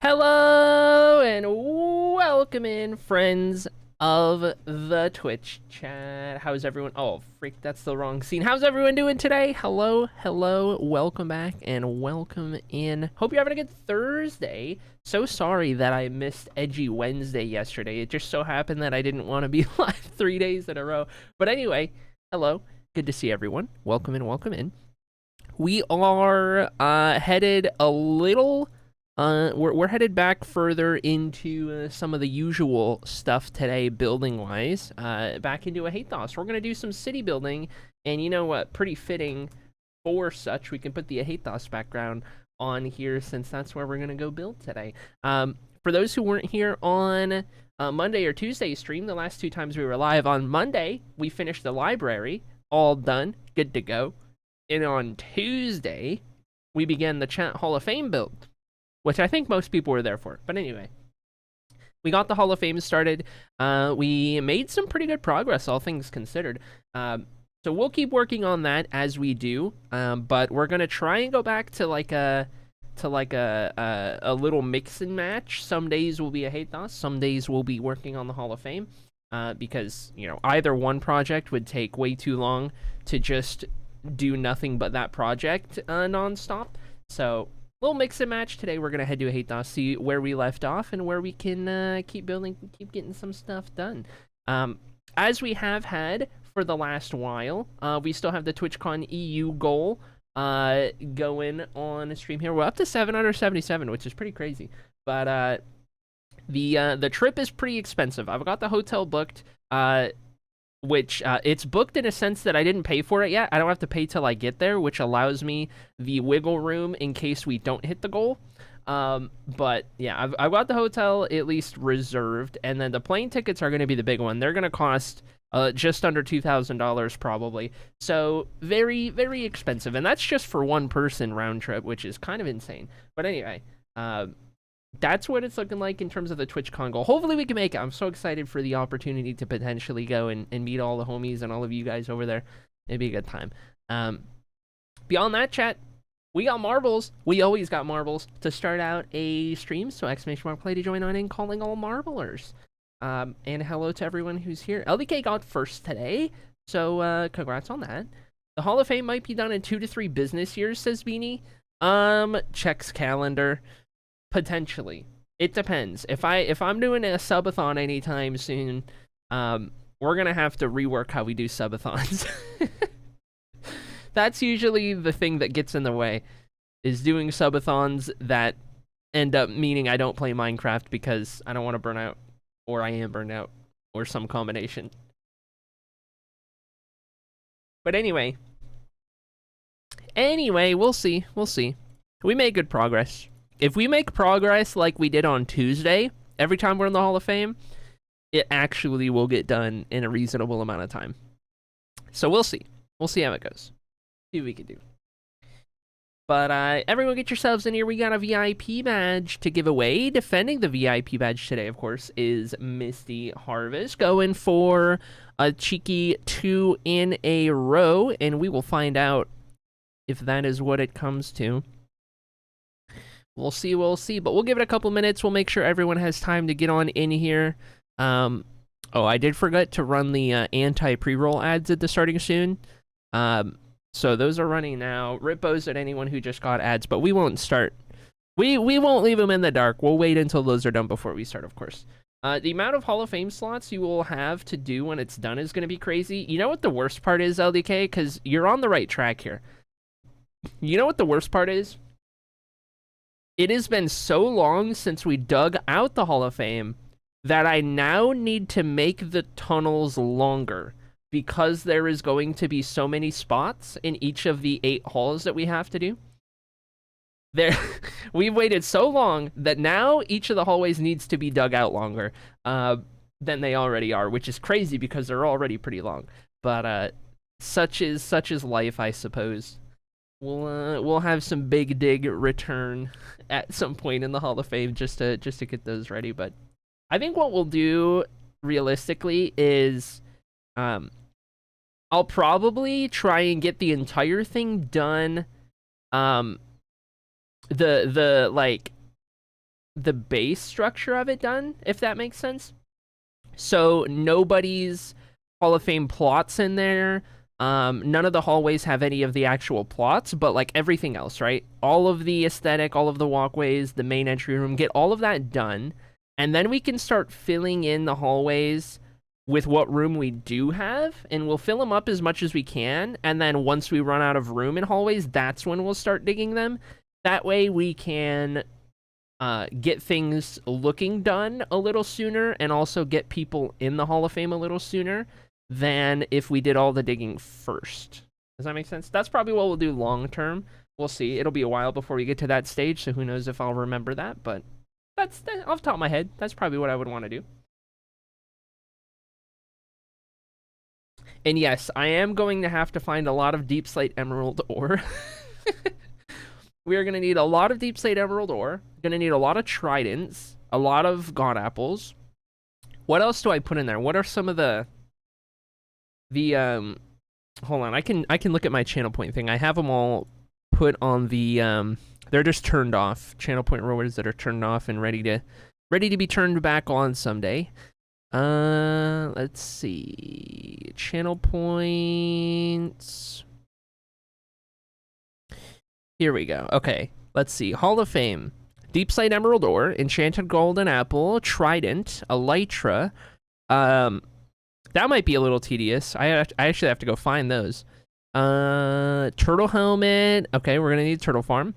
Hello and welcome in, friends of the Twitch chat. How's everyone? Oh, freak, that's the wrong scene. How's everyone doing today? Hello, welcome back and welcome in. Hope you're having a good Thursday. So sorry that I missed Edgy Wednesday yesterday. It just so happened that I didn't want to be live 3 days in a row. But anyway, hello. Good to see everyone. Welcome in, welcome in. We are headed a little we're headed back further into some of the usual stuff today, building-wise. Back into a Hathos. We're gonna do some city building, and you know what? Pretty fitting for such. We can put the Hathos background on here since that's where we're gonna go build today. For those who weren't here on Monday or Tuesday stream, the last two times we were live on Monday, we finished the library, all done, good to go. And on Tuesday, we began the Chat Hall of Fame build, which I think most people were there for. But anyway, we got the Hall of Fame started. We made some pretty good progress, all things considered. So we'll keep working on that as we do. But we're gonna try and go back to like a little mix and match. Some days will be a Hathos, some days we'll be working on the Hall of Fame. Because you know either one project would take way too long to just do nothing but that project nonstop. So little mix and match today. We're gonna head to a Hathos, see where we left off and where we can keep building, keep getting some stuff done. As we have had for the last while, we still have the TwitchCon EU goal going on a stream here. We're up to 777, which is pretty crazy. But the trip is pretty expensive. I've got the hotel booked. Which it's booked in a sense that I didn't pay for it yet. I don't have to pay till I get there, which allows me the wiggle room in case we don't hit the goal. But yeah, I've got the hotel at least reserved, and then the plane tickets are going to be the big one. They're going to cost just under $2,000 probably. So very, very expensive, and that's just for one person round trip, which is kind of insane. But anyway, that's what it's looking like in terms of the TwitchCon goal. Hopefully we can make it. I'm so excited for the opportunity to potentially go and meet all the homies and all of you guys over there. It'd be a good time. Beyond that, chat, we got marbles. We always got marbles to start out a stream. So !play to join on in, calling all marblers. And hello to everyone who's here. LDK got first today, so congrats on that. The Hall of Fame might be done in 2 to 3 business years, says Beanie. Checks calendar. Potentially. It depends. If I'm doing a subathon anytime soon, we're gonna have to rework how we do subathons. That's usually the thing that gets in the way, is doing subathons that end up meaning I don't play Minecraft because I don't want to burn out, or I am burned out, or some combination. But anyway, we'll see. We made good progress. If we make progress like we did on Tuesday, every time we're in the Hall of Fame, it actually will get done in a reasonable amount of time. So we'll see. We'll see how it goes. See what we can do. But everyone get yourselves in here. We got a VIP badge to give away. Defending the VIP badge today, of course, is Misty Harvest. Going for a cheeky 2 in a row, and we will find out if that is what it comes to. We'll see, but we'll give it a couple minutes. We'll make sure everyone has time to get on in here. Oh, I did forget to run the anti-pre-roll ads at the starting soon. So those are running now. Rippos at anyone who just got ads, but we won't start. We won't leave them in the dark. We'll wait until those are done before we start, of course. The amount of Hall of Fame slots you will have to do when it's done is going to be crazy. You know what the worst part is, LDK? Because you're on the right track here. You know what the worst part is? It has been so long since we dug out the Hall of Fame that I now need to make the tunnels longer because there is going to be so many spots in each of the 8 halls that we have to do. We've waited so long that now each of the hallways needs to be dug out longer than they already are, which is crazy because they're already pretty long. But such is life, I suppose. We'll have some big dig return at some point in the Hall of Fame just to get those ready. But I think what we'll do realistically is I'll probably try and get the entire thing done the like the base structure of it done, if that makes sense. So nobody's Hall of Fame plots in there. None of the hallways have any of the actual plots, but like everything else, right? All of the aesthetic, all of the walkways, the main entry room, get all of that done. And then we can start filling in the hallways with what room we do have, and we'll fill them up as much as we can. And then once we run out of room in hallways, that's when we'll start digging them. That way we can get things looking done a little sooner and also get people in the Hall of Fame a little sooner than if we did all the digging first. Does that make sense? That's probably what we'll do long term. We'll see. It'll be a while before we get to that stage, so who knows if I'll remember that, but that's off the top of my head. That's probably what I would want to do. And yes, I am going to have to find a lot of deep slate emerald ore. We are going to need a lot of deep slate emerald ore. Going to need a lot of tridents, a lot of god apples. What else do I put in there? What are some of the hold on, I can look at my channel point thing. I have them all put on the they're just turned off. Channel point rollers that are turned off and ready to be turned back on someday. Let's see. Channel points. Here we go. Okay, let's see. Hall of Fame. Deep Slate Emerald Ore, Enchanted Golden Apple, Trident, Elytra. That might be a little tedious. I actually have to go find those. Turtle Helmet. Okay, we're gonna need Turtle Farm.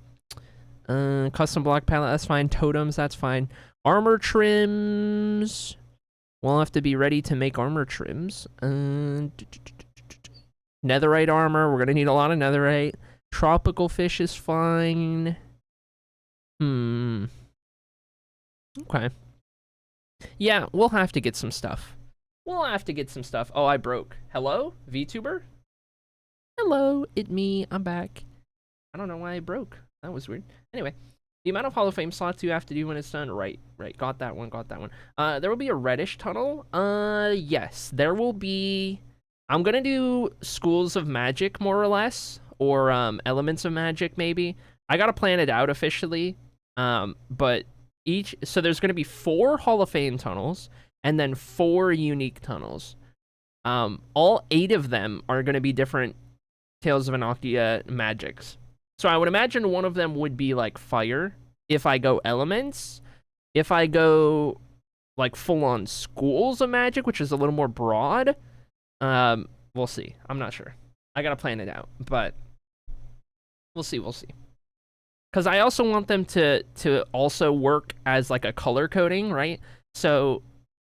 Custom Block Palette, that's fine. Totems, that's fine. Armor Trims. We'll have to be ready to make armor trims. Netherite armor. We're gonna need a lot of netherite. Tropical fish is fine. Okay. Yeah, we'll have to get some stuff. Oh, I broke. Hello, VTuber? Hello, it me. I'm back. I don't know why I broke. That was weird. Anyway, the amount of Hall of Fame slots you have to do when it's done. Right. Got that one. There will be a reddish tunnel. Yes, there will be. I'm gonna do Schools of Magic, more or less. Or Elements of Magic, maybe. I gotta plan it out officially. But so there's gonna be 4 Hall of Fame tunnels, and then 4 unique tunnels. All 8 of them are gonna be different Tales of Annocia magics. So I would imagine one of them would be like fire, if I go elements. If I go like full-on Schools of Magic, which is a little more broad, we'll see. I'm not sure. I gotta plan it out, but we'll see. Because I also want them to also work as like a color coding, right? So,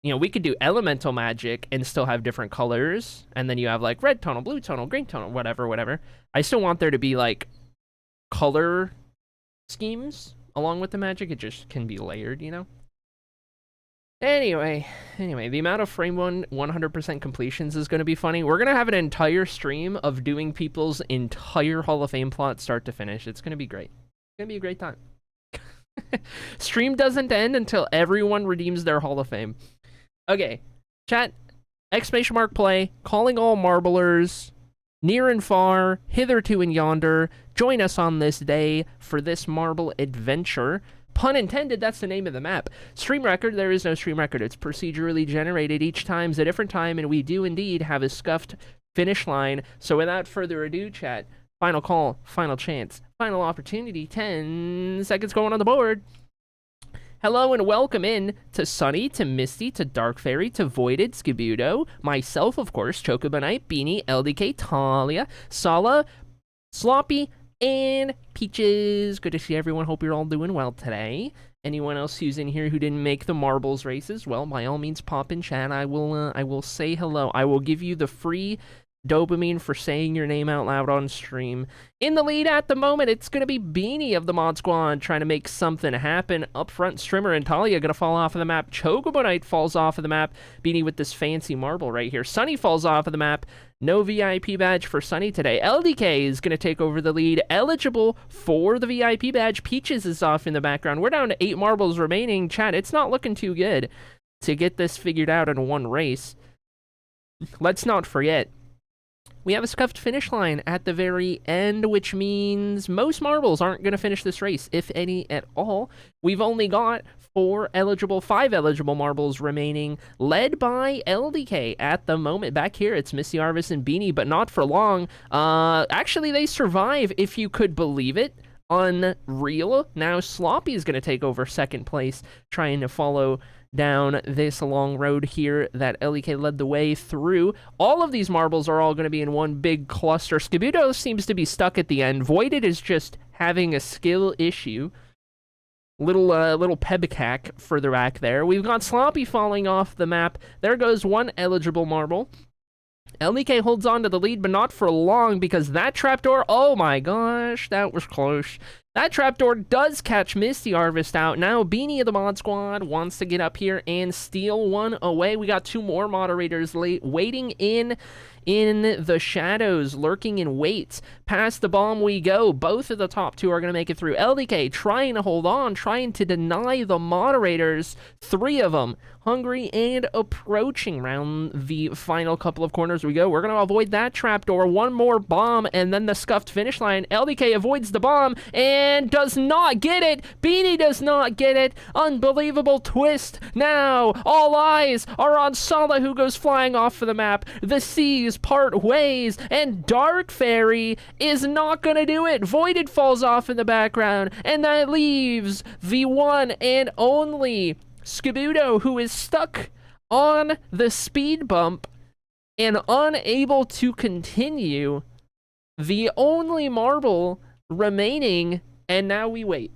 you know, we could do elemental magic and still have different colors, and then you have like red tunnel, blue tunnel, green tunnel, whatever. I still want there to be like color schemes along with the magic. It just can be layered, you know? Anyway, the amount of frame 100% completions is going to be funny. We're going to have an entire stream of doing people's entire Hall of Fame plot start to finish. It's going to be great. It's going to be a great time. Stream doesn't end until everyone redeems their Hall of Fame. Okay, chat, ! Play, calling all marblers, near and far, hitherto and yonder, join us on this day for this marble adventure. Pun intended, that's the name of the map. Stream record, there is no stream record. It's procedurally generated. Each time's a different time, and we do indeed have a scuffed finish line. So without further ado, chat, final call, final chance, final opportunity, 10 seconds going on the board. Hello and welcome in to Sunny, to Misty, to Dark Fairy, to Voided, Skibudo, myself, of course, Chocobonite, Beanie, LDK, Talia, Sala, Sloppy, and Peaches. Good to see everyone. Hope you're all doing well today. Anyone else who's in here who didn't make the marbles races, well, by all means, pop in chat. I will say hello. I will give you the free dopamine for saying your name out loud on stream. In the lead at the moment, it's going to be Beanie of the Mod Squad trying to make something happen. Up front, Strimmer and Talia going to fall off of the map. Chocobonite falls off of the map. Beanie with this fancy marble right here. Sunny falls off of the map. No VIP badge for Sunny today. LDK is going to take over the lead. Eligible for the VIP badge. Peaches is off in the background. We're down to 8 marbles remaining. Chat, it's not looking too good to get this figured out in one race. Let's not forget, We have a scuffed finish line at the very end, which means most marbles aren't going to finish this race, if any at all. We've only got five eligible marbles remaining, led by LDK at the moment. Back here, it's Missy Arvis and Beanie, but not for long. Actually, they survive, if you could believe it. Unreal. Now Sloppy is going to take over second place, trying to follow down this long road here that LEK led the way through. All of these marbles are all going to be in one big cluster. Skibudo seems to be stuck at the end. Voided is just having a skill issue. Little Pebcack further back there. We've got Sloppy falling off the map. There goes one eligible marble. LDK holds on to the lead, but not for long, because that trapdoor, oh my gosh, that was close. That trapdoor does catch Misty Harvest out. Now Beanie of the Mod Squad wants to get up here and steal one away. We got two more moderators waiting in the shadows, lurking in wait. Past the bomb we go. Both of the top two are going to make it through. LDK trying to hold on, trying to deny the moderators. Three of them hungry and approaching. Round the final couple of corners we go. We're going to avoid that trapdoor. One more bomb and then the scuffed finish line. LDK avoids the bomb and does not get it. Beanie does not get it. Unbelievable twist. Now all eyes are on Sala, who goes flying off of the map. The seas part ways, and Dark Fairy is not gonna do it. Voided falls off in the background, and that leaves the one and only Skibudo, who is stuck on the speed bump and unable to continue. The only marble remaining, and now we wait.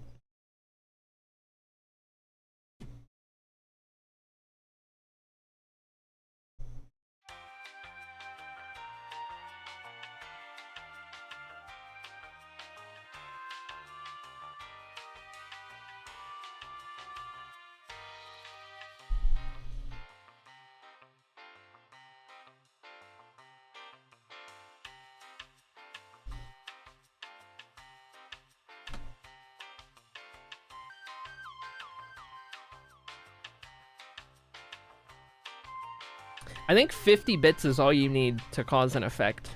I think 50 bits is all you need to cause an effect.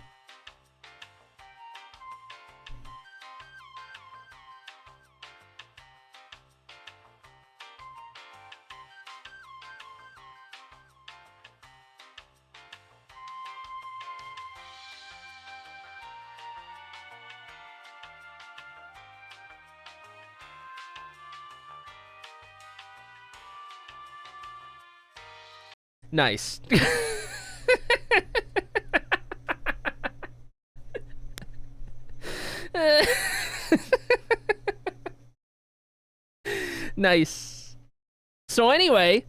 Nice. Nice. So anyway,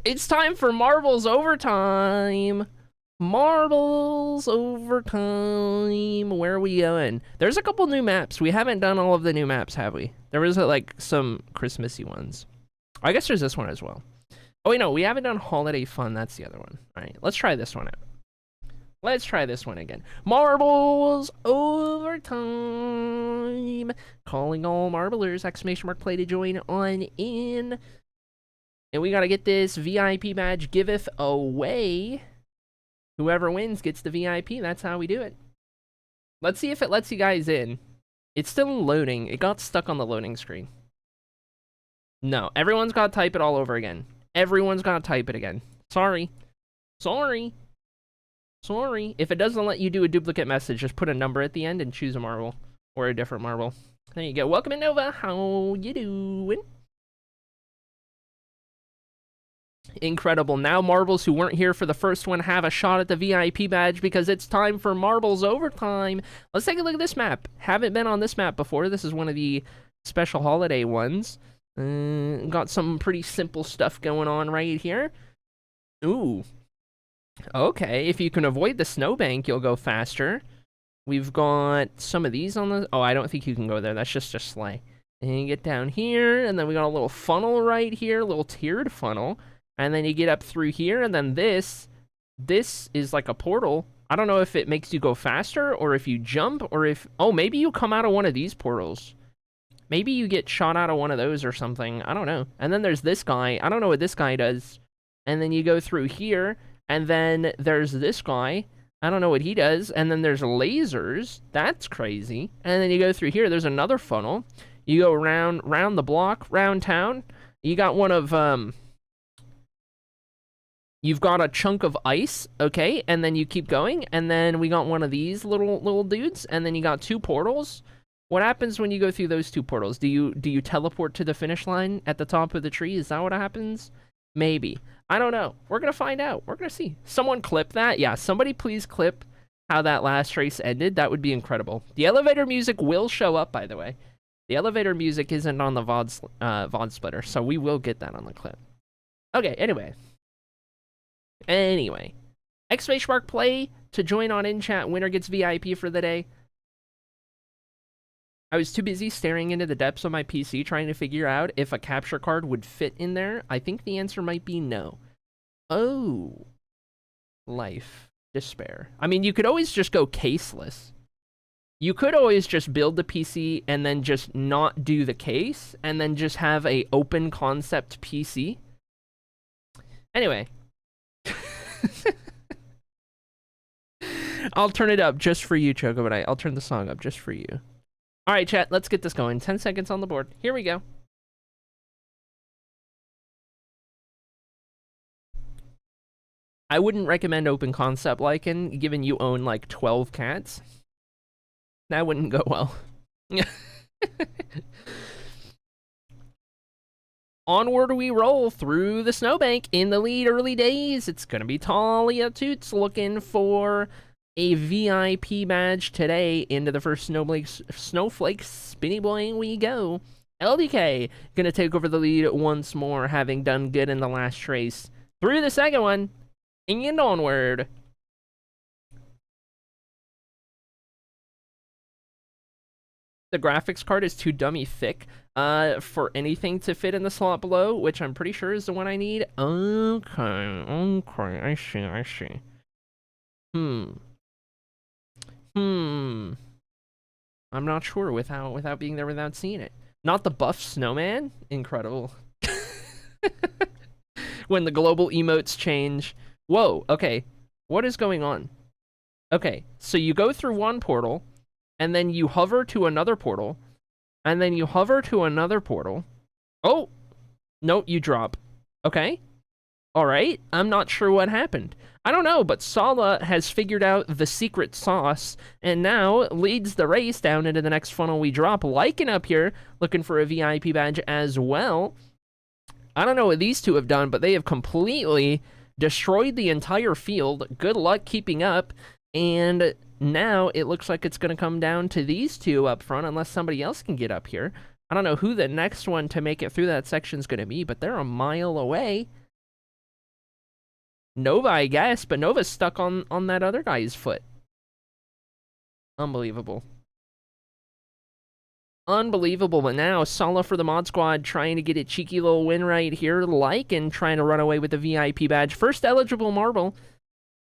it's time for Marbles Overtime. Marbles Overtime. Where are we going? There's a couple new maps. We haven't done all of the new maps, have we? There was like some Christmassy ones. I guess there's this one as well. Oh wait, no, we haven't done Holiday Fun. That's the other one. All right, let's try this one out. Let's try this one again. Marbles Overtime. Calling all marblers. Exclamation mark play to join on in. And we gotta get this VIP badge giveth away. Whoever wins gets the VIP. That's how we do it. Let's see if it lets you guys in. It's still loading. It got stuck on the loading screen. No, everyone's got to type it all over again. Everyone's got to type it again. Sorry. Sorry. Sorry. If it doesn't let you do a duplicate message, just put a number at the end and choose a marble. Or a different marble. There you go. Welcome in, Nova. How you doing? Incredible. Now marbles who weren't here for the first one have a shot at the VIP badge because it's time for Marbles Overtime. Let's take a look at this map. Haven't been on this map before. This is one of the special holiday ones. Got some pretty simple stuff going on right here. Ooh. Okay, if you can avoid the snowbank, you'll go faster. We've got some of these on the... Oh, I don't think you can go there. That's just a sleigh. And you get down here, and then we got a little funnel right here, a little tiered funnel. And then you get up through here, and then this is like a portal. I don't know if it makes you go faster, or if you jump, or if... Oh, maybe you come out of one of these portals. Maybe you get shot out of one of those or something. I don't know. And then there's this guy. I don't know what this guy does. and then you go through here, and then there's this guy. I don't know what he does, and then there's lasers. That's crazy. And then you go through here, there's another funnel. You go round the block, round town. You got one of, you've got a chunk of ice, okay, and then you keep going, and then we got one of these little dudes, and then you got 2 portals. What happens when you go through those 2 portals? Do you teleport to the finish line at the top of the tree? Is that what happens? Maybe. I don't know. We're gonna find out. We're gonna see. Someone clip that. Yeah, somebody please clip how that last race ended. That would be incredible. The elevator music will show up, by the way. The elevator music isn't on the VOD splitter, so we will get that on the clip. Okay, anyway. Exclamation mark play to join on in chat. Winner gets VIP for the day. I was too busy staring into the depths of my PC trying to figure out if a capture card would fit in there. I think the answer might be no. Oh. Life. Despair. I mean, you could always just go caseless. You could always just build the PC and then just not do the case and then just have a open concept PC. Anyway. I'll turn it up just for you, Choco, but I'll turn the song up just for you. All right, chat, let's get this going. 10 seconds on the board. Here we go. I wouldn't recommend open concept Lycan, given you own like 12 cats. That wouldn't go well. Onward we roll through the snowbank. In the lead early days, it's going to be Talia Toots looking for a VIP badge today. Into the first snowflake spinny boing we go. LDK going to take over the lead once more, having done good in the last race. Through the second one, and onward. The graphics card is too dummy thick for anything to fit in the slot below, which I'm pretty sure is the one I need. Okay, I see. I'm not sure without being there without seeing it. Not the buff snowman? Incredible. When the global emotes change. Whoa, okay. What is going on? Okay, so you go through one portal, and then you hover to another portal, and then you hover to another portal. Oh! No, you drop. Okay. Alright, I'm not sure what happened. I don't know, but Sala has figured out the secret sauce, and now leads the race down into the next funnel we drop. Lycan up here, looking for a VIP badge as well. I don't know what these two have done, but they have completely destroyed the entire field. Good luck keeping up, and now it looks like it's going to come down to these two up front, unless somebody else can get up here. I don't know who the next one to make it through that section is going to be, but they're a mile away. Nova, I guess, but Nova's stuck on that other guy's foot. Unbelievable. Unbelievable, but now Sala for the Mod Squad trying to get a cheeky little win right here. Lycan trying to run away with the VIP badge. First eligible marble.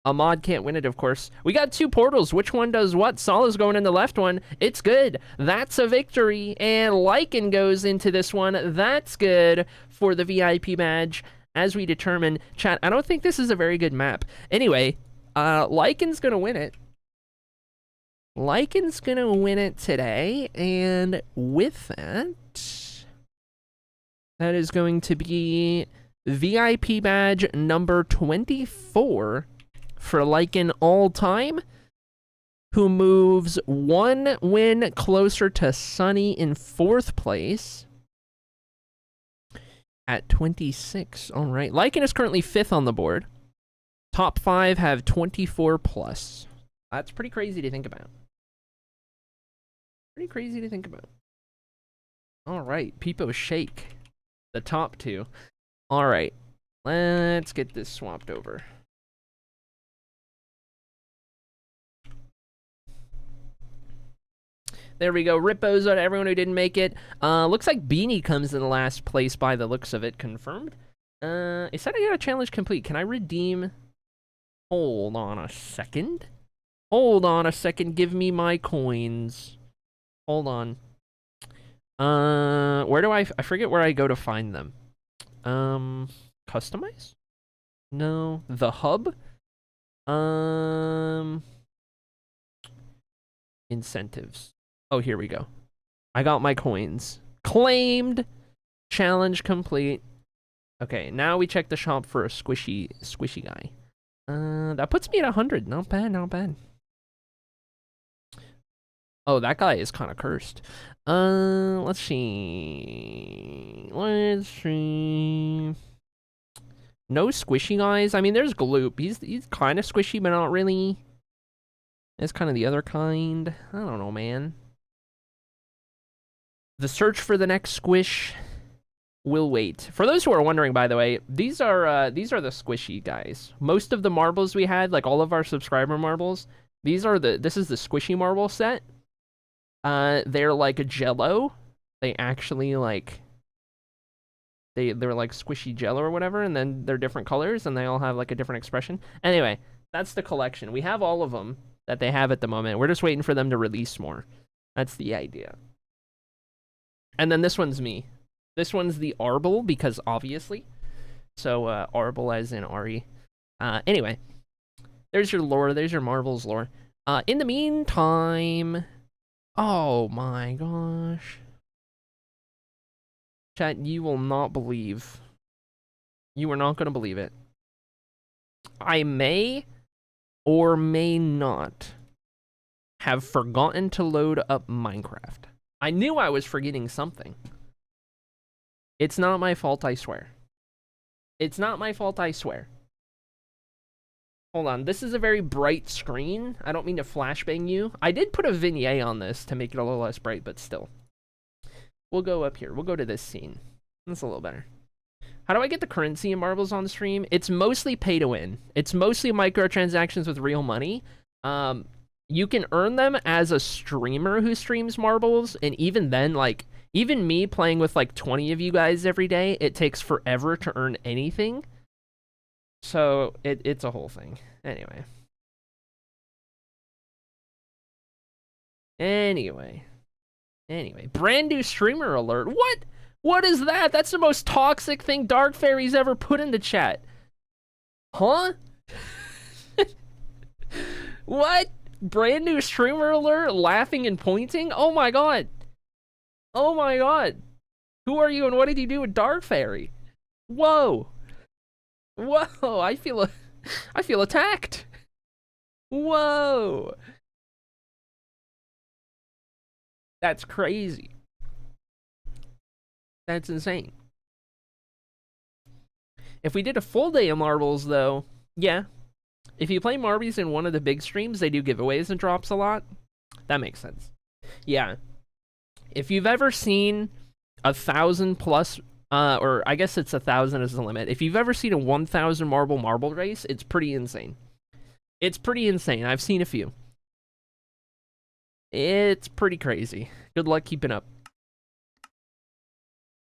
A mod can't win it, of course. We got 2 portals. Which one does what? Sala's going in the left one. It's good. That's a victory. And Lycan goes into this one. That's good for the VIP badge. As we determine, chat, I don't think this is a very good map. Anyway, Lycan's going to win it. Lycan's going to win it today. And with that, that is going to be VIP badge number 24 for Lycan all time, who moves 1 win closer to Sunny in 4th place at 26. All right. Lycan is currently 5th on the board. Top 5 have 24 plus. That's pretty crazy to think about. Pretty crazy to think about. All right. Peepo Shake. The top 2. All right. Let's get this swapped over. There we go. Rip Bozo to everyone who didn't make it. Looks like Beanie comes in last place by the looks of it. Confirmed. It said I got a challenge complete. Can I redeem? Hold on a second. Hold on a second. Give me my coins. Hold on. Where do I forget where I go to find them. Customize? No. The hub? Um, incentives. Oh, here we go. I got my coins. Claimed. Challenge complete. Okay, now we check the shop for a squishy guy. That puts me at 100. Not bad, not bad. Oh, that guy is kind of cursed. Let's see. Let's see. No squishy guys. I mean, there's Gloop. He's kind of squishy, but not really. It's kind of the other kind. I don't know, man. The search for the next squish will wait. For those who are wondering, by the way, these are the squishy guys. Most of the marbles we had, like all of our subscriber marbles, this is the squishy marble set. They're like a Jello. They actually like they're like squishy Jello or whatever, and then they're different colors and they all have like a different expression. Anyway, that's the collection. We have all of them that they have at the moment. We're just waiting for them to release more. That's the idea. And then this one's me. This one's the Arble, because obviously. So, Arble as in Ari. Anyway. There's your lore. There's your marbles lore. In the meantime... Oh my gosh. Chat, you will not believe. You are not going to believe it. I may or may not have forgotten to load up Minecraft. I knew I was forgetting something. It's not my fault, I swear. It's not my fault, I swear. Hold on, this is a very bright screen. I don't mean to flashbang you. I did put a vignette on this to make it a little less bright, but still. We'll go up here. We'll go to this scene. That's a little better. How do I get the currency in marbles on stream? It's mostly pay to win. It's mostly microtransactions with real money. You can earn them as a streamer who streams marbles, and even then, like, even me playing with like 20 of you guys every day, it takes forever to earn anything. So it's a whole thing. Anyway, brand new streamer alert. What is that? That's the most toxic thing Dark Fairy's ever put in the chat. Huh? What? Brand new streamer alert? Laughing and pointing? Oh my god. Oh my god. Who are you and what did you do with Dark Fairy? Whoa. Whoa, I feel attacked. Whoa. That's crazy. That's insane. If we did a full day of marbles, though, yeah. If you play Marbies in one of the big streams, they do giveaways and drops a lot. That makes sense. Yeah. If you've ever seen 1,000 plus, or I guess it's 1,000 is the limit. If you've ever seen a 1,000 marble race, it's pretty insane. It's pretty insane. I've seen a few. It's pretty crazy. Good luck keeping up.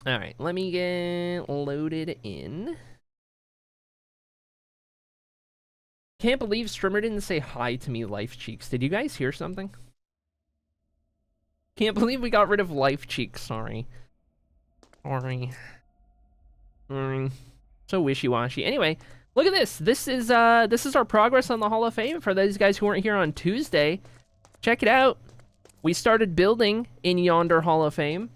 Alright, let me get loaded in. Can't believe Streamer didn't say hi to me, Life Cheeks. Did you guys hear something? Can't believe we got rid of Life Cheeks, sorry. Sorry. So wishy-washy. Anyway, look at this. This is our progress on the Hall of Fame. For those guys who weren't here on Tuesday, check it out. We started building in yonder Hall of Fame.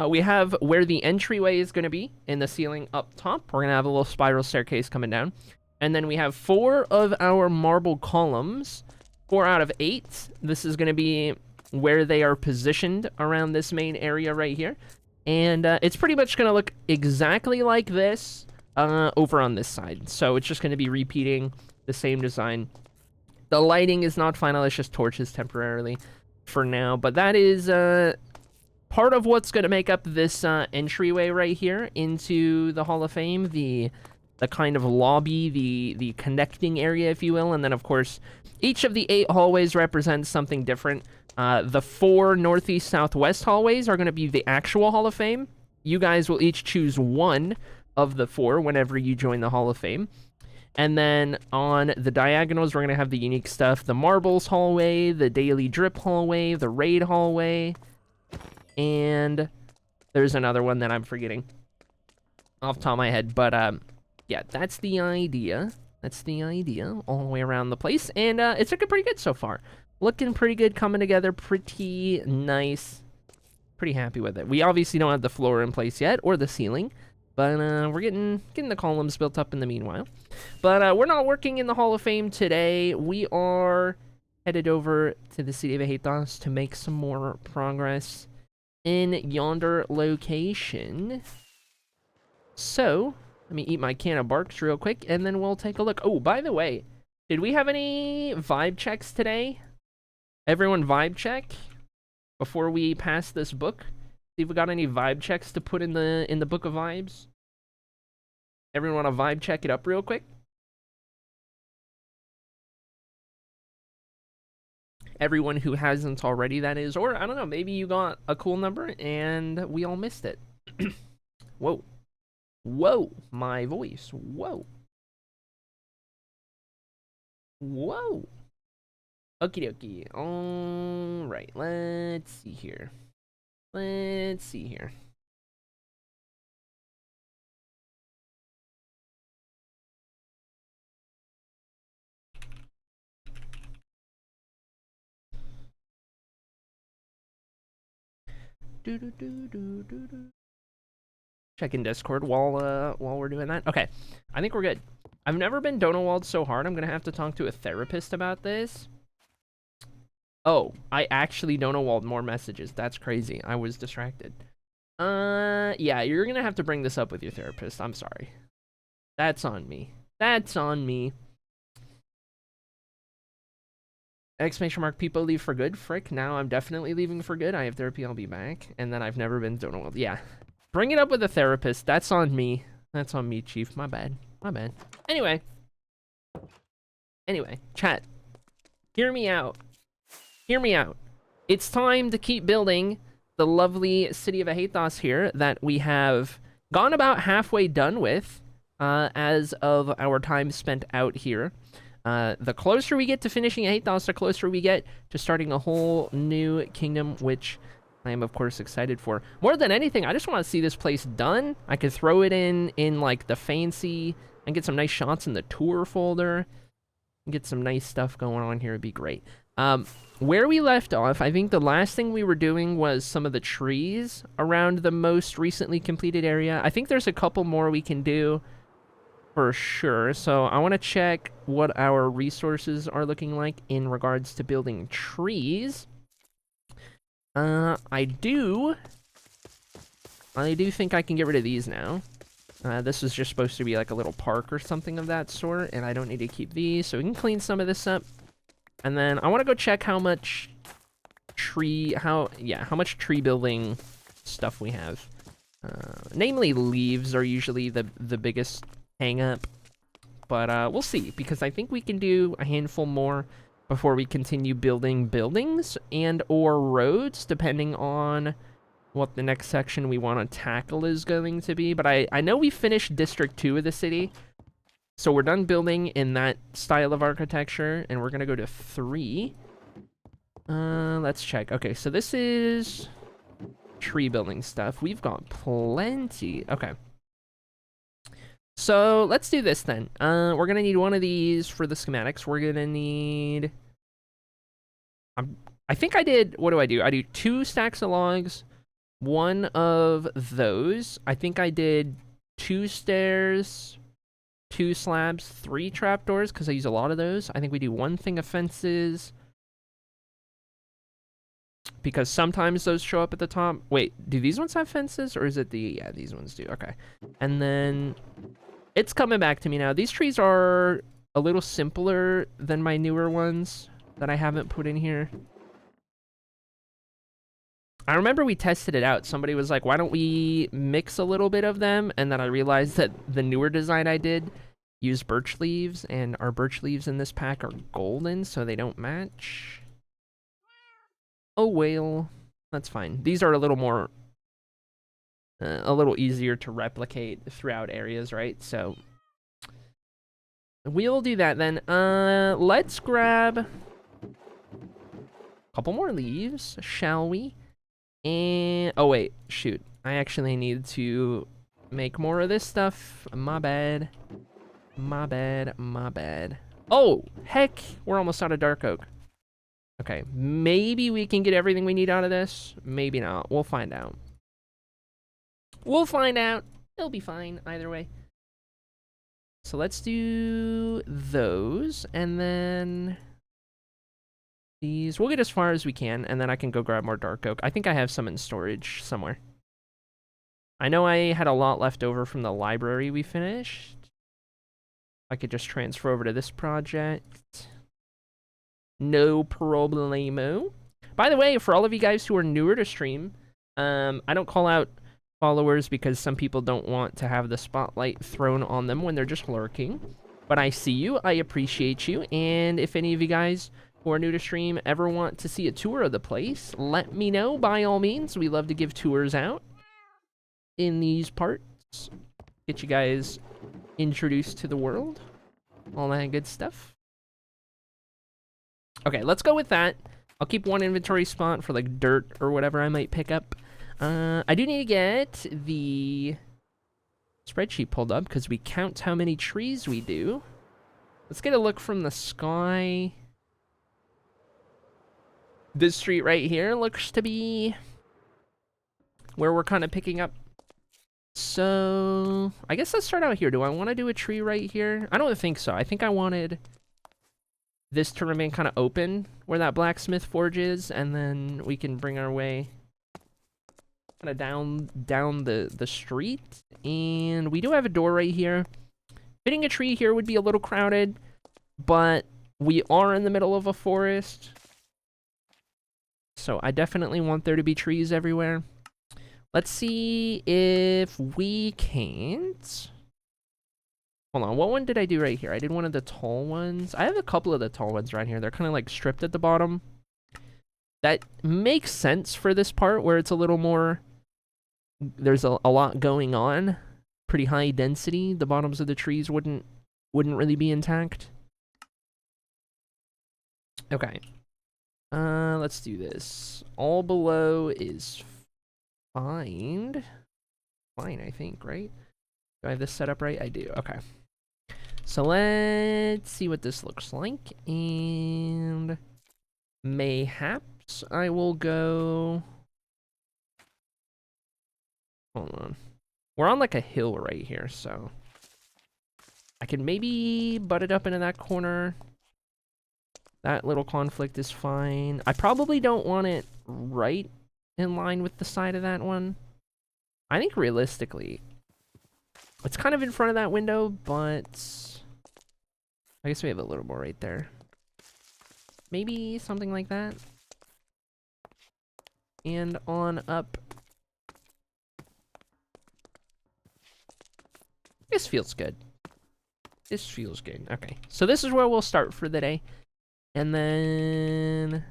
We have where the entryway is going to be in the ceiling up top. We're going to have a little spiral staircase coming down. And then we have 4 of our marble columns. 4 out of 8. This is going to be where they are positioned around this main area right here. And it's pretty much going to look exactly like this over on this side. So it's just going to be repeating the same design. The lighting is not final. It's just torches temporarily for now. But that is part of what's going to make up this entryway right here into the Hall of Fame. The kind of lobby, the connecting area, if you will. And then, of course, each of the 8 hallways represents something different. The 4 northeast southwest hallways are going to be the actual Hall of Fame. You guys will each choose one of the 4 whenever you join the Hall of Fame. And then on the diagonals, we're going to have the unique stuff. The Marbles hallway, the Daily Drip hallway, the Raid hallway. And there's another one that I'm forgetting off the top of my head. But, yeah, that's the idea. That's the idea, all the way around the place. And it's looking pretty good so far. Looking pretty good, coming together pretty nice. Pretty happy with it. We obviously don't have the floor in place yet, or the ceiling. But we're getting the columns built up in the meanwhile. But we're not working in the Hall of Fame today. We are headed over to the city of Aethos to make some more progress in yonder location. So, let me eat my can of barks real quick, and then we'll take a look. Oh, by the way, did we have any vibe checks today? Everyone vibe check before we pass this book. See if we got any vibe checks to put in the book of vibes. Everyone want to vibe check it up real quick? Everyone who hasn't already, that is. Or, I don't know, maybe you got a cool number and we all missed it. Whoa. Whoa, my voice. Whoa. Whoa. Okie dokie. Alright, let's see here. Let's see here. Check in Discord while we're doing that. Okay, I think we're good. I've never been Donowald so hard. I'm gonna have to talk to a therapist about this. Oh, I actually Donowald more messages. That's crazy. I was distracted. Yeah, you're gonna have to bring this up with your therapist. I'm sorry. That's on me. That's on me. Exclamation mark, people leave for good. Frick, now I'm definitely leaving for good. I have therapy, I'll be back. And then I've never been Donowald. Yeah. Bring it up with a therapist. That's on me. That's on me, Chief. My bad. My bad. Anyway. Anyway, chat. Hear me out. Hear me out. It's time to keep building the lovely city of Aethos here that we have gone about halfway done with as of our time spent out here. The closer we get to finishing Aethos, the closer we get to starting a whole new kingdom, which I am, of course, excited for. More than anything, I just want to see this place done. I could throw it in like, the fancy, and get some nice shots in the tour folder. Get some nice stuff going on here. It'd be great. Where we left off, I think the last thing we were doing was some of the trees around the most recently completed area. I think there's a couple more we can do for sure. So I want to check what our resources are looking like in regards to building trees. I do think I can get rid of these now. This is just supposed to be like a little park or something of that sort, and I don't need to keep these, so we can clean some of this up. And then I want to go check how much how much tree building stuff we have. Namely, leaves are usually the biggest hang up, but we'll see, because I think we can do a handful more before we continue building buildings and or roads, depending on what the next section we want to tackle is going to be. But I know we finished District 2 of the city, so we're done building in that style of architecture, and we're going to go to 3. Let's check. Okay, so this is tree building stuff. We've got plenty. Okay. So let's do this then. We're going to need one of these for the schematics. We're going to need... I think I did... What do? I do 2 stacks of logs, 1 of those. I think I did 2 stairs, 2 slabs, 3 trapdoors, because I use a lot of those. I think we do 1 thing of fences, because sometimes those show up at the top. Wait, do these ones have fences, or is it the... Yeah, these ones do. Okay. And then it's coming back to me now. These trees are a little simpler than my newer ones that I haven't put in here. I remember we tested it out. Somebody was like, why don't we mix a little bit of them? And then I realized that the newer design I did used birch leaves, and our birch leaves in this pack are golden, so they don't match. Oh, well, that's fine. These are a little more, a little easier to replicate throughout areas, right? So we'll do that then. Let's grab a couple more leaves, shall we? And oh wait, shoot. I actually need to make more of this stuff. My bad. My bad, my bad. Oh, heck, we're almost out of dark oak. Okay, maybe we can get everything we need out of this. Maybe not. We'll find out. We'll find out. It'll be fine either way. So let's do those, and then these. We'll get as far as we can, and then I can go grab more dark oak. I think I have some in storage somewhere. I know I had a lot left over from the library we finished. I could just transfer over to this project. No problemo. By the way, for all of you guys who are newer to stream, I don't call out followers because some people don't want to have the spotlight thrown on them when they're just lurking. But I see you, I appreciate you, and if any of you guys who are new to stream ever want to see a tour of the place, let me know by all means. We love to give tours out in these parts. Get you guys introduced to the world. All that good stuff. Okay, let's go with that. I'll keep one inventory spot for like dirt or whatever I might pick up. I do need to get the spreadsheet pulled up because we count how many trees we do. Let's get a look from the sky. This street right here looks to be where we're kind of picking up. So I guess let's start out here. Do I want to do a tree right here? I don't think so. I think I wanted this to remain kind of open where that blacksmith forge is, and then we can bring our way kind of down the street. And we do have a door right here. Fitting a tree here would be a little crowded, but we are in the middle of a forest, so I definitely want there to be trees everywhere. Let's see if we can't. Hold on, what one did I do right here? I did one of the tall ones. I have a couple of the tall ones right here. They're kind of like stripped at the bottom. That makes sense for this part where it's a little more, there's a lot going on. Pretty high density. The bottoms of the trees wouldn't really be intact. Okay. Let's do this. All below is fine, I think, right? Do I have this set up right? I do. Okay. So let's see what this looks like. And mayhaps I will go... Hold on. We're on like a hill right here, so I can maybe butt it up into that corner. That little conflict is fine. I probably don't want it right in line with the side of that one. I think realistically, it's kind of in front of that window, but I guess we have a little more right there. Maybe something like that. And on up. This feels good. This feels good. Okay, so this is where we'll start for the day. And then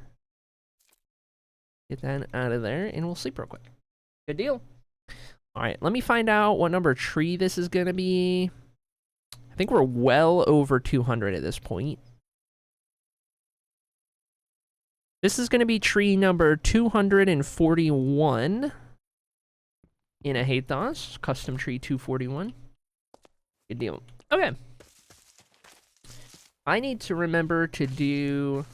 get that out of there, and we'll sleep real quick. Good deal. All right, let me find out what number tree this is going to be. I think we're well over 200 at this point. This is going to be tree number 241 in a Hathos, custom tree 241. Good deal. Okay. I need to remember to do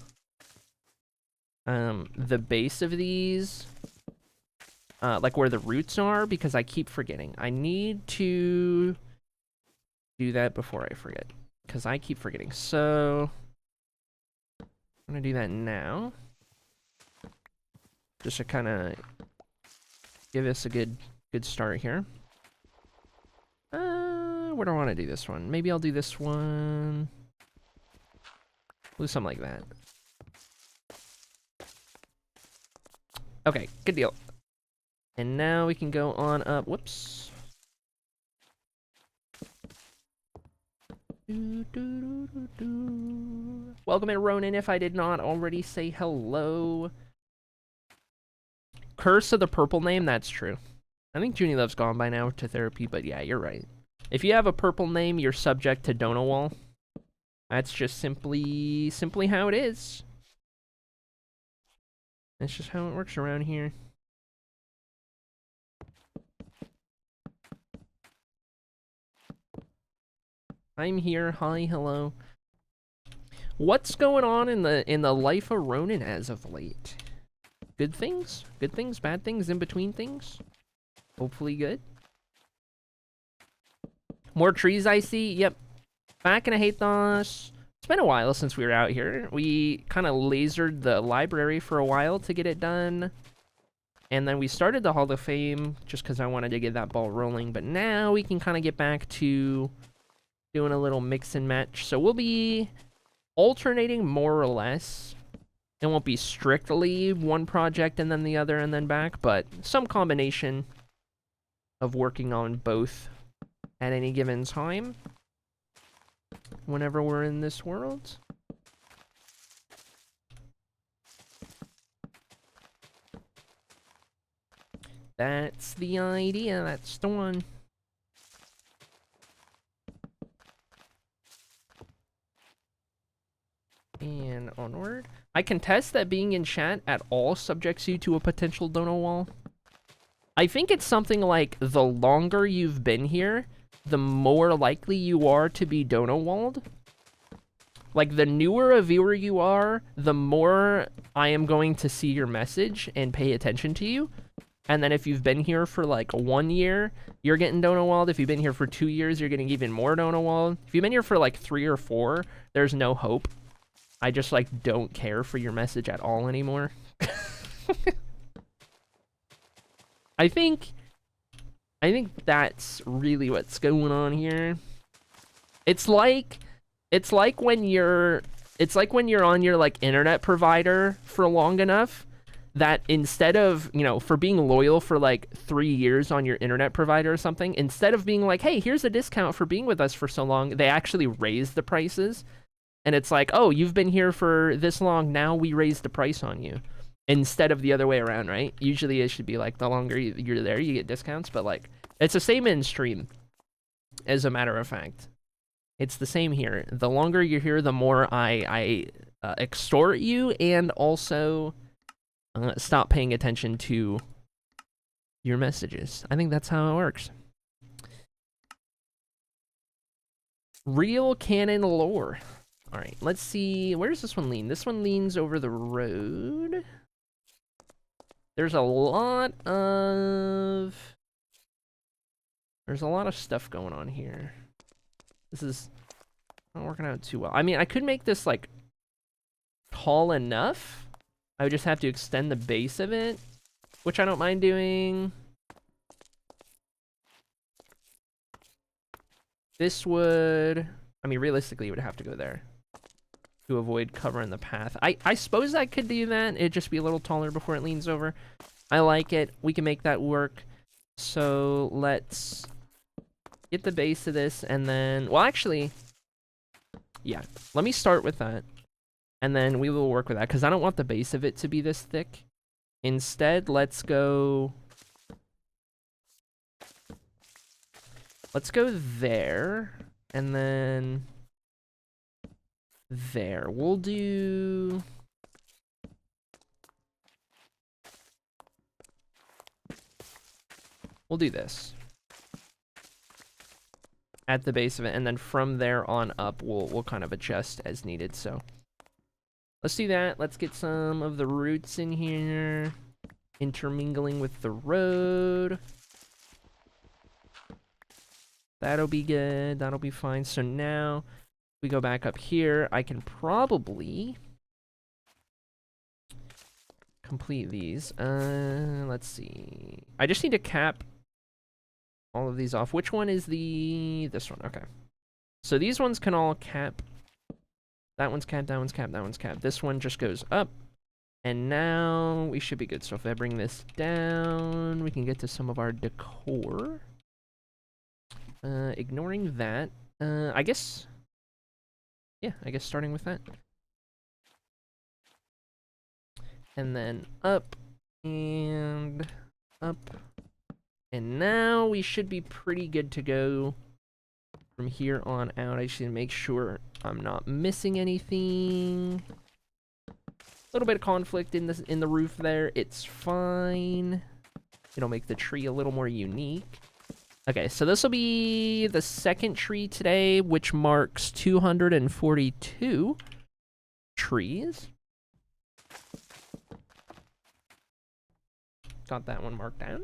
the base of these, like where the roots are, because I keep forgetting. I need to do that before I forget, because I keep forgetting. So I'm gonna do that now, just to kind of give us a good start here. Where do I want to do this one? Maybe I'll do this one. Do something like that. Okay, good deal. And now we can go on up. Whoops. Welcome in, Ronan, if I did not already say hello. Curse of the purple name, that's true. I think Junie Love's gone by now to therapy, but yeah, you're right. If you have a purple name, you're subject to Donawall. That's just simply how it is. That's just how it works around here. I'm here. Hi, hello. What's going on in the life of Ronan as of late? Good things? Good things? Bad things? In between things? Hopefully good. More trees I see? Yep. Back in a Hathos. It's been a while since we were out here. We kind of lasered the library for a while to get it done. And then we started the Hall of Fame just because I wanted to get that ball rolling. But now we can kind of get back to doing a little mix and match. So we'll be alternating more or less. It won't be strictly one project and then the other and then back, but some combination of working on both at any given time whenever we're in this world. That's the idea. That's the one. And onward. I contest that being in chat at all subjects you to a potential dono wall. I think it's something like the longer you've been here, the more likely you are to be dono walled. Like, the newer a viewer you are, the more I am going to see your message and pay attention to you. And then if you've been here for like 1 year, you're getting dono walled. If you've been here for 2 years, you're getting even more dono walled. If you've been here for like 3 or 4, there's no hope. I just like don't care for your message at all anymore. I think that's really what's going on here. It's like when you're on your like internet provider for long enough that instead of, you know, for being loyal for like 3 years on your internet provider or something, instead of being like, hey, here's a discount for being with us for so long, they actually raise the prices. And it's like, oh, you've been here for this long, now we raise the price on you. Instead of the other way around, right? Usually it should be like, the longer you're there, you get discounts. But like, it's the same in stream, as a matter of fact. It's the same here. The longer you're here, the more I extort you and also stop paying attention to your messages. I think that's how it works. Real canon lore. All right, let's see. Where does this one lean? This one leans over the road. There's a lot of stuff going on here. This is not working out too well. I mean, I could make this like tall enough. I would just have to extend the base of it, which I don't mind doing. This would, I mean, realistically, it would have to go there to avoid covering the path. I suppose I could do that. It'd just be a little taller before it leans over. I like it. We can make that work. So let's get the base of this and then, well, actually, yeah, let me start with that. And then we will work with that because I don't want the base of it to be this thick. Instead, let's go there and then there. We'll do this at the base of it, and then from there on up we'll kind of adjust as needed. So let's do that. Let's get some of the roots in here intermingling with the road. That'll be good. That'll be fine. So now we go back up here. I can probably complete these. Let's see. I just need to cap all of these off. Which one is this one? Okay. So these ones can all cap. That one's capped, that one's capped, that one's capped. This one just goes up. And now we should be good. So if I bring this down, we can get to some of our decor. Ignoring that, I guess, yeah, I guess starting with that. And then up, and up. And now we should be pretty good to go from here on out. I just need to make sure I'm not missing anything. A little bit of conflict in the roof there. It's fine. It'll make the tree a little more unique. Okay, so this will be the second tree today, which marks 242 trees. Got that one marked down.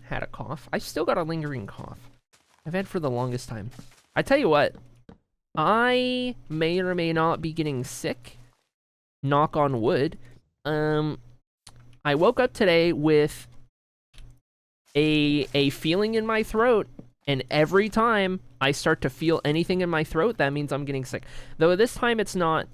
Had a cough. I still got a lingering cough. I've had for the longest time. I tell you what, I may or may not be getting sick. Knock on wood. I woke up today with a feeling in my throat, and every time I start to feel anything in my throat, that means I'm getting sick. Though this time it's not.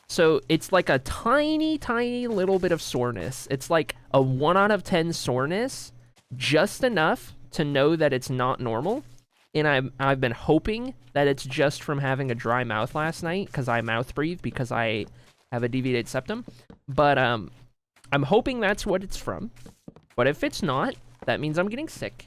So it's like a tiny, tiny little bit of soreness. It's like a 1 out of 10 soreness, just enough to know that it's not normal. And I've been hoping that it's just from having a dry mouth last night, because I mouth breathe because I have a deviated septum. But I'm hoping that's what it's from. But if it's not, that means I'm getting sick.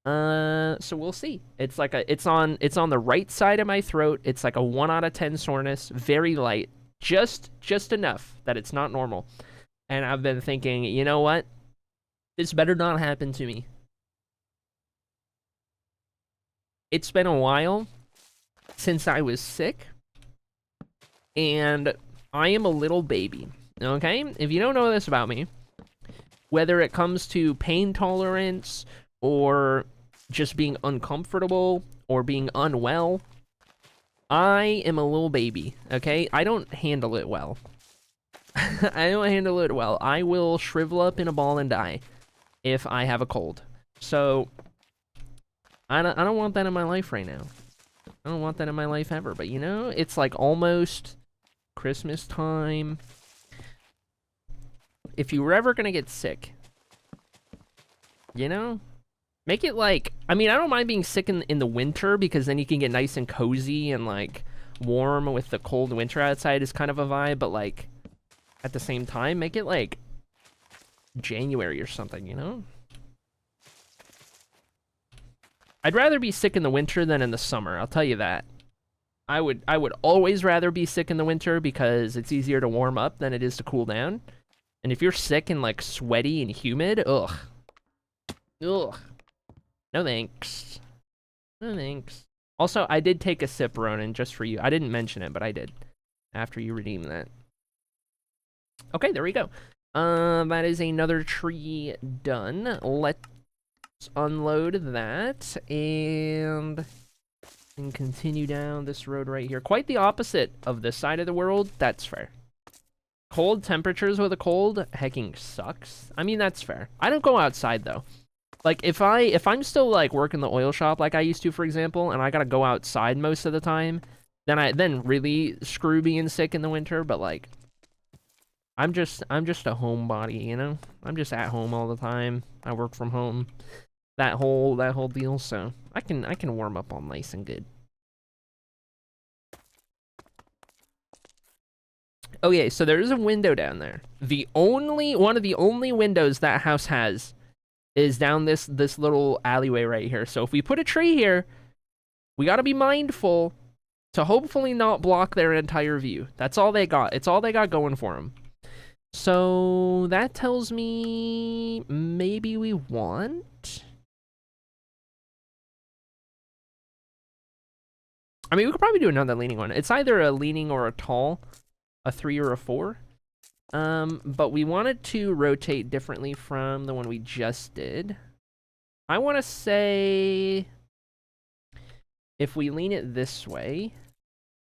So we'll see. It's like it's on the right side of my throat. It's like a 1 out of 10 soreness, very light, just enough that it's not normal. And I've been thinking, you know what? This better not happen to me. It's been a while since I was sick, and I am a little baby, okay? If you don't know this about me, whether it comes to pain tolerance or just being uncomfortable or being unwell, I am a little baby, okay? I don't handle it well. I don't handle it well. I will shrivel up in a ball and die if I have a cold. So I don't want that in my life right now. I don't want that in my life ever. But you know, it's like almost Christmas time. If you were ever gonna get sick, you know, make it like, I mean, I don't mind being sick in the winter, because then you can get nice and cozy and like warm with the cold winter outside is kind of a vibe. But like at the same time, make it like January or something, you know? I'd rather be sick in the winter than in the summer, I'll tell you that. I would always rather be sick in the winter because it's easier to warm up than it is to cool down. And if you're sick and like sweaty and humid, ugh. Ugh. No thanks. No thanks. Also, I did take a sip, Ronan, just for you. I didn't mention it, but I did. After you redeemed that. Okay, there we go. That is another tree done. Let's unload that and continue down this road right here. Quite the opposite of this side of the world. That's fair. Cold temperatures with a cold hecking sucks. I mean, that's fair. I don't go outside though. Like if I'm still like working the oil shop like I used to, for example, and I gotta go outside most of the time, then really screw being sick in the winter. But like I'm just a homebody, you know? I'm just at home all the time. I work from home. That whole deal, so I can warm up all nice and good. Okay, so there is a window down there. One of the only windows that house has is down this little alleyway right here. So if we put a tree here, we gotta be mindful to hopefully not block their entire view. That's all they got. It's all they got going for them. So that tells me maybe we want. I mean, we could probably do another leaning one. It's either a leaning or a tall, a 3 or a 4. But we wanted to rotate differently from the one we just did. I want to say if we lean it this way,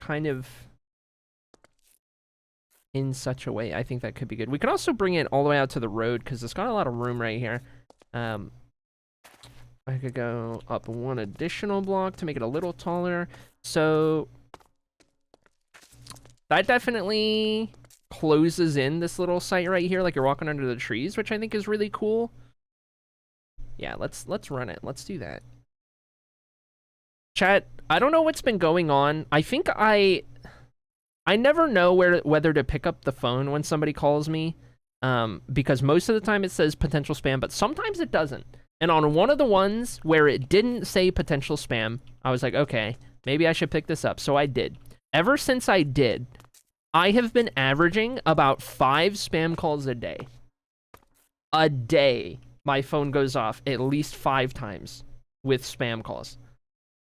kind of in such a way, I think that could be good. We could also bring it all the way out to the road because it's got a lot of room right here. I could go up one additional block to make it a little taller. So that definitely closes in this little site right here, like you're walking under the trees, which I think is really cool. Yeah, let's run it. Let's do that. Chat, I don't know what's been going on. I think I never know whether to pick up the phone when somebody calls me, because most of the time it says potential spam, but sometimes it doesn't. And on one of the ones where it didn't say potential spam, I was like, okay, maybe I should pick this up. So I did. Ever since I did, I have been averaging about 5 spam calls a day. A day, my phone goes off at least 5 times with spam calls.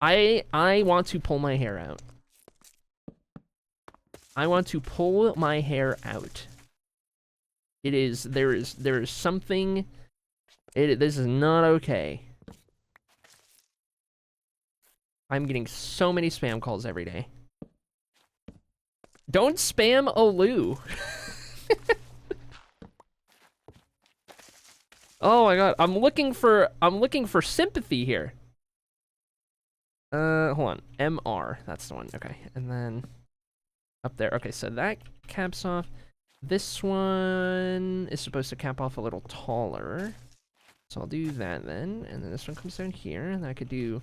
I want to pull my hair out. I want to pull my hair out. There is something, this is not okay. I'm getting so many spam calls every day. Don't spam Olu. Oh my god, I'm looking for sympathy here. Hold on. MR, that's the one. Okay, and then up there. Okay, so that caps off. This one is supposed to cap off a little taller. So I'll do that then, and then this one comes down here, and I could do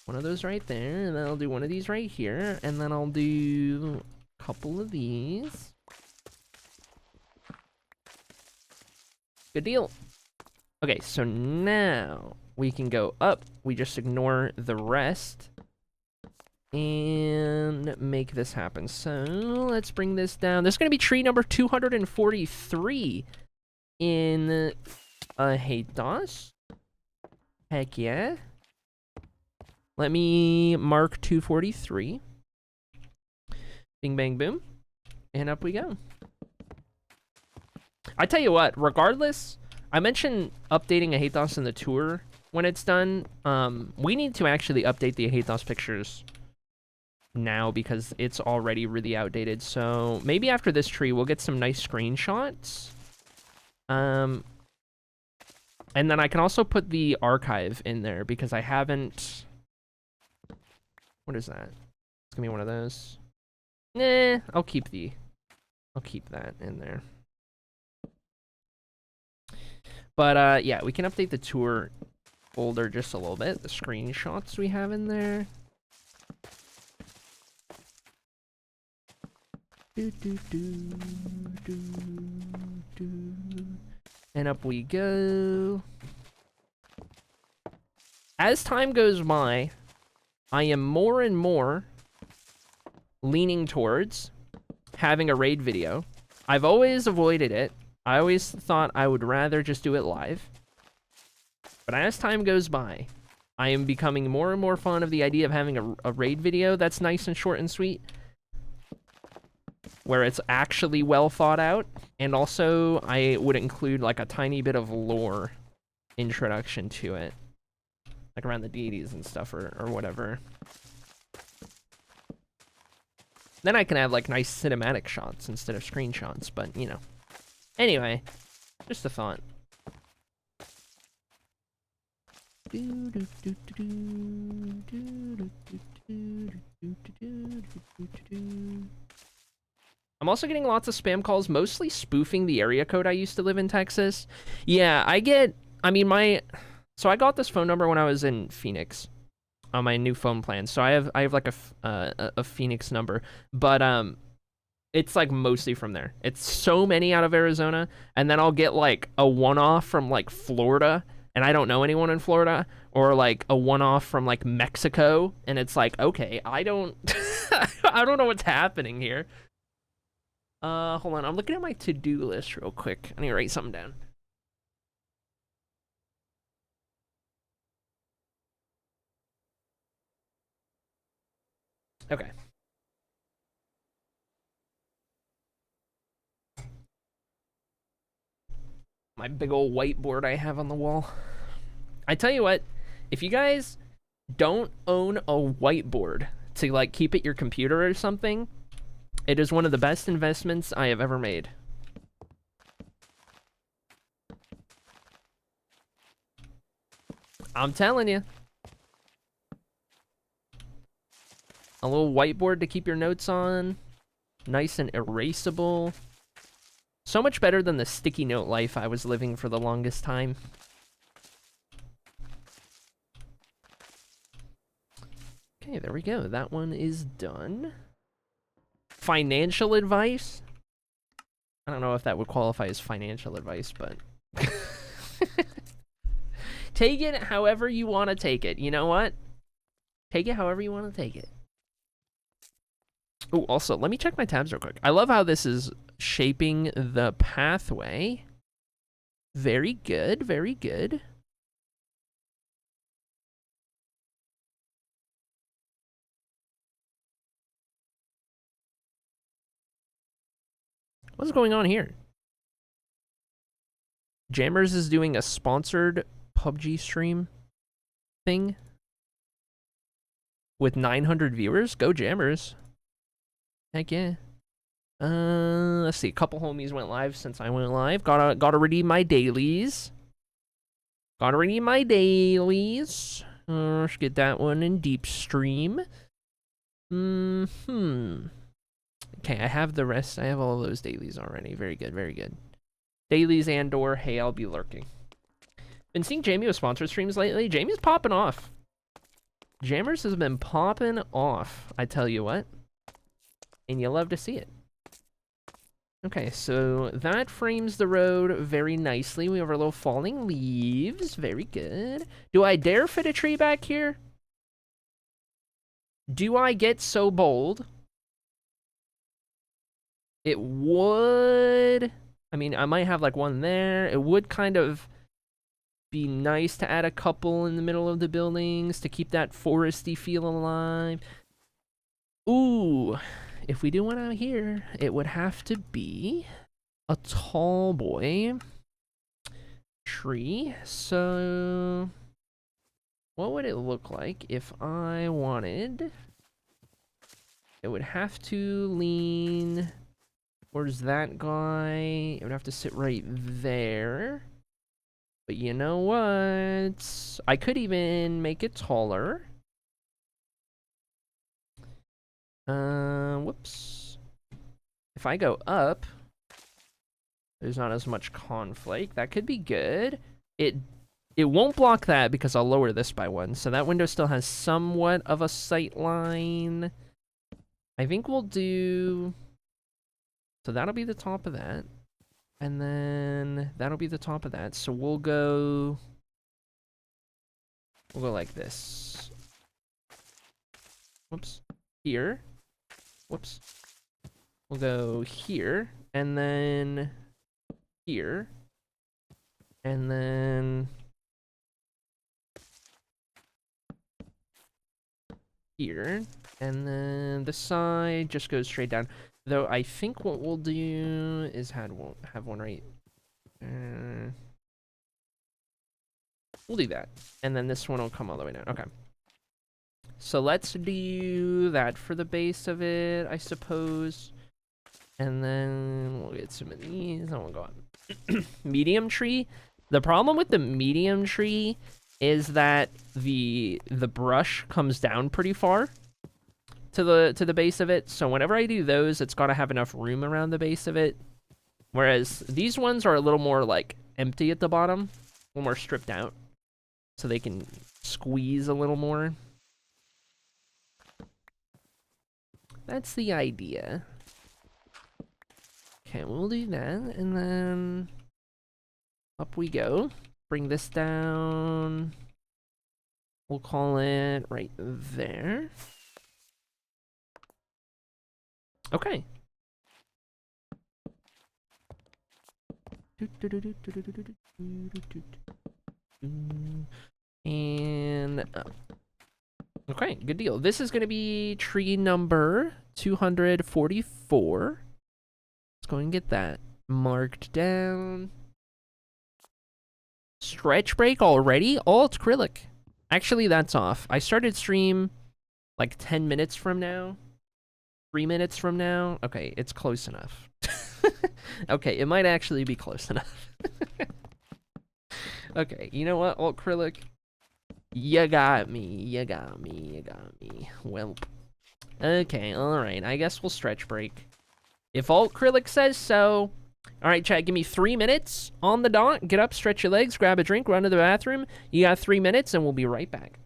one of those right there, and then I'll do one of these right here, and then I'll do a couple of these. Good deal. Okay, so now we can go up. We just ignore the rest and make this happen. So let's bring this down. This is going to be tree number 243 in Hatos. Heck yeah. Let me mark 243. Bing, bang, boom. And up we go. I tell you what, regardless, I mentioned updating Ahathos in the tour when it's done. We need to actually update the Ahathos pictures now because it's already really outdated. So maybe after this tree, we'll get some nice screenshots. And then I can also put the archive in there because I haven't... What is that? It's gonna be one of those. Nah, I'll keep that in there. But yeah, we can update the tour folder just a little bit. The screenshots we have in there. And up we go. As time goes by, I am more and more leaning towards having a raid video. I've always avoided it. I always thought I would rather just do it live. But as time goes by, I am becoming more and more fond of the idea of having a raid video that's nice and short and sweet, where it's actually well thought out, and also I would include like a tiny bit of lore introduction to it, like around the deities and stuff or whatever. Then I can have like nice cinematic shots instead of screenshots, but you know. Anyway, just a thought. I'm also getting lots of spam calls, mostly spoofing the area code I used to live in Texas. Yeah, I got this phone number when I was in Phoenix on my new phone plan. So I have like a Phoenix number, but it's like mostly from there. It's so many out of Arizona, and then I'll get like a one-off from like Florida, and I don't know anyone in Florida, or like a one-off from like Mexico, and it's like, okay, I don't I don't know what's happening here. Hold on, I'm looking at my to-do list real quick. I need to write something down. Okay. My big old whiteboard I have on the wall. I tell you what, if you guys don't own a whiteboard to like keep at your computer or something, it is one of the best investments I have ever made. I'm telling you. A little whiteboard to keep your notes on. Nice and erasable. So much better than the sticky note life I was living for the longest time. Okay, there we go. That one is done. Financial advice? I don't know if that would qualify as financial advice, but... Take it however you want to take it. You know what? Take it however you want to take it. Oh, also, let me check my tabs real quick. I love how this is shaping the pathway. Very good, very good. What's going on here? Jammers is doing a sponsored PUBG stream thing with 900 viewers. Go Jammers. Heck yeah. Let's see. A couple homies went live since I went live. Gotta redeem my dailies. Gotta redeem my dailies. Let's get that one in deep stream. Okay, I have the rest. I have all of those dailies already. Very good, very good. Dailies and/or hey, I'll be lurking. Been seeing Jamie with sponsored streams lately. Jamie's popping off. Jammers has been popping off. I tell you what. And you love to see it. Okay, so that frames the road very nicely. We have our little falling leaves. Very good. Do I dare fit a tree back here? Do I get so bold? It would... I mean, I might have like one there. It would kind of be nice to add a couple in the middle of the buildings to keep that foresty feel alive. Ooh, if we do one out here, it would have to be a tall boy tree. So what would it look like if I wanted... It would have to lean towards that guy. It would have to sit right there. But you know what? I could even make it taller. Whoops. If I go up, there's not as much conflict. That could be good. It won't block that because I'll lower this by one. So that window still has somewhat of a sight line. I think we'll do... So that'll be the top of that. And then that'll be the top of that. So we'll go like this. Whoops. Here. Whoops. We'll go here. And then here. And then here. And then this side just goes straight down. Though I think what we'll do is have one right. We'll do that. And then this one will come all the way down. Okay. So let's do that for the base of it, I suppose. And then we'll get some of these. And we'll go on. Medium tree. The problem with the medium tree is that the brush comes down pretty far to the base of it. So whenever I do those, it's got to have enough room around the base of it. Whereas these ones are a little more like empty at the bottom, a little more stripped out, so they can squeeze a little more. That's the idea. Okay, we'll do that, and then up we go. Bring this down. We'll call it right there. Okay. And okay, good deal. This is going to be tree number 244. Let's go and get that marked down. Stretch break already? Oh, it's acrylic. Actually, that's off. I started stream like 10 minutes from now. 3 minutes from now. Okay, it's close enough. Okay, it might actually be close enough. Okay, you know what, alt acrylic? You got me, you got me, you got me. Welp. Okay, alright, I guess we'll stretch break. If alt acrylic says so. Alright, chat, give me 3 minutes on the dot. Get up, stretch your legs, grab a drink, run to the bathroom. You got 3 minutes, and we'll be right back.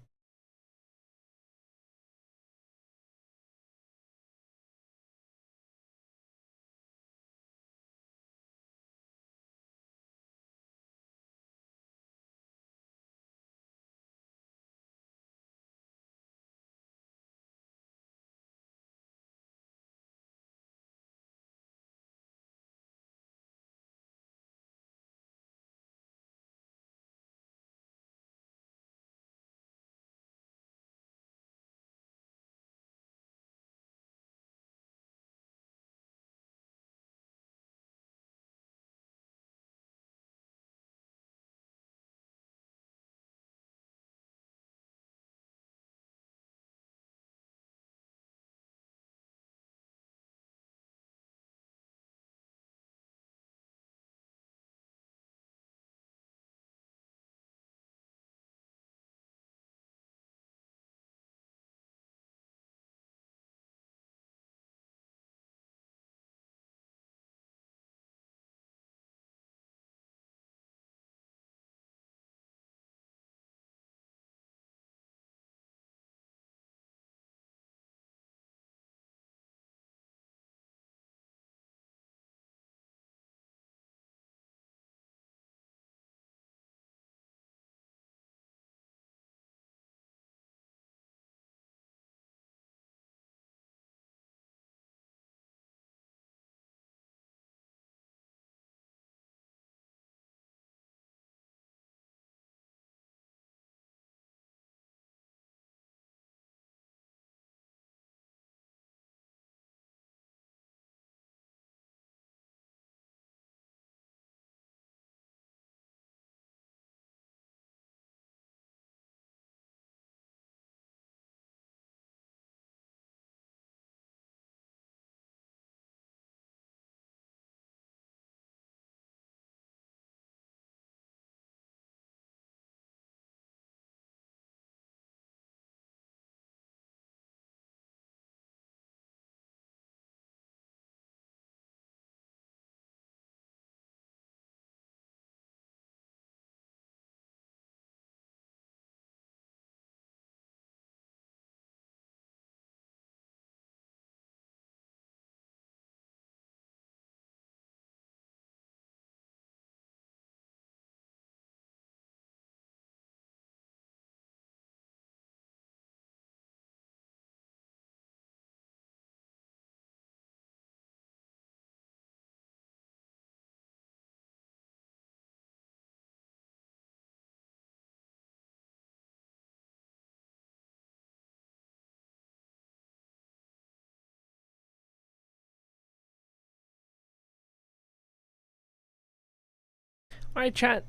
Alright, chat.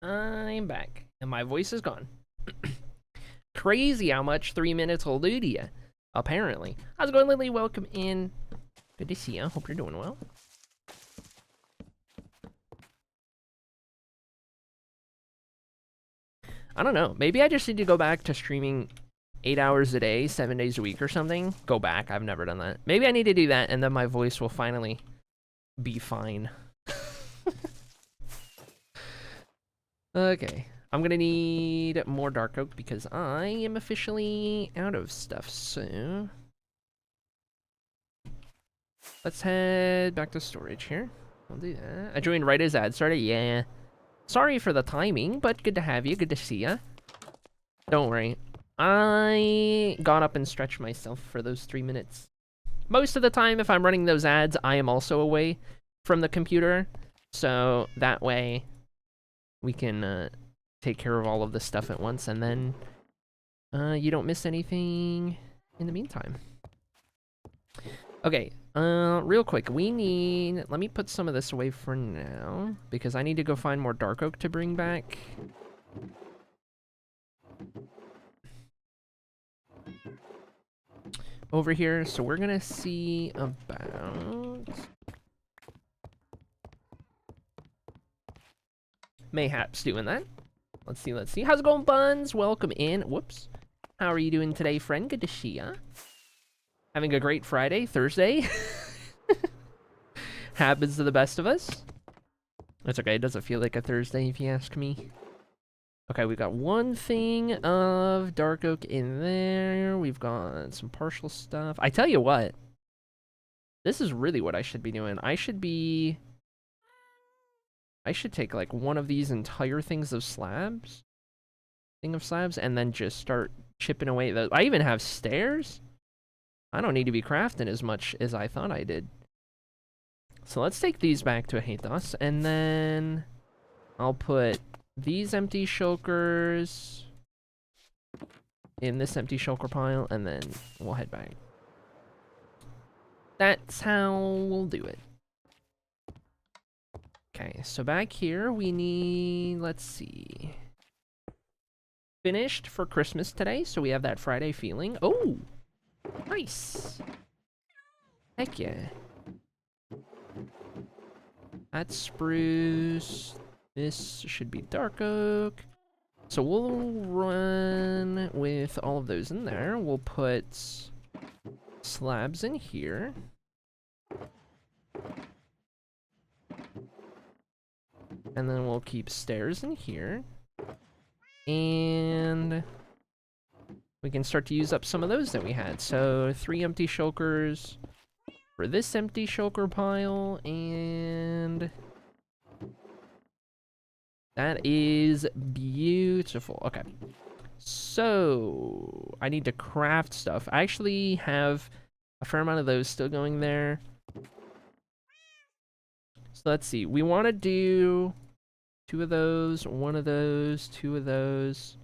I'm back. And my voice is gone. Crazy how much 3 minutes will do to you. Apparently. How's it going, Lily? Welcome in. Good to see you. Hope you're doing well. I don't know. Maybe I just need to go back to streaming 8 hours a day, 7 days a week or something. Go back. I've never done that. Maybe I need to do that, and then my voice will finally be fine. Okay. I'm gonna need more dark oak because I am officially out of stuff, so... Let's head back to storage here. I'll do that. I joined right as ad started. Yeah. Sorry for the timing, but good to have you. Good to see ya. Don't worry. I got up and stretched myself for those 3 minutes. Most of the time, if I'm running those ads, I am also away from the computer. So that way, we can take care of all of this stuff at once, and then you don't miss anything in the meantime. Okay, real quick, we need... Let me put some of this away for now, because I need to go find more dark oak to bring back. Over here, so we're gonna see about... Mayhaps doing that. Let's see, let's see. How's it going, Buns? Welcome in. Whoops. How are you doing today, friend? Good to see ya. Having a great Friday, Thursday. Happens to the best of us. That's okay, it doesn't feel like a Thursday if you ask me. Okay, we've got one thing of dark oak in there. We've got some partial stuff. I tell you what. This is really what I should be doing. I should take like one of these entire things of slabs. And then just start chipping away those. I even have stairs. I don't need to be crafting as much as I thought I did. So let's take these back to Hathos, and then I'll put these empty shulkers in this empty shulker pile, and then we'll head back. That's how we'll do it. Okay, so back here we need, let's see, finished for Christmas today, so we have that Friday feeling. Oh, nice. Heck yeah. That's spruce. This should be dark oak. So we'll run with all of those in there. We'll put slabs in here. And then we'll keep stairs in here. And we can start to use up some of those that we had. So 3 empty shulkers for this empty shulker pile, and that is beautiful. Okay, so I need to craft stuff. I actually have a fair amount of those still going there. So let's see, we want to do 2 of those, 1 of those, 2 of those,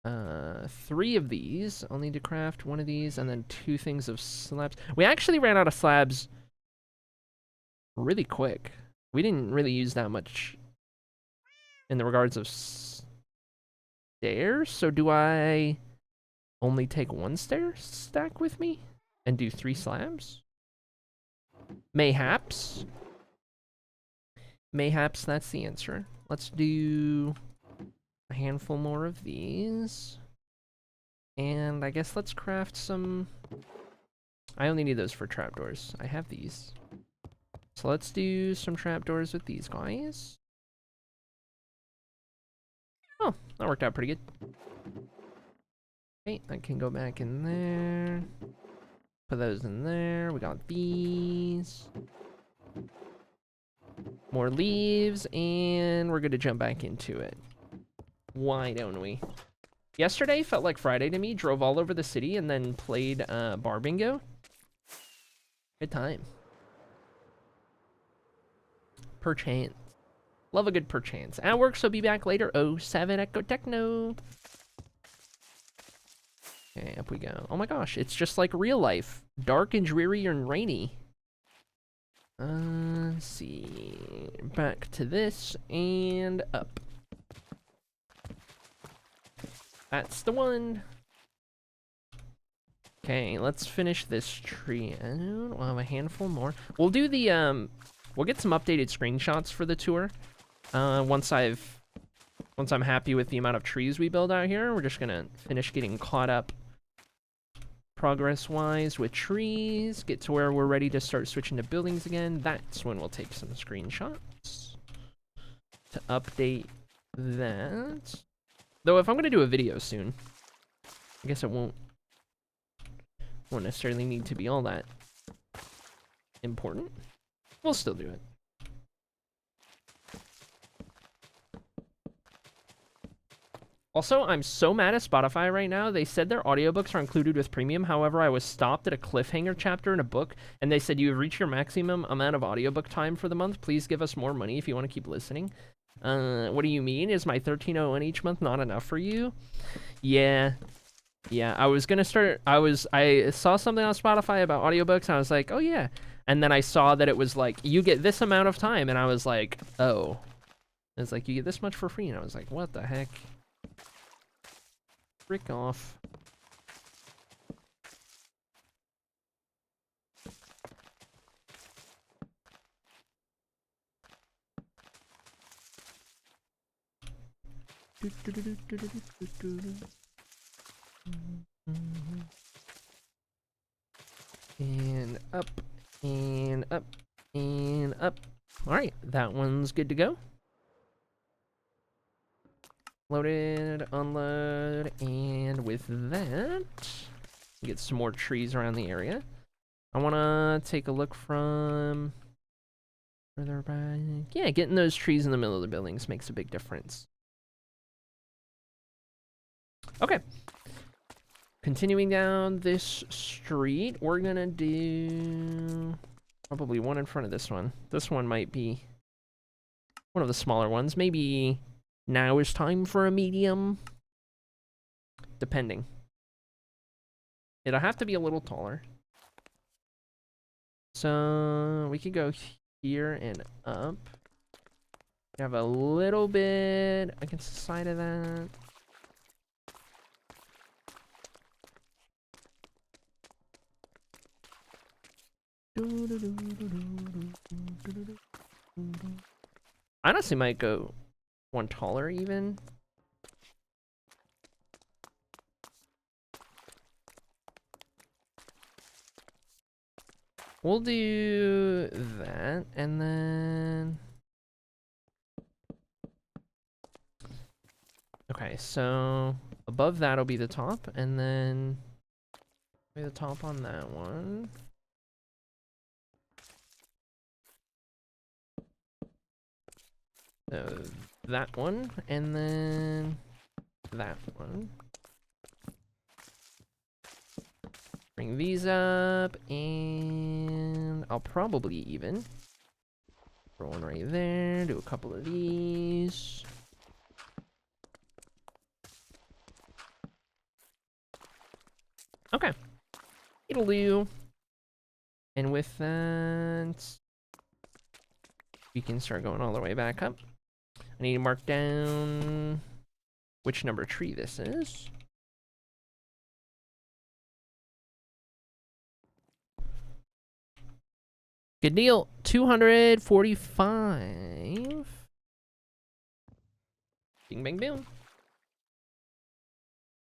3 of these. I'll need to craft 1 of these, and then 2 things of slabs. We actually ran out of slabs really quick. We didn't really use that much in the regards of stairs, so do I only take 1 stair stack with me and do 3 slabs? Mayhaps. Mayhaps that's the answer. Let's do a handful more of these. And I guess let's craft some... I only need those for trapdoors. I have these. So let's do some trapdoors with these guys. Oh, that worked out pretty good. Okay, I can go back in there. Put those in there. We got these. More leaves, and we're gonna jump back into it. Why don't we? Yesterday felt like Friday to me. Drove all over the city and then played bar bingo. Good time. Perchance. Love a good perchance. At work, so be back later. 07 Echo Techno. Okay, up we go. Oh my gosh, it's just like real life. Dark and dreary and rainy. Let's see. Back to this and up. That's the one. Okay, let's finish this tree. And we'll have a handful more. We'll do the we'll get some updated screenshots for the tour. Once I'm happy with the amount of trees we build out here, we're just gonna finish getting caught up progress-wise with trees, get to where we're ready to start switching to buildings again. That's when we'll take some screenshots to update that. Though if I'm gonna do a video soon, I guess it won't necessarily need to be all that important. We'll still do it. Also, I'm so mad at Spotify right now. They said their audiobooks are included with premium. However, I was stopped at a cliffhanger chapter in a book, and they said, you have reached your maximum amount of audiobook time for the month. Please give us more money if you want to keep listening. What do you mean? Is my $13.01 each month not enough for you? Yeah. Yeah, I was gonna start, I saw something on Spotify about audiobooks, and I was like, oh yeah. And then I saw that it was like, you get this amount of time, and I was like, oh. It's like, you get this much for free, and I was like, what the heck? Frick off. And up, and up, and up. Alright, that one's good to go. Loaded, unload, and with that, get some more trees around the area. I want to take a look from further back. Yeah, getting those trees in the middle of the buildings makes a big difference. Okay. Continuing down this street, we're gonna do probably one in front of this one. This one might be one of the smaller ones. Maybe now is time for a medium. Depending. It'll have to be a little taller. So we could go here and up. We have a little bit against the side of that. I honestly might go one taller even. We'll do that, and then... Okay, so above that'll be the top, and then be the top on that one. So that one, and then that one. Bring these up, and I'll probably even throw one right there, do a couple of these. Okay, it'll do. And with that, we can start going all the way back up. I need to mark down which number tree this is. Good deal. 245. Bing, bang, boom.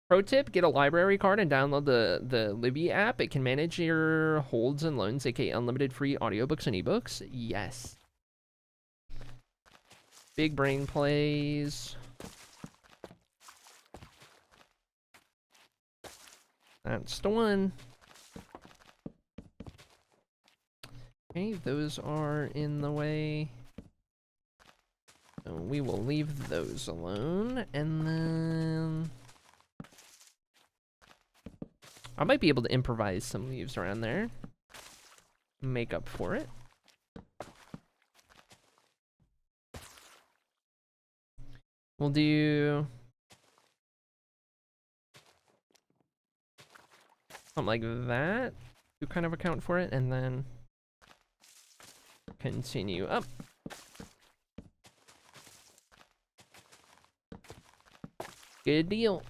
Pro tip, get a library card and download the Libby app. It can manage your holds and loans, aka unlimited free audiobooks and ebooks. Yes. Big brain plays. That's the one. Okay, those are in the way. So we will leave those alone, and then... I might be able to improvise some leaves around there. Make up for it. We'll do... something like that to kind of account for it, and then... Continue up. Good deal.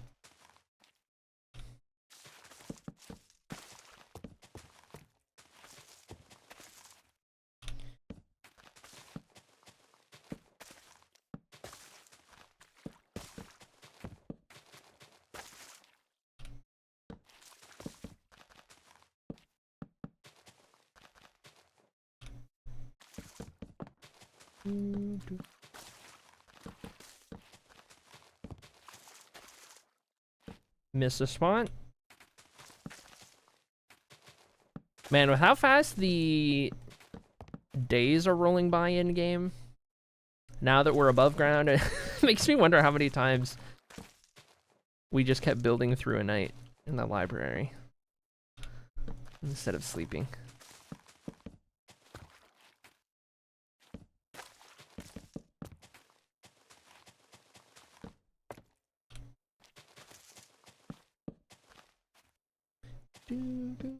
Miss a spot. Man, with how fast the days are rolling by in game, now that we're above ground, it makes me wonder how many times we just kept building through a night in the library instead of sleeping.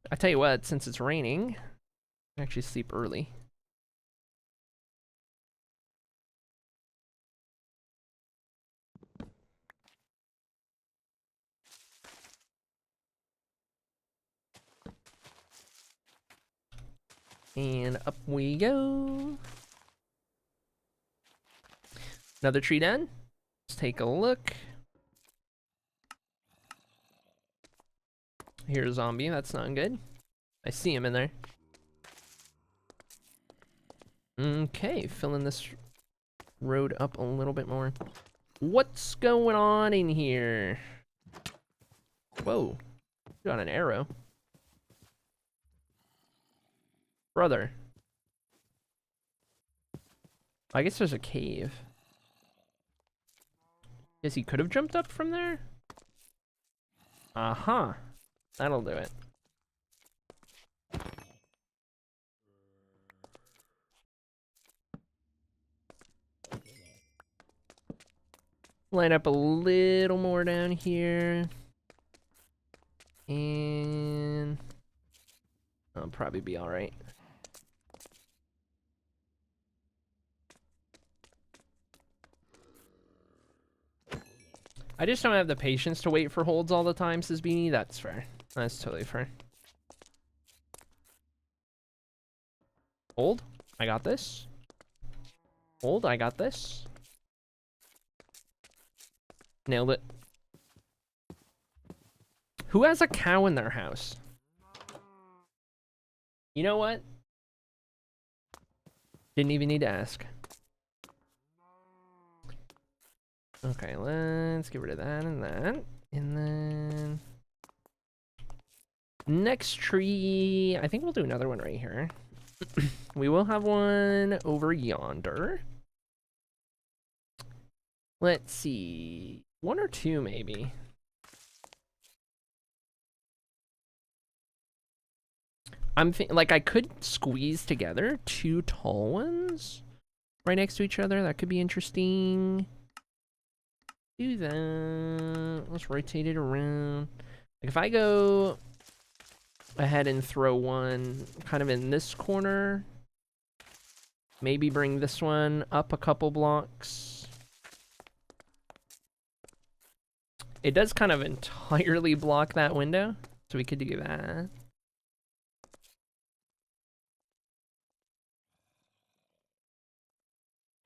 I tell you what, since it's raining, I actually sleep early. And up we go. Another tree done. Let's take a look. Here's a zombie. That's not good. I see him in there. Okay, filling this road up a little bit more. What's going on in here? Whoa. Got an arrow. Brother. I guess there's a cave. Guess he could have jumped up from there? Uh-huh. That'll do it. Line up a little more down here. And I'll probably be all right. I just don't have the patience to wait for holds all the time, says Beanie. That's fair. That's totally fair. Hold. I got this. Hold. I got this. Nailed it. Who has a cow in their house? You know what? Didn't even need to ask. Okay, let's get rid of that and that. And then... next tree... I think we'll do another one right here. We will have one over yonder. Let's see... one or two, maybe. I'm like, I could squeeze together two tall ones right next to each other. That could be interesting. Do that. Let's rotate it around. Like if I go ahead and throw one kind of in this corner, maybe bring this one up a couple blocks. It does kind of entirely block that window, so we could do that.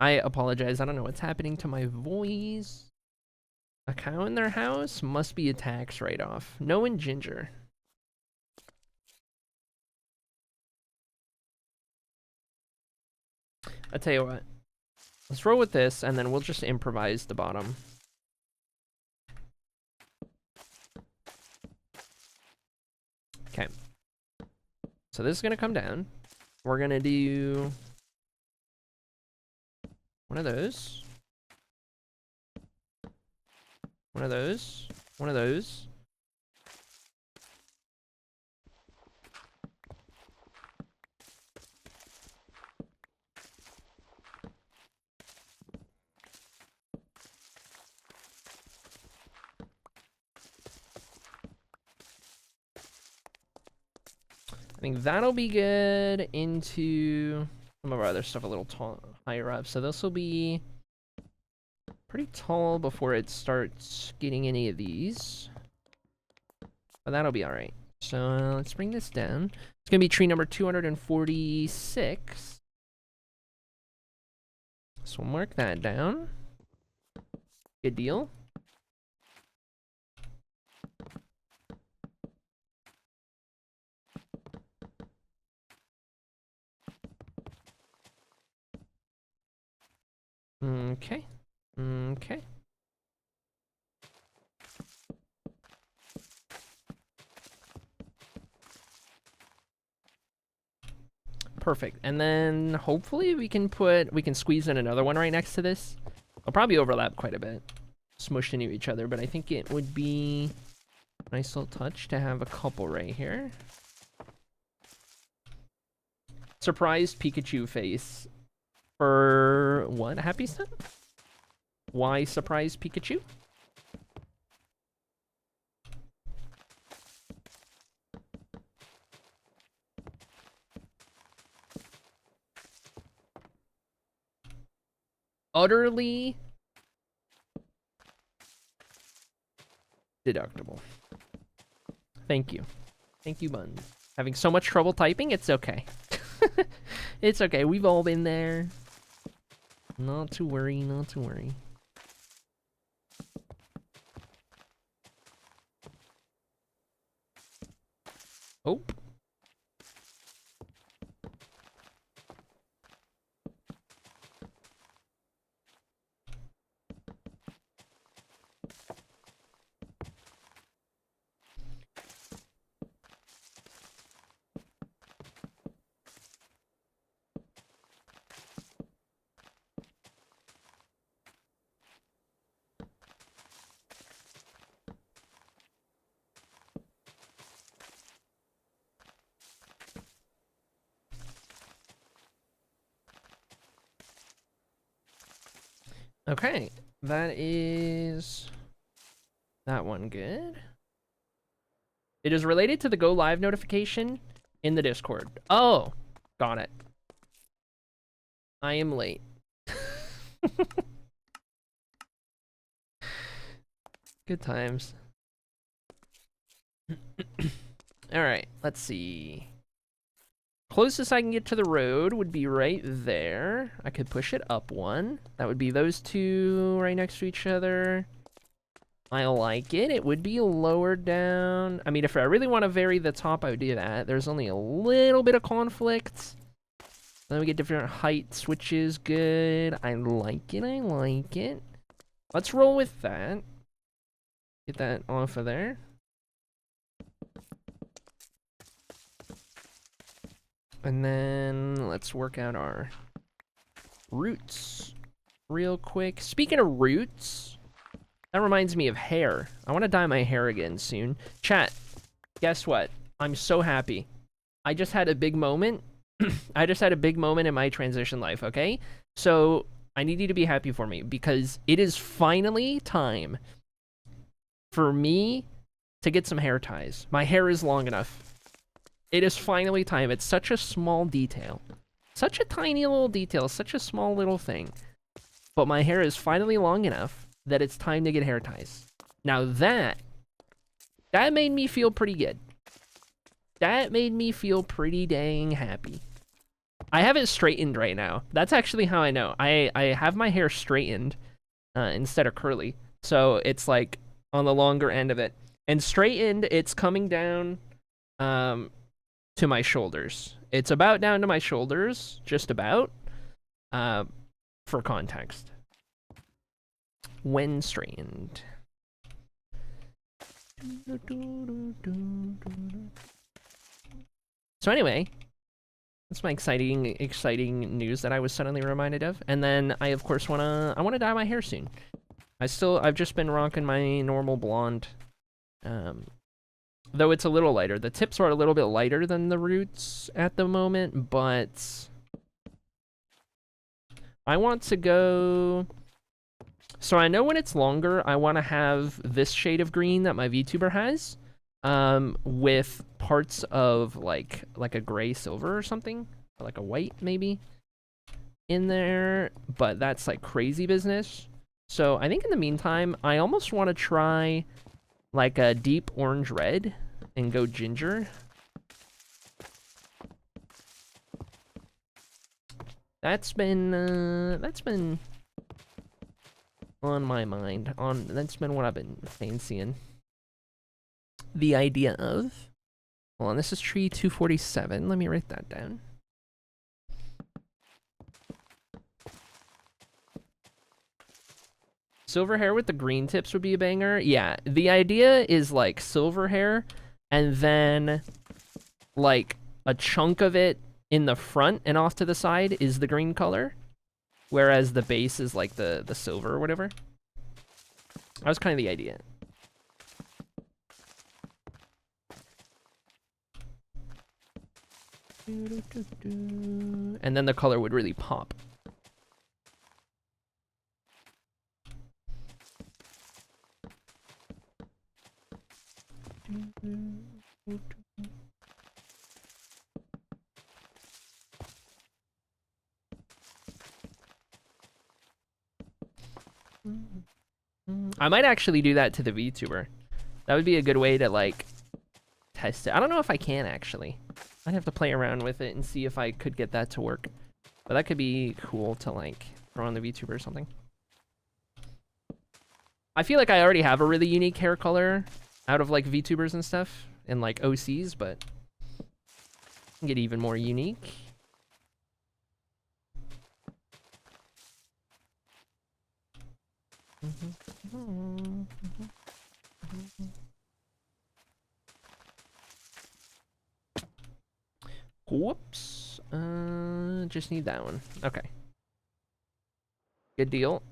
I apologize, I don't know what's happening to my voice. A cow in their house must be a tax write-off. No in ginger. I'll tell you what. Let's roll with this, and then we'll just improvise the bottom. Okay. So this is going to come down. We're going to do... one of those. One of those. One of those. I think that'll be good into Some of our other stuff a little higher up. So this will be pretty tall before it starts getting any of these. But that'll be alright. So let's bring this down. It's going to be tree number 246. So we'll mark that down. Good deal. Okay. Okay. Perfect. And then hopefully we can squeeze in another one right next to this. They'll probably overlap quite a bit, smushed into each other, but I think it would be a nice little touch to have a couple right here. Surprised Pikachu face. For what? Happy Step? Why surprise Pikachu? Utterly deductible. Thank you. Thank you, Buns. Having so much trouble typing, it's okay. It's okay, we've all been there. Not to worry, not to worry. Oh. Okay, that is that one good. It is related to the go live notification in the Discord. Oh, got it. I am late. Good times. All right, let's see. Closest I can get to the road would be right there. I could push it up one. That would be those two right next to each other. I like it. It would be lower down. I mean, if I really want to vary the top, I would do that. There's only a little bit of conflict. Then we get different height switches. Good. I like it. I like it. Let's roll with that. Get that off of there. And then let's work out our roots real quick. Speaking of roots, that reminds me of hair. I want to dye my hair again soon. Chat, guess what? I'm so happy. I just had a big moment. I just had a big moment in my transition life, okay? So I need you to be happy for me because it is finally time for me to get some hair ties. My hair is long enough. It is finally time. It's such a small detail. Such a tiny little detail. Such a small little thing. But my hair is finally long enough that it's time to get hair ties. Now that made me feel pretty good. That made me feel pretty dang happy. I have it straightened right now. That's actually how I know. I have my hair straightened instead of curly. So it's like on the longer end of it. And straightened, it's coming down to my shoulders. It's about down to my shoulders, just about, for context. When straightened. So anyway, that's my exciting news that I was suddenly reminded of. And then I of course I wanna dye my hair soon. I've just been rocking my normal blonde. Though it's a little lighter. The tips are a little bit lighter than the roots at the moment, but I want to go. So I know when it's longer, I want to have this shade of green that my VTuber has, with parts of like a gray silver or something, or like a white maybe. in there, but that's like crazy business. So I think in the meantime, I almost want to try like a deep orange red and go ginger. That's been on my mind. That's been what I've been fancying. The idea of. Hold on, this is tree 247. Let me write that down. Silver hair with the green tips would be a banger. Yeah, the idea is like silver hair and then like a chunk of it in the front and off to the side is the green color, whereas the base is like the silver or whatever. That was kind of the idea. And then the color would really pop. I might actually do that to the VTuber. That would be a good way to like test it. I don't know if I can actually. I'd have to play around with it and see if I could get that to work. But that could be cool to like throw on the VTuber or something. I feel like I already have a really unique hair color out of like VTubers and stuff and like OCs, but I can get even more unique. Whoops. Just need that one. Okay. Good deal.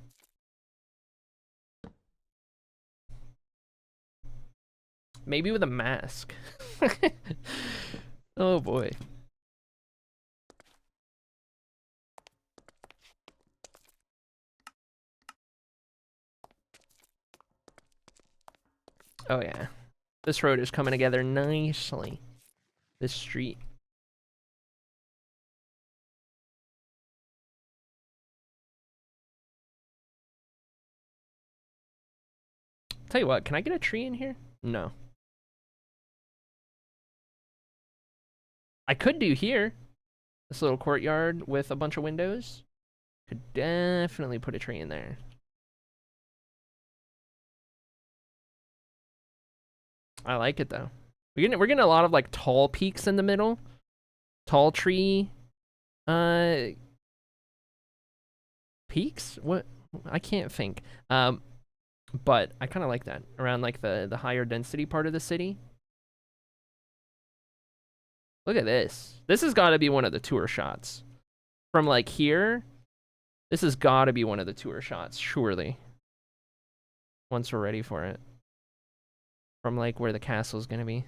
Maybe with a mask. Oh boy. Oh yeah. This road is coming together nicely. This street. Tell you what, can I get a tree in here? No. I could do here. This little courtyard with a bunch of windows. Could definitely put a tree in there. I like it though. We're getting a lot of like tall peaks in the middle. Tall tree peaks? What? I can't think. But I kind of like that around like the higher density part of the city. Look at this. This has got to be one of the tour shots. From like here, this has got to be one of the tour shots, surely. Once we're ready for it. From like where the castle's gonna be.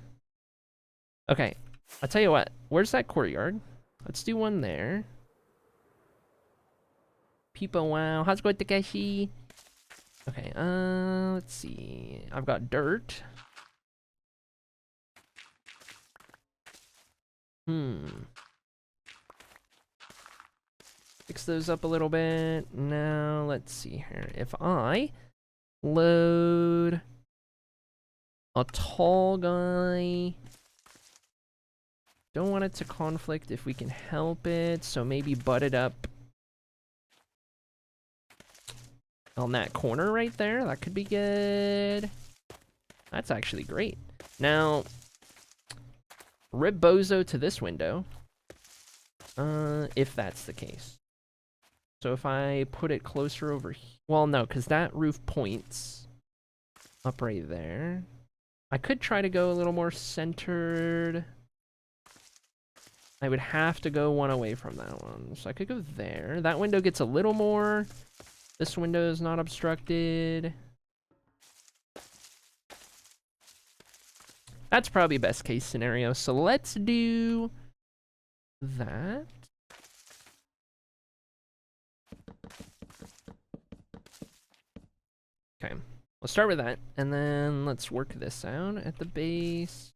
Okay, I'll tell you what. Where's that courtyard? Let's do one there. People, wow. How's it going, Takeshi? Okay, let's see. I've got dirt. Fix those up a little bit. Now, let's see here. If I load a tall guy, don't want it to conflict if we can help it, so maybe butt it up on that corner right there. That could be good. That's actually great. Now, rip Bozo to this window, if that's the case. So if I put it closer over here, well, no, because that roof points up right there. I could try to go a little more centered. I would have to go one away from that one. So I could go there. That window gets a little more. This window is not obstructed. That's probably best case scenario. So let's do that. Okay, let's start with that, and then let's work this out at the base.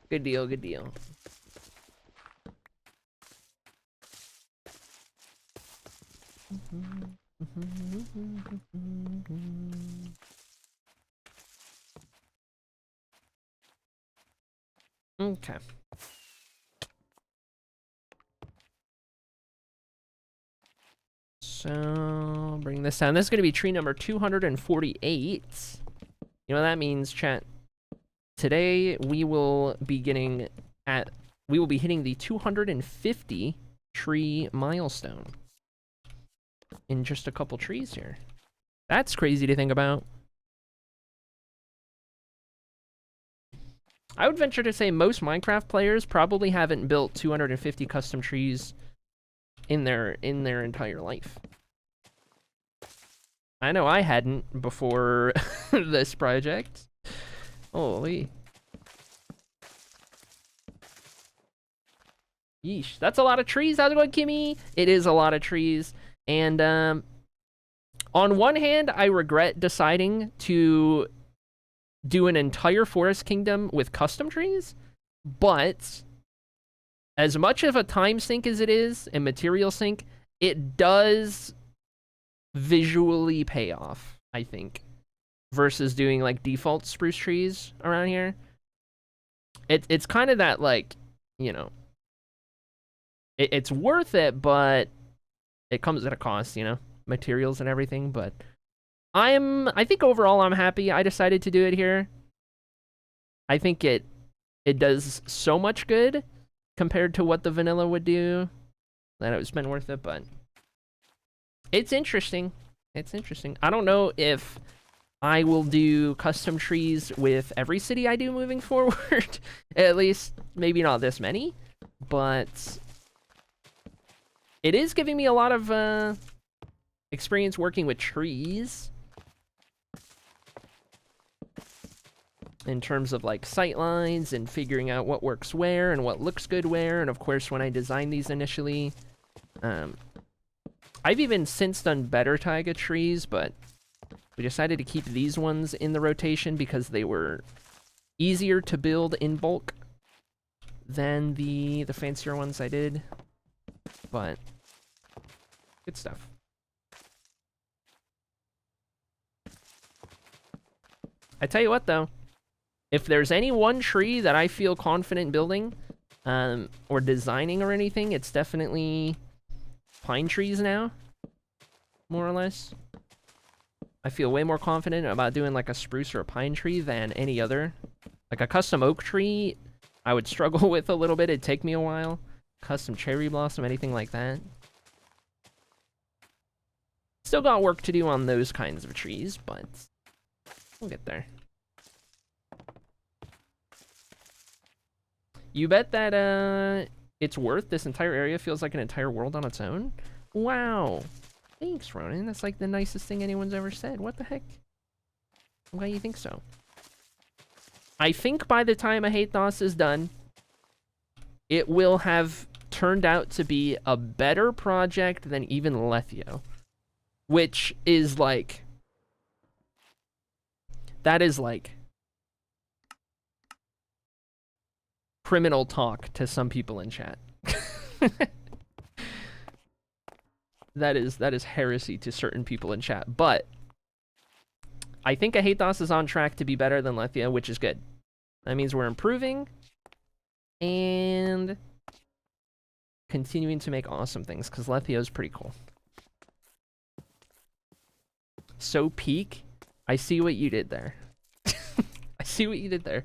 Good deal, good deal. Okay. So, bring this down. This is going to be tree number 248. You know what that means, chat? Today, we will be hitting the 250 tree milestone in just a couple trees here. That's crazy to think about. I would venture to say most Minecraft players probably haven't built 250 custom trees in their entire life. I know I hadn't before this project. Holy. Yeesh. That's a lot of trees. How's it going, Kimmy? It is a lot of trees. And on one hand, I regret deciding to do an entire forest kingdom with custom trees. But as much of a time sink as it is, and material sink, it does visually pay off, I think, versus doing like default spruce trees around here. It's kind of that, like, you know, it's worth it, but it comes at a cost, you know, materials and everything. But I think overall I'm happy I decided to do it here. I think it does so much good compared to what the vanilla would do that it's been worth it. But it's interesting. It's interesting. I don't know if I will do custom trees with every city I do moving forward. At least maybe not this many, but it is giving me a lot of experience working with trees in terms of like sight lines and figuring out what works where and what looks good where. And of course, when I designed these initially, I've even since done better taiga trees, but we decided to keep these ones in the rotation because they were easier to build in bulk than the fancier ones I did. But good stuff. I tell you what, though, if there's any one tree that I feel confident building or designing or anything, it's definitely pine trees now, more or less. I feel way more confident about doing like a spruce or a pine tree than any other. Like a custom oak tree, I would struggle with a little bit. It'd take me a while. Custom cherry blossom, anything like that. Still got work to do on those kinds of trees, but we'll get there. You bet that it's worth this entire area feels like an entire world on its own? Wow. Thanks, Ronan. That's like the nicest thing anyone's ever said. What the heck? Why do you think so? I think by the time A Hate Nos is done, it will have turned out to be a better project than even Lethio. Which is like... That is like... criminal talk to some people in chat. That is heresy to certain people in chat. But I think A Hate Nos is on track to be better than Lethio, which is good. That means we're improving and continuing to make awesome things, because Lethio is pretty cool. So peak, I see what you did there. I see what you did there.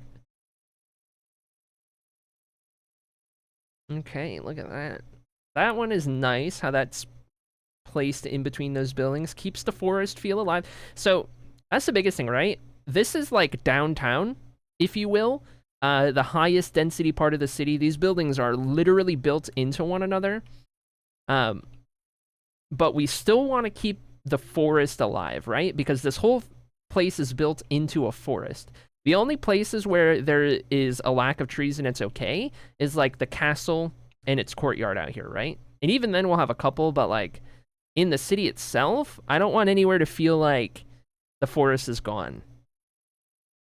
Okay, look at that. That one is nice, how that's placed in between those buildings. Keeps the forest feel alive. So, that's the biggest thing, right? This is like downtown, if you will. The highest density part of the city. These buildings are literally built into one another. But we still want to keep the forest alive, right? Because this whole place is built into a forest. The only places where there is a lack of trees and it's okay is like the castle and its courtyard out here, right? And even then we'll have a couple, but like in the city itself, I don't want anywhere to feel like the forest is gone.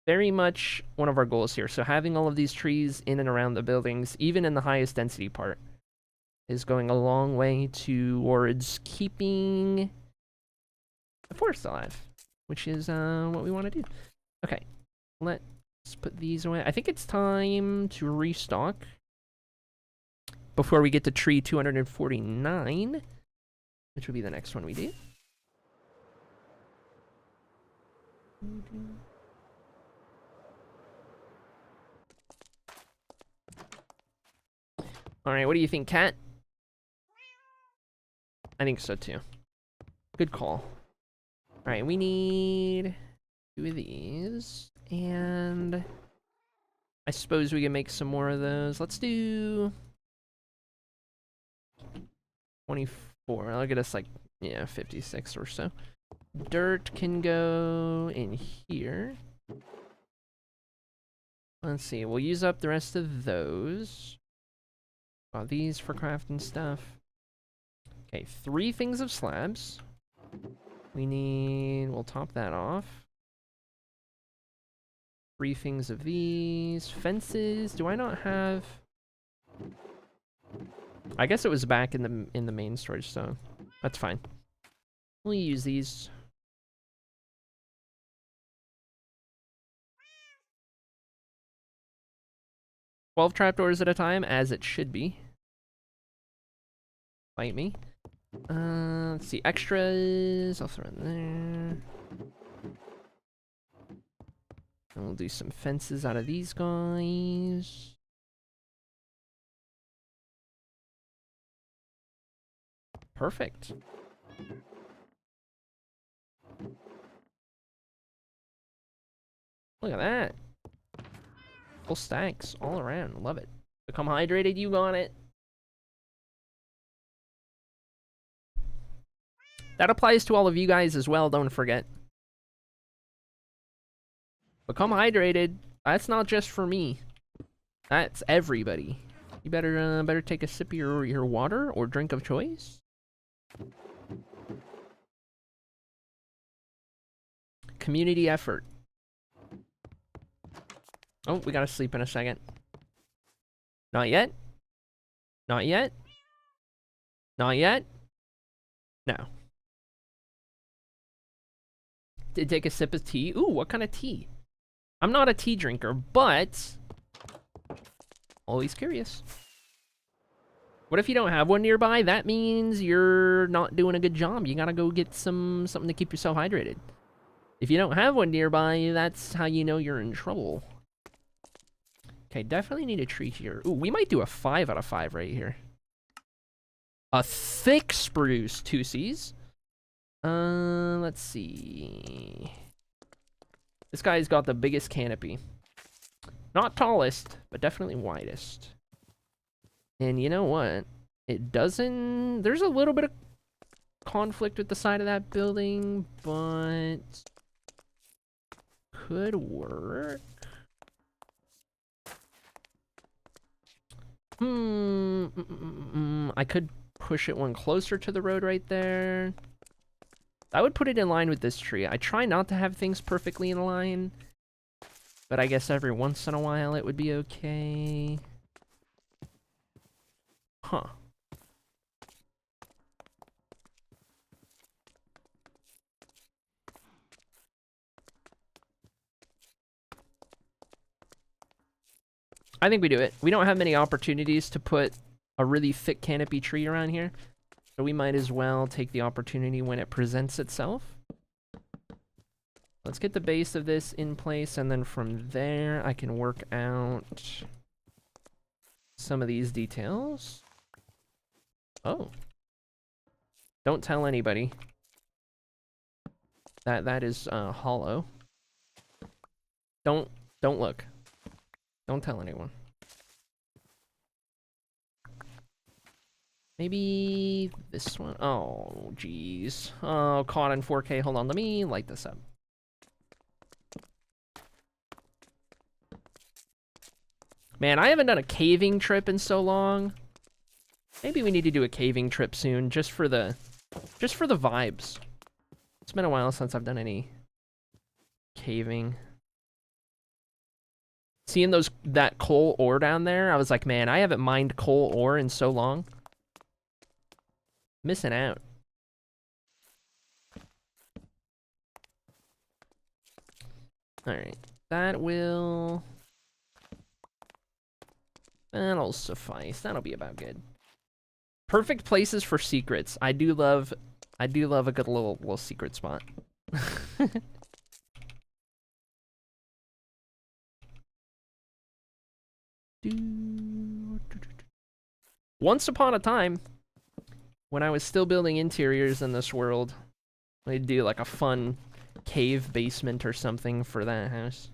very much one of our goals here. So having all of these trees in and around the buildings, even in the highest density part, is going a long way towards keeping the forest alive, which is what we want to do. Okay, let's put these away. I think it's time to restock before we get to tree 249, which will be the next one we do. Alright, what do you think, Cat? I think so too. Good call. Alright, we need 2 of these. And I suppose we can make some more of those. Let's do 24. That'll get us like, yeah, 56 or so. Dirt can go in here. Let's see, we'll use up the rest of those. These for crafting stuff. Okay, 3 things of slabs. We'll top that off. 3 things of these. Fences, do I not have? I guess it was back in the main storage, so that's fine. We'll use these. $12 trapdoors at a time, as it should be. Bite me. Let's see, extras. I'll throw in there. And we'll do some fences out of these guys. Perfect. Look at that. Full stacks all around. Love it. Become hydrated, you got it. That applies to all of you guys as well, don't forget. Become hydrated. That's not just for me. That's everybody. You better take a sip of your water or drink of choice. Community effort. Oh, we gotta sleep in a second. Not yet? Not yet? Not yet? No. Did take a sip of tea. Ooh, what kind of tea? I'm not a tea drinker, but always curious. What if you don't have one nearby? That means you're not doing a good job. You gotta go get something to keep yourself hydrated. If you don't have one nearby, that's how you know you're in trouble. Okay, definitely need a tree here. Ooh, we might do a 5 out of 5 right here. A thick spruce, 2 Cs. Let's see. This guy's got the biggest canopy. Not tallest, but definitely widest. And you know what? It doesn't... There's a little bit of conflict with the side of that building, but... could work. I could push it one closer to the road right there. I would put it in line with this tree. I try not to have things perfectly in line, but I guess every once in a while it would be okay. Huh. I think we do it. We don't have many opportunities to put a really thick canopy tree around here, so we might as well take the opportunity when it presents itself. Let's get the base of this in place, and then from there I can work out some of these details. Oh. Don't tell anybody. That is hollow. Don't look. Don't tell anyone. Maybe this one. Oh, jeez. Oh, caught in 4K. Hold on, let me light this up. Man, I haven't done a caving trip in so long. Maybe we need to do a caving trip soon, just for the vibes. It's been a while since I've done any caving. Seeing that coal ore down there, I was like, man, I haven't mined coal ore in so long. Missing out. Alright. That'll suffice. That'll be about good. Perfect places for secrets. I do love a good little secret spot. Once upon a time, when I was still building interiors in this world, I'd do like a fun cave basement or something for that house.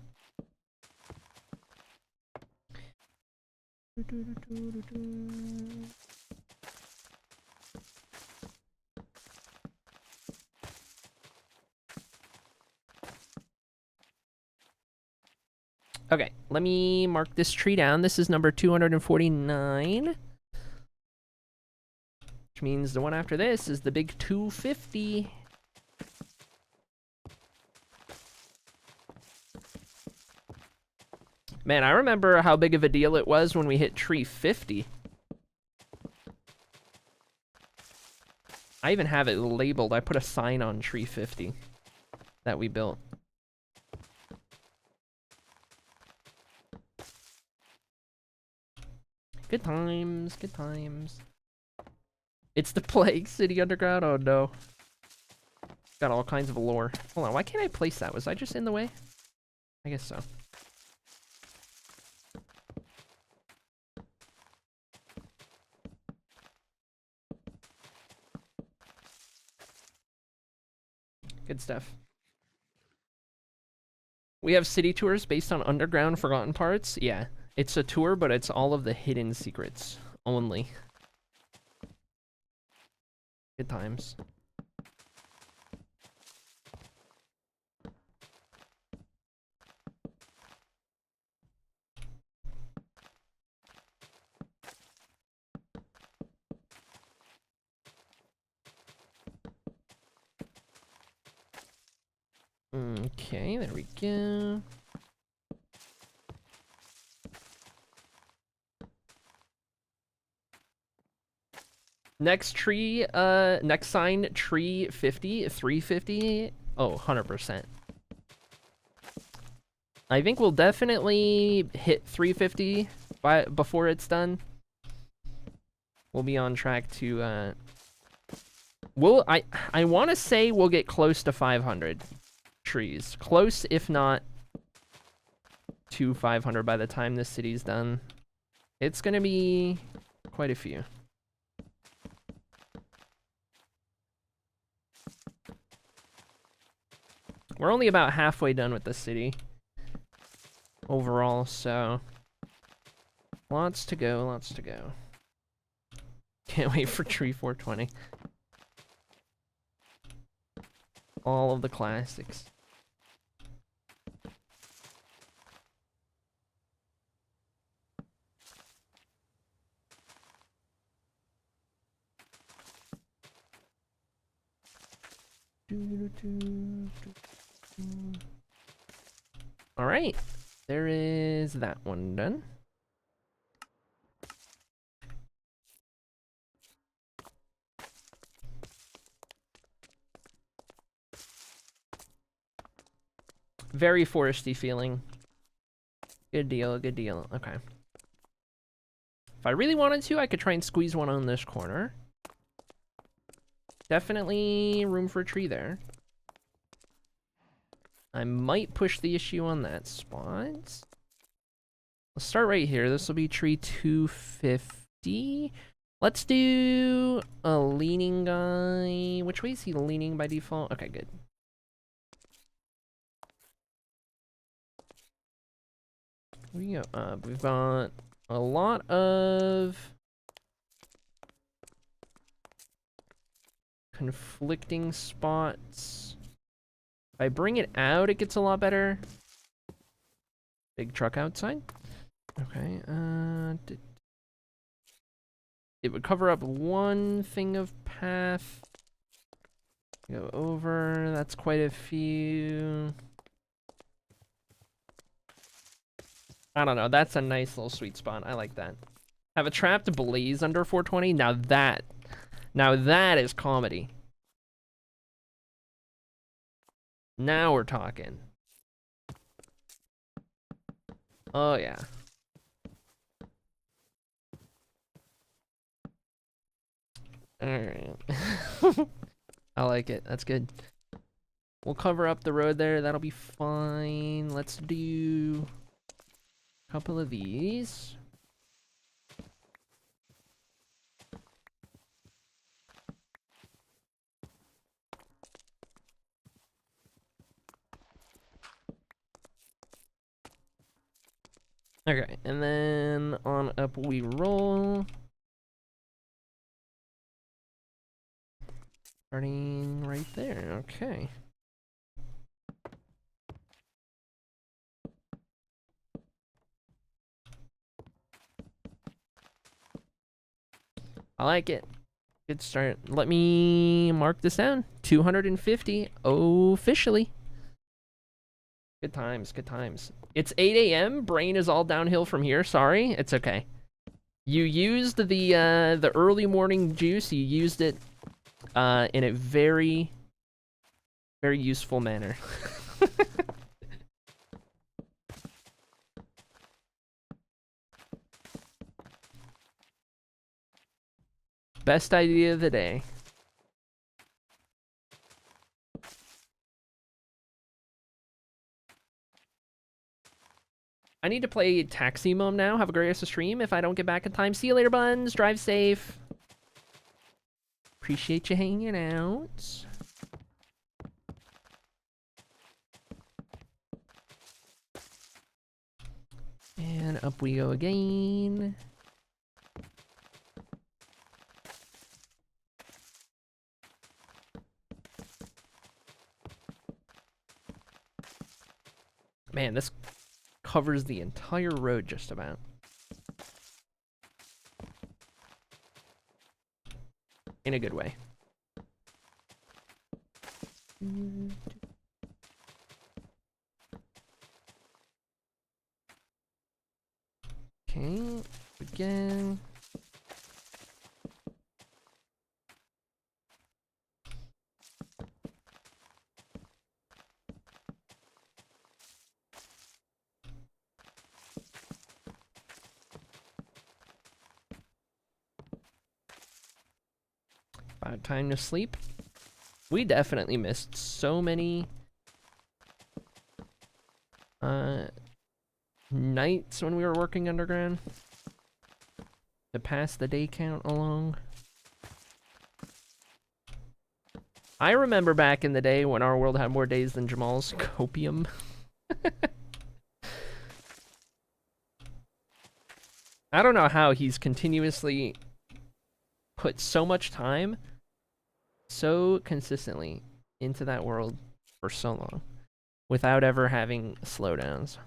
Okay, let me mark this tree down. This is number 249. Which means the one after this is the big 250. Man, I remember how big of a deal it was when we hit tree 50. I even have it labeled. I put a sign on tree 50 that we built. Good times, good times. It's the Plague City Underground? Oh no. Got all kinds of lore. Hold on, why can't I place that? Was I just in the way? I guess so. Good stuff. We have city tours based on underground forgotten parts. Yeah, it's a tour, but it's all of the hidden secrets only. Good times. Okay, there we go. Next sign, tree 50, 350. Oh, 100%. I think we'll definitely hit 350 before it's done. We'll be on track to, I want to say we'll get close to 500 trees. Close, if not to 500 by the time this city's done. It's gonna be quite a few. We're only about halfway done with the city overall, so lots to go, lots to go. Can't wait for tree 420. All of the classics. All right, there is that one done. Very foresty feeling. Good deal, good deal. Okay. If I really wanted to, I could try and squeeze one on this corner. Definitely room for a tree there. I might push the issue on that spot. Let's start right here. This will be tree 250. Let's do a leaning guy. Which way is he leaning by default? Okay, good. We go up. We've got a lot of conflicting spots. If I bring it out, it gets a lot better. Big truck outside. Okay, it would cover up one thing of path. Go over, that's quite a few. I don't know. That's a nice little sweet spot. I like that. Have a trapped blaze under 420. Now that is comedy. Now we're talking. Oh yeah. All right. I like it. That's good. We'll cover up the road there. That'll be fine. Let's do a couple of these. Okay, and then on up we roll. Starting right there, okay. I like it. Good start. Let me mark this down. 250 officially. Good times, good times. It's 8 a.m. Brain is all downhill from here. Sorry, it's okay. You used the early morning juice. You used it in a very, very useful manner. Best idea of the day. I need to play Taxi Mom now. Have a great rest of the stream. If I don't get back in time, see you later, buns. Drive safe. Appreciate you hanging out. And up we go again. Man, this covers the entire road just about. In a good way. Okay, again. About time to sleep. We definitely missed so many nights when we were working underground to pass the day count along. I remember back in the day when our world had more days than Jamal's copium. I don't know how he's continuously put so much time so consistently into that world for so long without ever having slowdowns.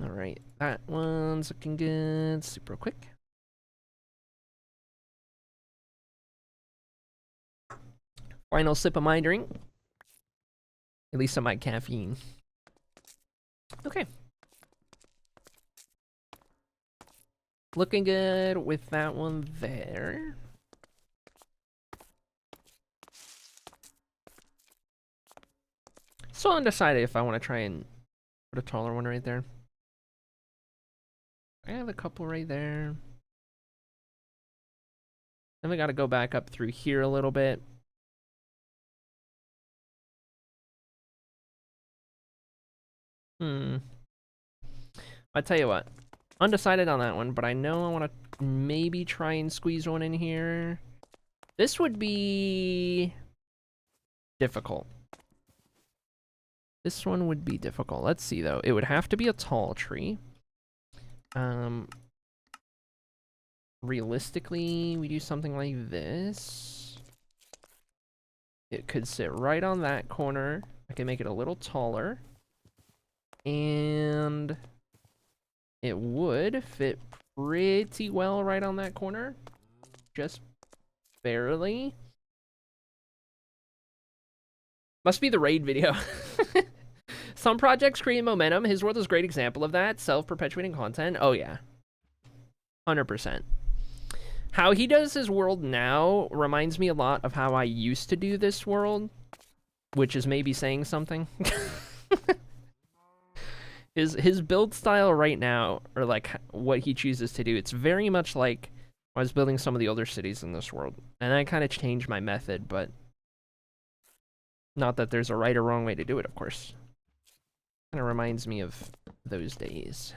All right, that one's looking good. Super quick. Final sip of my drink. At least of my caffeine. Okay. Looking good with that one there. Still undecided if I want to try and put a taller one right there. I have a couple right there. Then we got to go back up through here a little bit. I tell you what, undecided on that one, but I know I want to maybe try and squeeze one in here. This would be difficult. This one would be difficult. Let's see though. It would have to be a tall tree. Realistically, we do something like this. It could sit right on that corner. I can make it a little taller. And it would fit pretty well right on that corner. Just barely. Must be the raid video. Some projects create momentum. His world is a great example of that. Self-perpetuating content. Oh, yeah. 100%. How he does his world now reminds me a lot of how I used to do this world, which is maybe saying something. His build style right now, or like what he chooses to do, it's very much like I was building some of the older cities in this world. And I kind of changed my method, but not that there's a right or wrong way to do it, of course. Kind of reminds me of those days.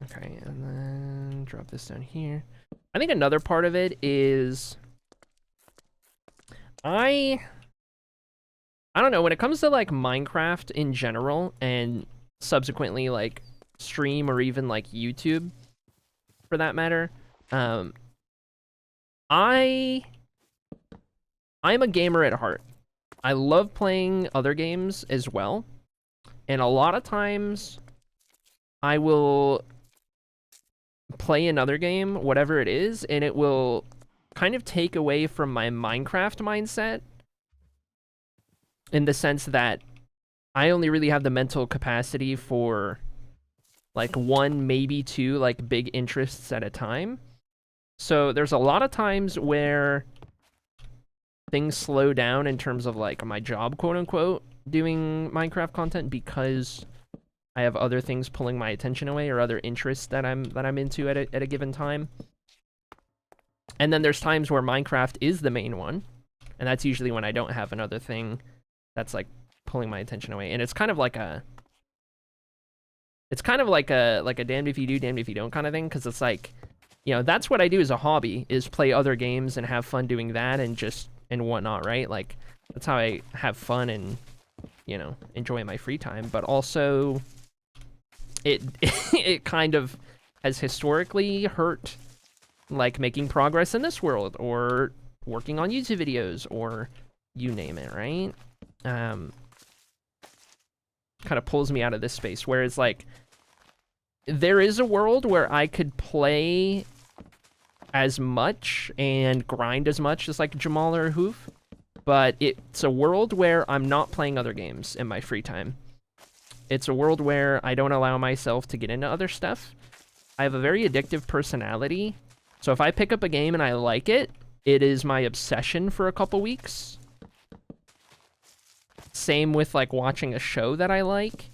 Okay, and then drop this down here. I think another part of it is I don't know, when it comes to like Minecraft in general and subsequently like stream or even like YouTube for that matter, I'm a gamer at heart. I love playing other games as well. And a lot of times I will play another game, whatever it is, and it will kind of take away from my Minecraft mindset in the sense that I only really have the mental capacity for like one, maybe two, like big interests at a time. So there's a lot of times where things slow down in terms of like my job, quote unquote, doing Minecraft content because I have other things pulling my attention away or other interests that I'm into at a given time. And then there's times where Minecraft is the main one, and that's usually when I don't have another thing that's like pulling my attention away. And it's kind of like a damned if you do, damned if you don't kind of thing, because it's like, you know, that's what I do as a hobby, is play other games and have fun doing that and whatnot, right? Like, that's how I have fun and, you know, enjoy my free time. But also, it kind of has historically hurt, like, making progress in this world, or working on YouTube videos, or you name it, right? Kind of pulls me out of this space, whereas, like, there is a world where I could play as much and grind as much as like Jamal or Hoof, but it's a world where I'm not playing other games in my free time. It's a world where I don't allow myself to get into other stuff. I have a very addictive personality, so if I pick up a game and I like it, it is my obsession for a couple weeks. Same with like watching a show that I like.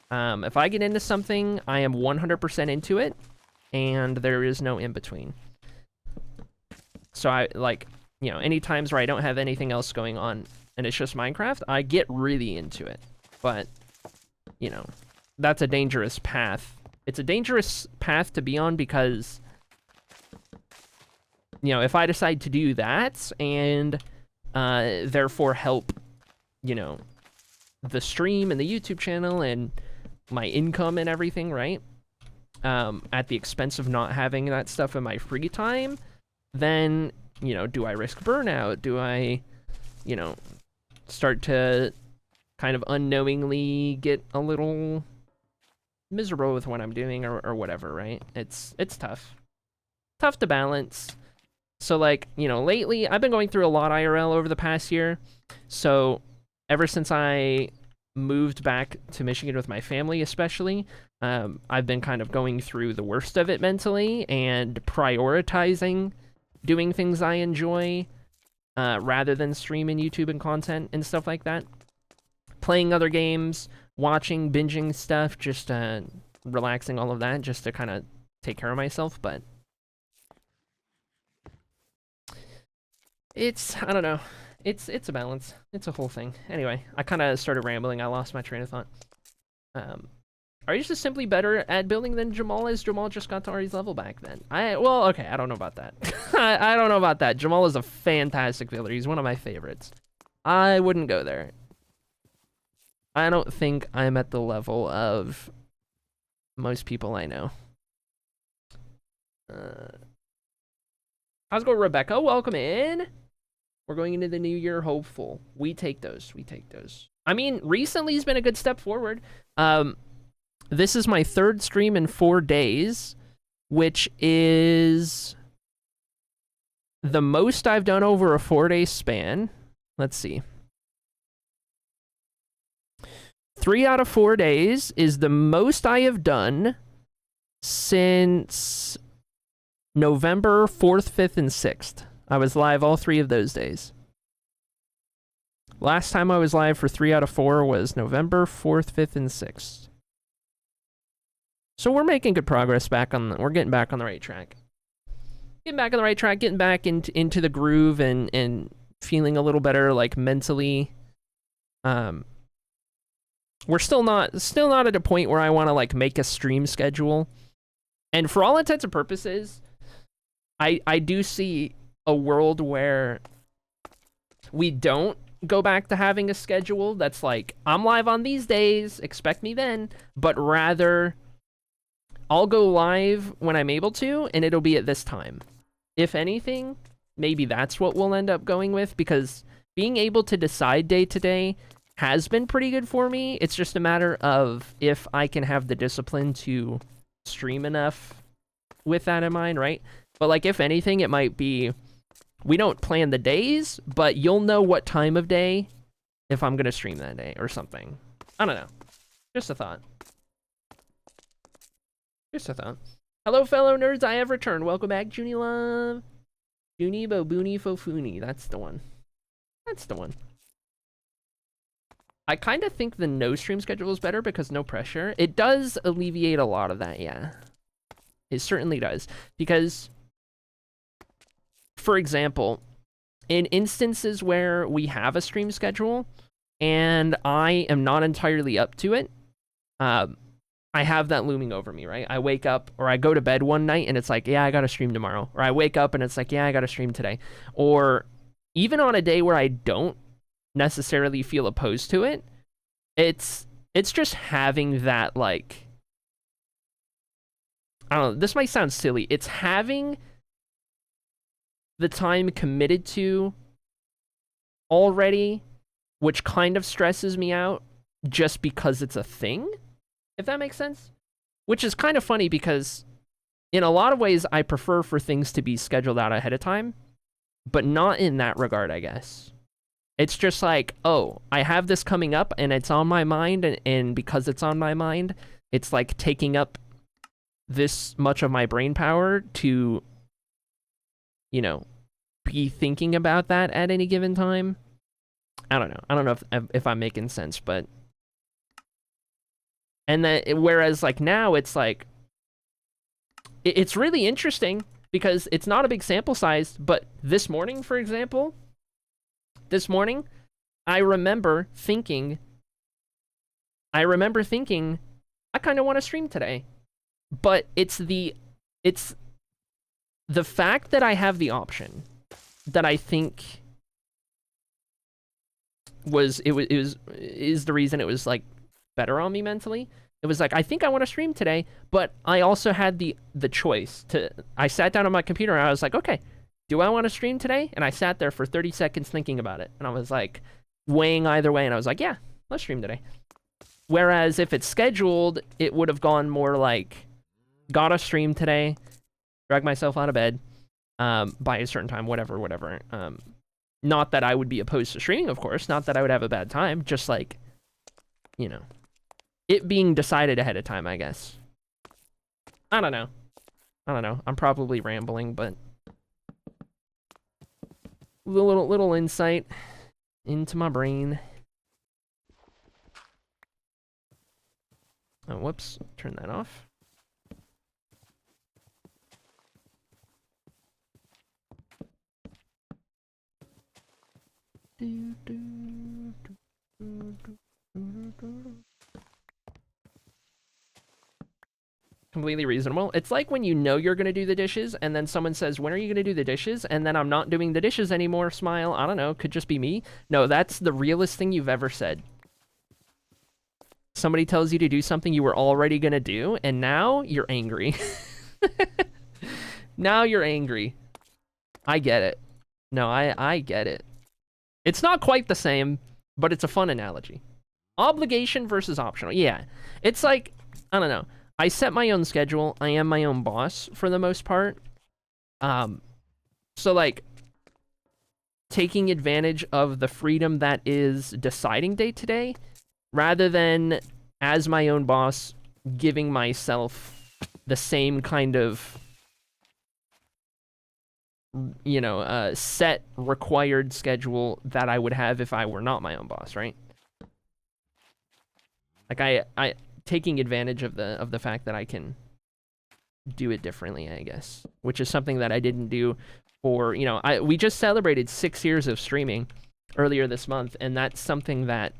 If I get into something, I am 100% into it, and there is no in-between. So I, like, you know, any times where I don't have anything else going on and it's just Minecraft, I get really into it. But, you know, that's a dangerous path. It's a dangerous path to be on because, you know, if I decide to do that and therefore help, you know, the stream and the YouTube channel and my income and everything, right? At the expense of not having that stuff in my free time, then, you know, do I risk burnout? Do I, you know, start to kind of unknowingly get a little miserable with what I'm doing or whatever, right? It's tough. Tough to balance. So, like, you know, lately, I've been going through a lot IRL over the past year. So, ever since I moved back to Michigan with my family, especially, I've been kind of going through the worst of it mentally and prioritizing doing things I enjoy rather than streaming YouTube and content and stuff like that. Playing other games, watching, binging stuff, just relaxing, all of that, just to kind of take care of myself. But it's, I don't know. It's a balance. It's a whole thing. Anyway, I kind of started rambling. I lost my train of thought. Are you just simply better at building than Jamal is? Jamal just got to Ari's level back then. Well, okay, I don't know about that. I don't know about that. Jamal is a fantastic builder. He's one of my favorites. I wouldn't go there. I don't think I'm at the level of most people I know. How's it going, Rebecca? Welcome in. We're going into the new year hopeful. We take those. We take those. I mean, recently has been a good step forward. This is my third stream in 4 days, which is the most I've done over a 4-day span. Let's see. 3 out of 4 days is the most I have done since November 4th, 5th, and 6th. I was live all 3 of those days. Last time I was live for 3 out of 4 was November 4th, 5th, and 6th. So we're making good progress we're getting back on the right track. Getting back on the right track, getting back into the groove and feeling a little better, like, mentally. We're still not at a point where I want to, like, make a stream schedule. And for all intents and purposes, I do see a world where we don't go back to having a schedule that's like, I'm live on these days, expect me then, but rather I'll go live when I'm able to, and it'll be at this time. If anything, maybe that's what we'll end up going with, because being able to decide day to day has been pretty good for me. It's just a matter of if I can have the discipline to stream enough with that in mind, right? But, like, if anything, it might be, we don't plan the days, but you'll know what time of day if I'm going to stream that day or something. I don't know. Just a thought. Just a thought. Hello, fellow nerds. I have returned. Welcome back, Junie Love. Junie Bobuni Fofuni. That's the one. That's the one. I kind of think the no stream schedule is better because no pressure. It does alleviate a lot of that, yeah. It certainly does. Because, for example, in instances where we have a stream schedule and I am not entirely up to it, I have that looming over me, right? I wake up or I go to bed one night and it's like, yeah, I gotta stream tomorrow. Or I wake up and it's like, yeah, I gotta stream today. Or even on a day where I don't necessarily feel opposed to it, it's just having that, like, I don't know, this might sound silly. It's having the time committed to already, which kind of stresses me out just because it's a thing, if that makes sense. Which is kind of funny because in a lot of ways I prefer for things to be scheduled out ahead of time, but not in that regard, I guess. It's just like, oh, I have this coming up and it's on my mind, and because it's on my mind, it's like taking up this much of my brain power to, you know, be thinking about that at any given time. I don't know. I don't know if I'm making sense, but... And then, whereas, like, now it's like... It's really interesting because it's not a big sample size, but this morning, for example... This morning, I remember thinking, I kind of want to stream today. But it's the fact that I have the option that I think is the reason it was, like, better on me mentally. It was like, I think I want to stream today, but I also had the choice to, I sat down on my computer and I was like, okay, do I want to stream today? And I sat there for 30 seconds thinking about it. And I was like, weighing either way. And I was like, yeah, let's stream today. Whereas if it's scheduled, it would have gone more like, gotta stream today, drag myself out of bed by a certain time, whatever. Not that I would be opposed to streaming, of course. Not that I would have a bad time. Just like, you know, it being decided ahead of time, I guess. I don't know. I'm probably rambling, but... Little insight into my brain. Oh, whoops. Turn that off. Completely reasonable. It's like when you know you're going to do the dishes, and then someone says, when are you going to do the dishes? And then I'm not doing the dishes anymore, smile. I don't know, could just be me. No, that's the realest thing you've ever said. Somebody tells you to do something you were already going to do, and now you're angry. Now you're angry. I get it. No, I get it. It's not quite the same, but it's a fun analogy. Obligation versus optional. Yeah. It's like, I don't know. I set my own schedule. I am my own boss for the most part. So, like, taking advantage of the freedom that is deciding day to day, rather than as my own boss giving myself the same kind of, you know, set required schedule that I would have if I were not my own boss, right? Like I taking advantage of the fact that I can do it differently, I guess, which is something that I didn't do for, you know, we just celebrated 6 years of streaming earlier this month, and that's something that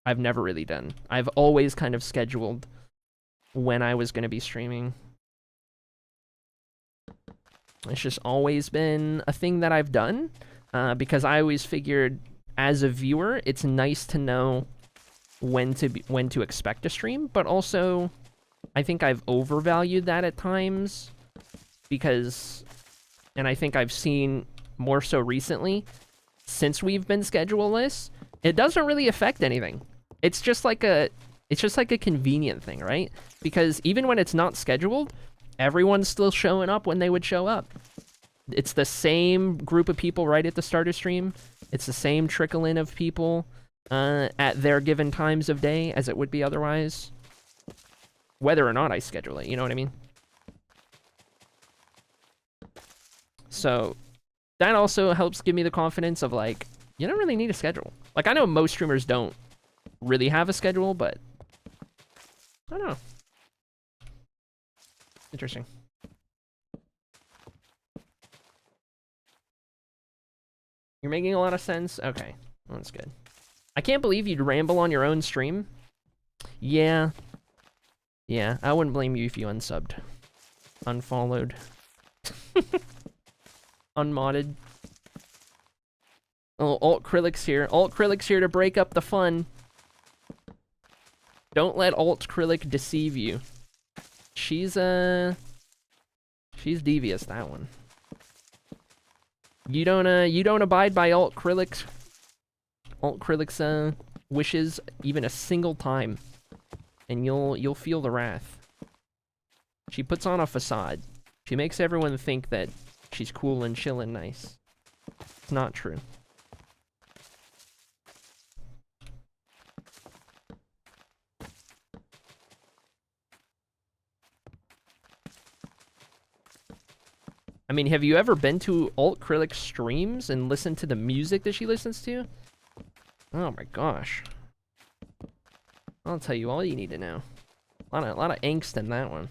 I've never really done. I've always kind of scheduled when I was going to be streaming. It's just always been a thing that I've done, because I always figured as a viewer, it's nice to know when to expect a stream, but also I think I've overvalued that at times because, and I think I've seen more so recently, since we've been scheduleless, it doesn't really affect anything. It's just like a convenient thing, right? Because even when it's not scheduled, everyone's still showing up when they would show up. It's the same group of people right at the start of stream. It's the same trickle in of people at their given times of day as it would be otherwise, whether or not I schedule it, you know what I mean? So that also helps give me the confidence of, like, you don't really need a schedule. Like, I know most streamers don't really have a schedule, but I don't know. Interesting. You're making a lot of sense? Okay, well, that's good. I can't believe you'd ramble on your own stream. Yeah. Yeah, I wouldn't blame you if you unsubbed. Unfollowed. Unmodded. Oh, Alt Krillix here. Alt Krillix here to break up the fun. Don't let Alt Krillic deceive you. She's devious, that one. You don't abide by Alt Krillic's wishes even a single time, and you'll feel the wrath. She puts on a facade. She makes everyone think that she's cool and chill and nice. It's not true. I mean, have you ever been to Alt Krillic's streams and listened to the music that she listens to? Oh my gosh. I'll tell you all you need to know. A lot of angst in that one.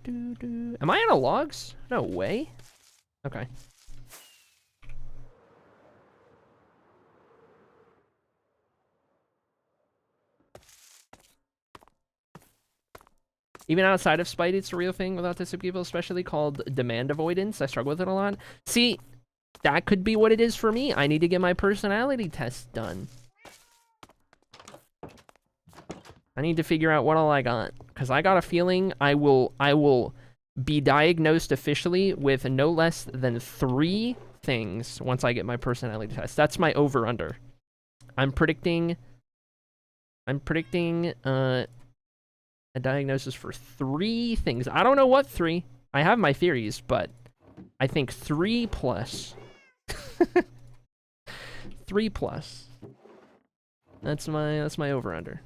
Am I out of logs? No way. Okay. Even outside of Spidey, it's a real thing with autistic people, especially called demand avoidance. I struggle with it a lot. See, that could be what it is for me. I need to get my personality test done. I need to figure out what all I got, because I got a feeling I will be diagnosed officially with no less than 3 things once I get my personality test. That's my over-under. I'm predicting a diagnosis for 3 things. I don't know what 3. I have my theories, but I think 3 plus. 3 plus. That's my over-under.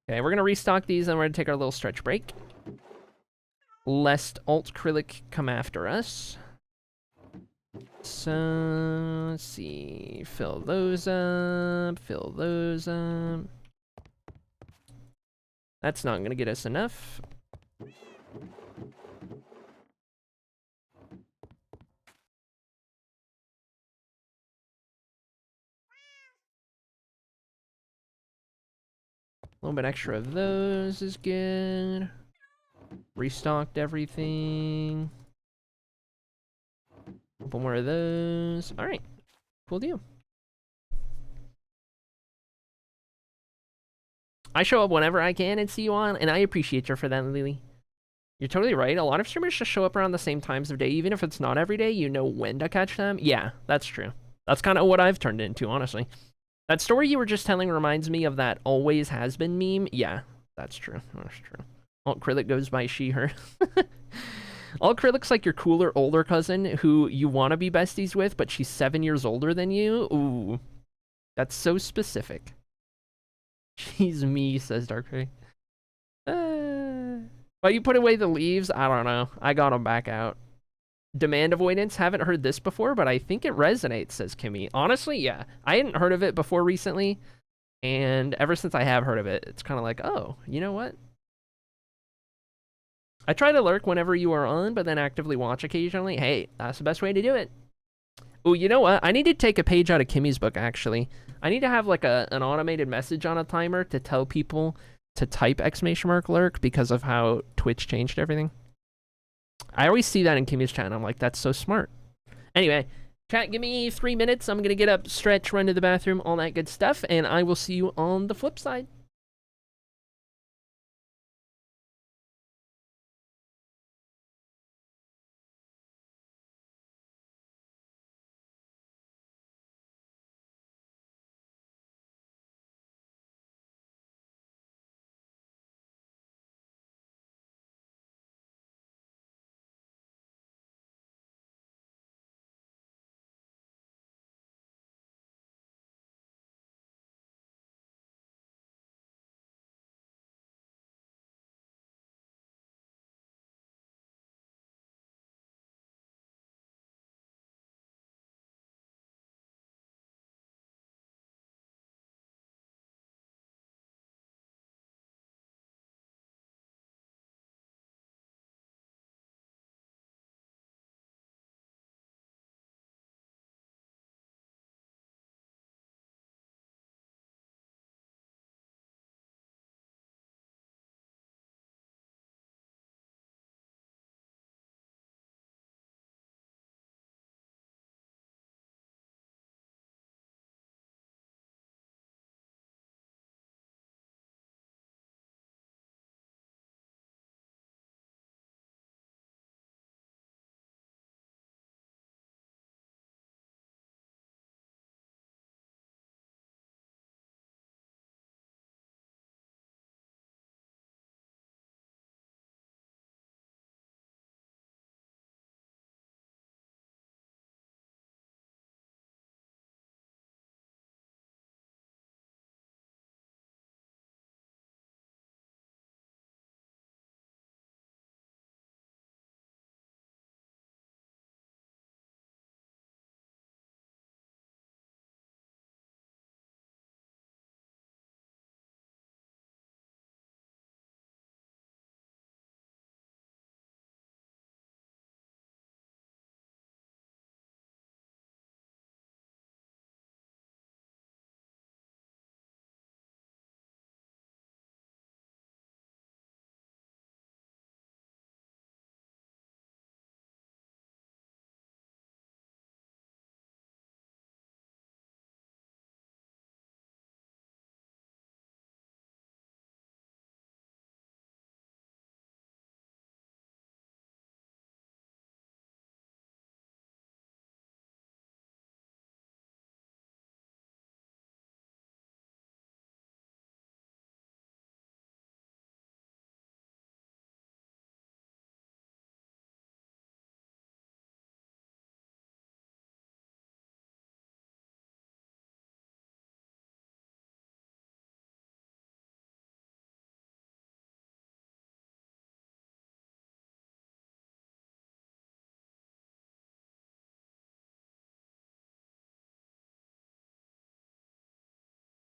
Okay, we're gonna restock these, and we're gonna take our little stretch break, lest Alt Krillic come after us. So let's see, fill those up, fill those up. That's not gonna get us enough. A little bit extra of those is good. Restocked everything. A couple more of those. All right, cool deal. I show up whenever I can and see you on, and I appreciate you for that, Lily. You're totally right. A lot of streamers just show up around the same times of day. Even if it's not every day, you know when to catch them. Yeah, that's true. That's kind of what I've turned into, honestly. That story you were just telling reminds me of that always has been meme. Yeah, that's true. That's true. Alt Krillic goes by she, her. Alt Krillic's like your cooler, older cousin who you want to be besties with, but she's 7 years older than you. Ooh, that's so specific. She's me, says Darkray. But you put away the leaves? I don't know. I got them back out. Demand avoidance? Haven't heard this before, but I think it resonates, says Kimmy. Honestly, yeah. I hadn't heard of it before recently, and ever since I have heard of it, it's kind of like, oh, you know what? I try to lurk whenever you are on, but then actively watch occasionally. Hey, that's the best way to do it. Oh, you know what? I need to take a page out of Kimmy's book, actually. I need to have like an automated message on a timer to tell people to type !lurk because of how Twitch changed everything. I always see that in Kimmy's chat, and I'm like, that's so smart. Anyway, chat, give me 3 minutes. I'm going to get up, stretch, run to the bathroom, all that good stuff, and I will see you on the flip side.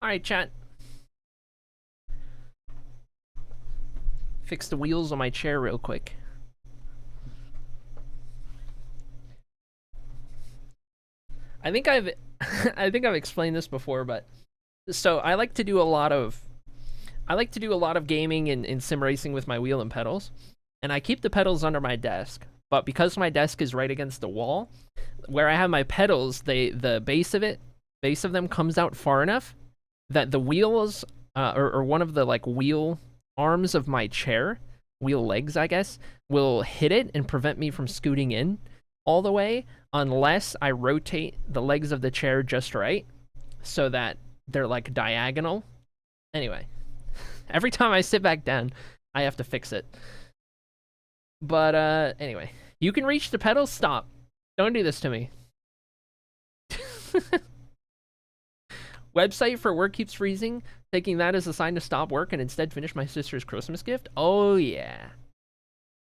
All right, chat. Fix the wheels on my chair real quick. I think I've explained this before, but so I like to do a lot of gaming and sim racing with my wheel and pedals, and I keep the pedals under my desk. But because my desk is right against the wall, where I have my pedals, the base of them comes out far enough that the wheels or one of the like wheel arms of my chair, wheel legs I guess, will hit it and prevent me from scooting in all the way unless I rotate the legs of the chair just right so that they're like diagonal. Anyway, every time I sit back down, I have to fix it. But anyway, you can reach the pedal. Stop. Don't do this to me. Website for work keeps freezing. Taking that as a sign to stop work and instead finish my sister's Christmas gift. Oh yeah.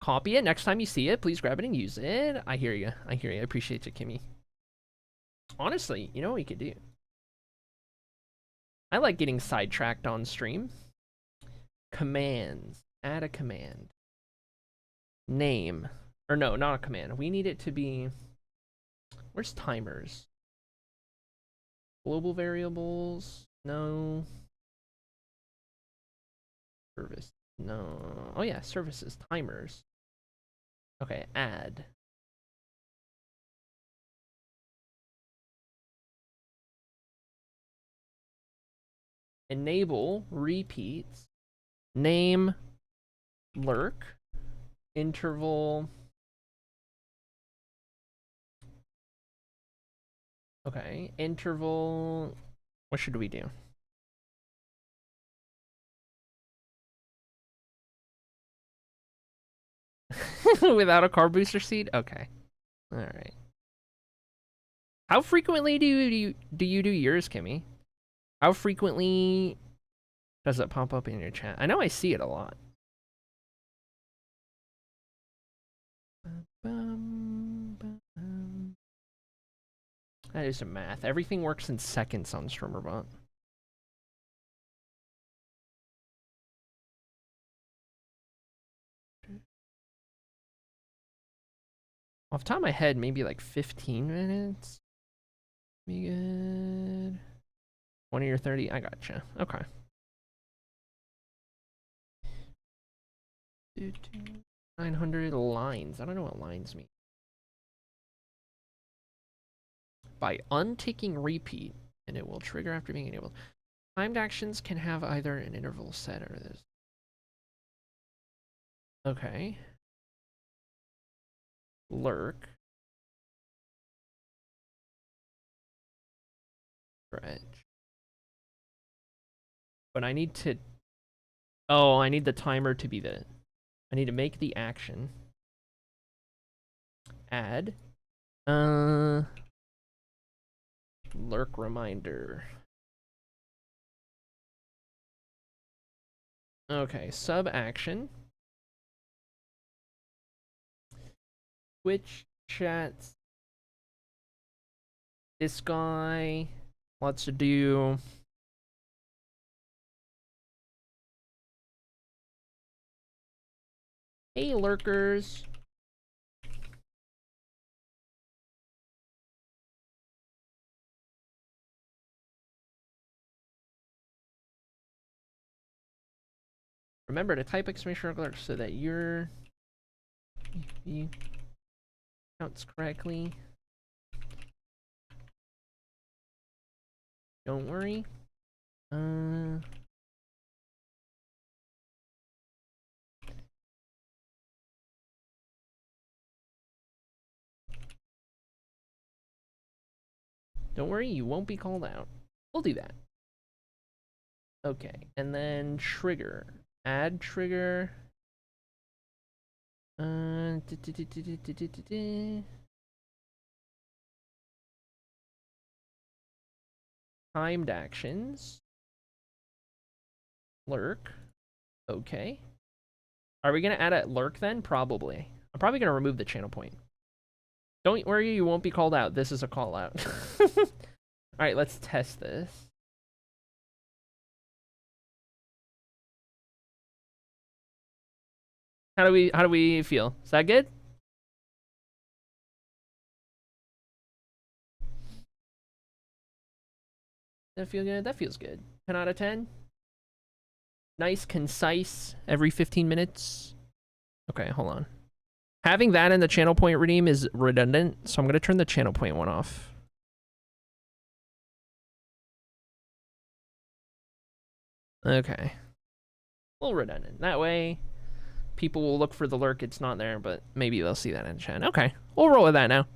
Copy it. Next time you see it, please grab it and use it. I hear you. I hear you. I appreciate you, Kimmy. Honestly, you know what we could do? I like getting sidetracked on stream. Commands. Add a command. Name. Or no, not a command. We need it to be... Where's timers? Global variables? No. Service. No. Oh yeah, services. Timers. Okay, add. Enable repeats. Name lurk. Interval. Okay, interval. What should we do? Without a car booster seat? Okay. All right. How frequently do you do yours, Kimmy? How frequently does it pop up in your chat? I know I see it a lot. That is some math. Everything works in seconds on StreamerBot. Off the top of my head, maybe like 15 minutes. Be good. 20 or 30. I gotcha. Okay. 900 lines. I don't know what lines mean. By unticking repeat, and it will trigger after being enabled. Timed actions can have either an interval set or this. Okay. Lurk. Stretch. But I need to... Oh, I need the timer to be the... I need to make the action. Add. Lurk reminder. Okay, sub action. Twitch chats. This guy. Let's do... Hey, lurkers. Remember to type exclamation mark so that your counts correctly. Don't worry. Don't worry, you won't be called out. We'll do that. Okay, and then trigger. Add trigger. Timed actions. Lurk. Okay. Are we gonna add a lurk then? Probably. I'm probably gonna remove the channel point. Don't worry, you won't be called out. This is a call out. Alright, let's test this. How do we feel? Is that good? That feel good? That feels good. 10 out of 10. Nice, concise, every 15 minutes. Okay, hold on. Having that in the channel point redeem is redundant, so I'm going to turn the channel point one off. Okay. A little redundant. That way, people will look for the lurk. It's not there, but maybe they'll see that in chat. Okay, we'll roll with that now.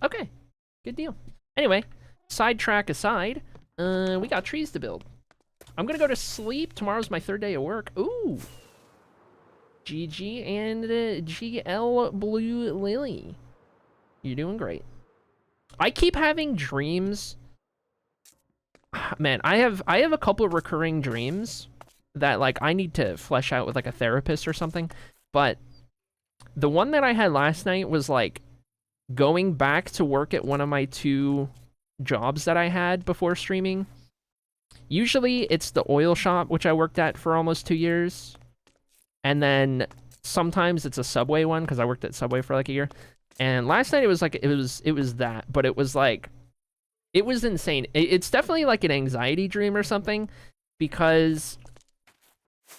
Okay, good deal. Anyway, sidetrack aside, we got trees to build. I'm gonna go to sleep. Tomorrow's my 3rd day of work. Ooh. GG and GL Blue Lily. You're doing great. I keep having dreams. Man, I have a couple of recurring dreams that like I need to flesh out with like a therapist or something. But the one that I had last night was like going back to work at one of my 2 jobs that I had before streaming. Usually it's the oil shop, which I worked at for almost 2 years. And then sometimes it's a Subway one, because I worked at Subway for like a year. And last night it was like, it was that, but it was like, it was insane. It's definitely like an anxiety dream or something, because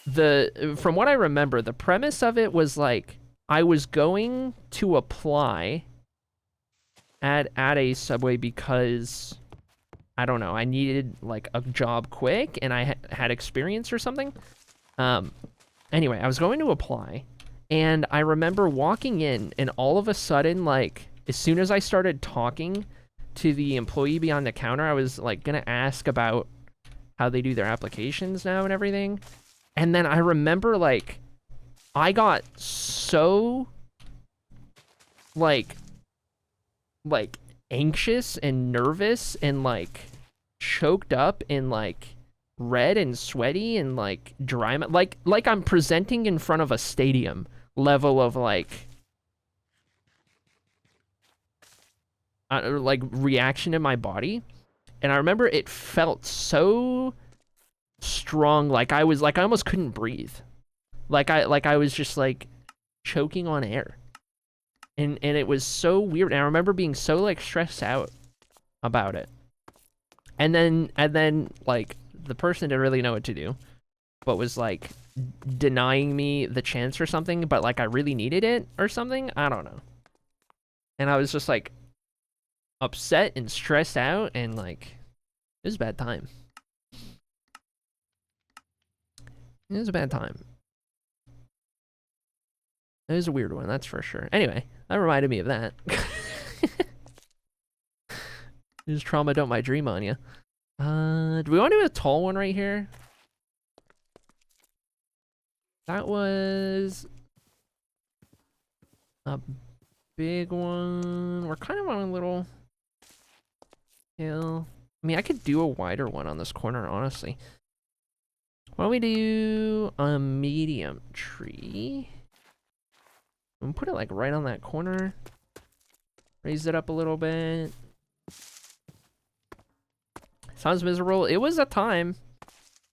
from what I remember, the premise of it was like, I was going to apply at a Subway because, I don't know, I needed like a job quick and I had experience or something. Anyway, I was going to apply, and I remember walking in, and all of a sudden, like, as soon as I started talking to the employee behind the counter, I was like gonna ask about how they do their applications now and everything. And then I remember like I got so like anxious and nervous and like choked up and like red and sweaty and like dry, like I'm presenting in front of a stadium level of like reaction in my body. And I remember it felt so strong, like I almost couldn't breathe, like I was just like choking on air, and it was so weird. And I remember being so like stressed out about it, and then like the person didn't really know what to do, but was like denying me the chance or something, but like I really needed it or something, I don't know. And I was just like upset and stressed out, and like it was a bad time. It was a bad time. It was a weird one, that's for sure. Anyway, that reminded me of that. Just trauma dump my dream on you. Do we want to do a tall one right here? That was a big one. We're kind of on a little hill. I mean, I could do a wider one on this corner, honestly. Why don't we do a medium tree? And put it like right on that corner. Raise it up a little bit. Sounds miserable. It was a time.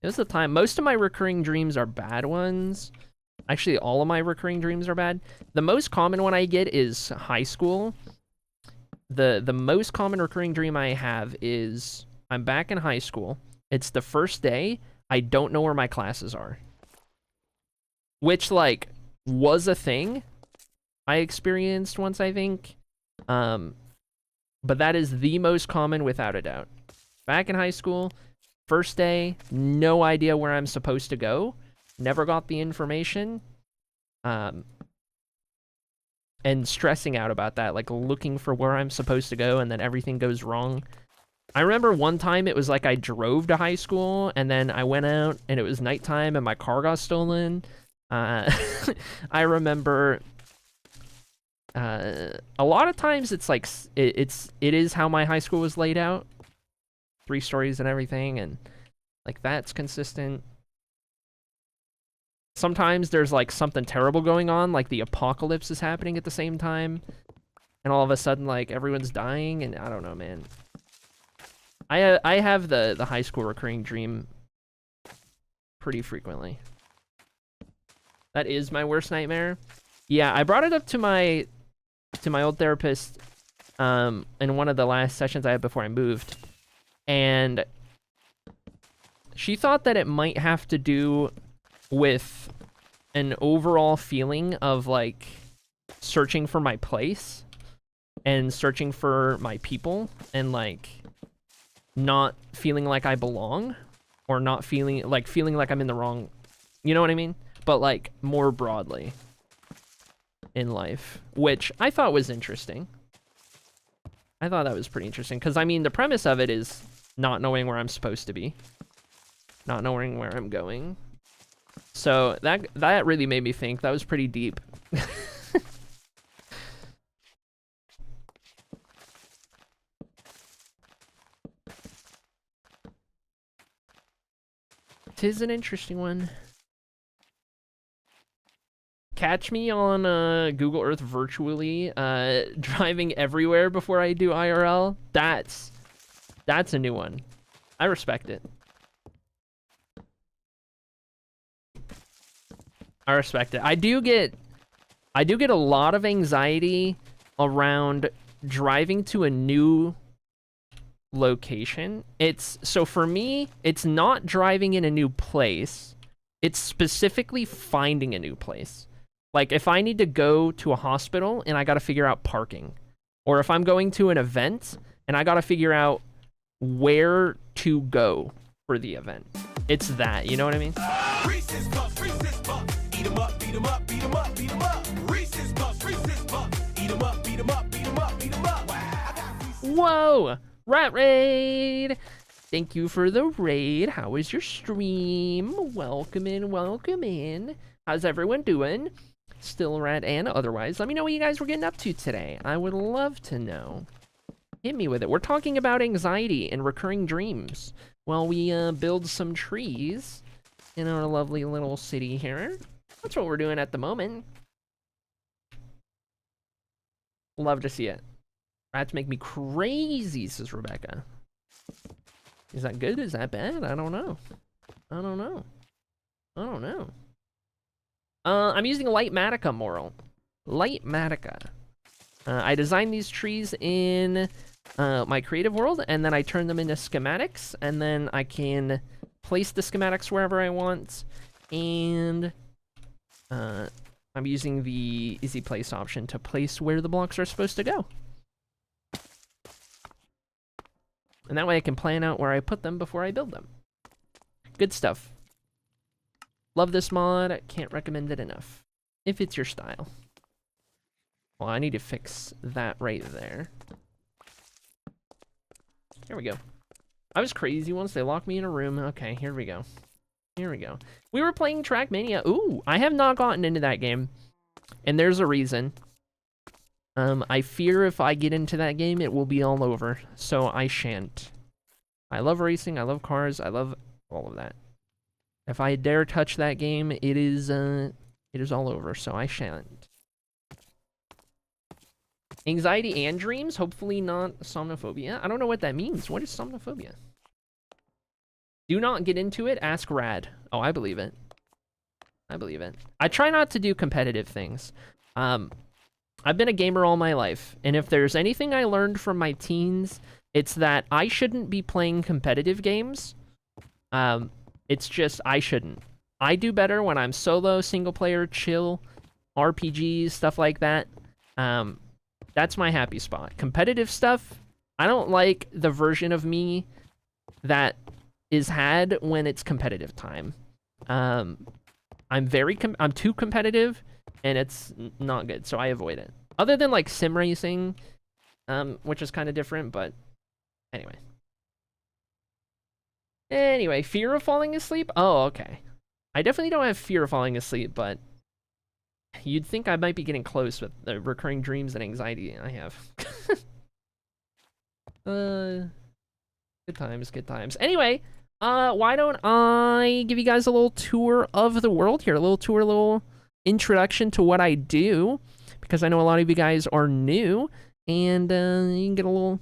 It was a time. Most of my recurring dreams are bad ones. Actually, all of my recurring dreams are bad. The most common one I get is high school. The most common recurring dream I have is I'm back in high school. It's the first day. I don't know where my classes are. Which, like, was a thing I experienced once, I think. But that is the most common without a doubt. Back in high school, first day, no idea where I'm supposed to go. Never got the information. And stressing out about that, like looking for where I'm supposed to go, and then everything goes wrong. I remember one time it was like I drove to high school, and then I went out, and it was nighttime, and my car got stolen. I remember a lot of times it's like it is how my high school was laid out, 3 stories and everything, and like that's consistent. Sometimes there's like something terrible going on, like the apocalypse is happening at the same time, and all of a sudden like everyone's dying, and I don't know, man. I have the high school recurring dream pretty frequently. That is my worst nightmare. Yeah, I brought it up to my old therapist in one of the last sessions I had before I moved, and she thought that it might have to do with an overall feeling of like searching for my place and searching for my people, and like not feeling like I belong, or not feeling like I'm in the wrong, you know what I mean? But like more broadly in life, which I thought was interesting. I thought that was pretty interesting, because, I mean, the premise of it is not knowing where I'm supposed to be. Not knowing where I'm going. So, that really made me think. That was pretty deep. Tis an interesting one. Catch me on Google Earth virtually, driving everywhere before I do IRL. That's a new one. I respect it. I respect it. I do get a lot of anxiety around driving to a new location. So for me, it's not driving in a new place. It's specifically finding a new place. Like, if I need to go to a hospital and I got to figure out parking, or if I'm going to an event and I got to figure out where to go for the event. It's that, you know what I mean? Reese's Puffs, Reese's Puffs. Eat 'em up, beat 'em up, beat 'em up, beat 'em up. Reese's Puffs, Reese's Puffs. Eat 'em up, beat 'em up, beat 'em up, beat 'em up. Whoa! Rat Raid! Thank you for the raid. How was your stream? Welcome in, welcome in. How's everyone doing? Still rat and otherwise. Let me know what you guys were getting up to today. I would love to know. Hit me with it. We're talking about anxiety and recurring dreams while we build some trees in our lovely little city here. That's what we're doing at the moment. Love to see it. Rats make me crazy, says Rebecca. Is that good? Is that bad? I don't know. I don't know. I don't know. I'm using Lightmatica Moral. Lightmatica. I designed these trees in my creative world, and then I turn them into schematics, and then I can place the schematics wherever I want, and I'm using the easy place option to place where the blocks are supposed to go. And that way I can plan out where I put them before I build them. Good stuff. Love this mod. Can't recommend it enough. If it's your style. Well, I need to fix that right there. Here we go. I was crazy once. They locked me in a room. Okay, here we go. Here we go. We were playing Trackmania. Ooh, I have not gotten into that game. And there's a reason. I fear if I get into that game, it will be all over. So I shan't. I love racing. I love cars. I love all of that. If I dare touch that game, it is all over. So I shan't. Anxiety and dreams. Hopefully not somnophobia. I don't know what that means. What is somnophobia? Do not get into it. Ask Rad. Oh, I believe it. I believe it. I try not to do competitive things. I've been a gamer all my life, and if there's anything I learned from my teens, it's that I shouldn't be playing competitive games. It's just, I shouldn't. I do better when I'm solo, single player, chill, RPGs, stuff like that. That's my happy spot. Competitive stuff, I don't like the version of me that is had when it's competitive time. I'm too competitive, and it's not good, so I avoid it. Other than like sim racing, which is kind of different, but anyway. Anyway, fear of falling asleep? Oh, okay. I definitely don't have fear of falling asleep, but you'd think I might be getting close with the recurring dreams and anxiety I have. Good times, good times. Anyway, why don't I give you guys a little tour of the world here, a little introduction to what I do, because I know a lot of you guys are new, and you can get a little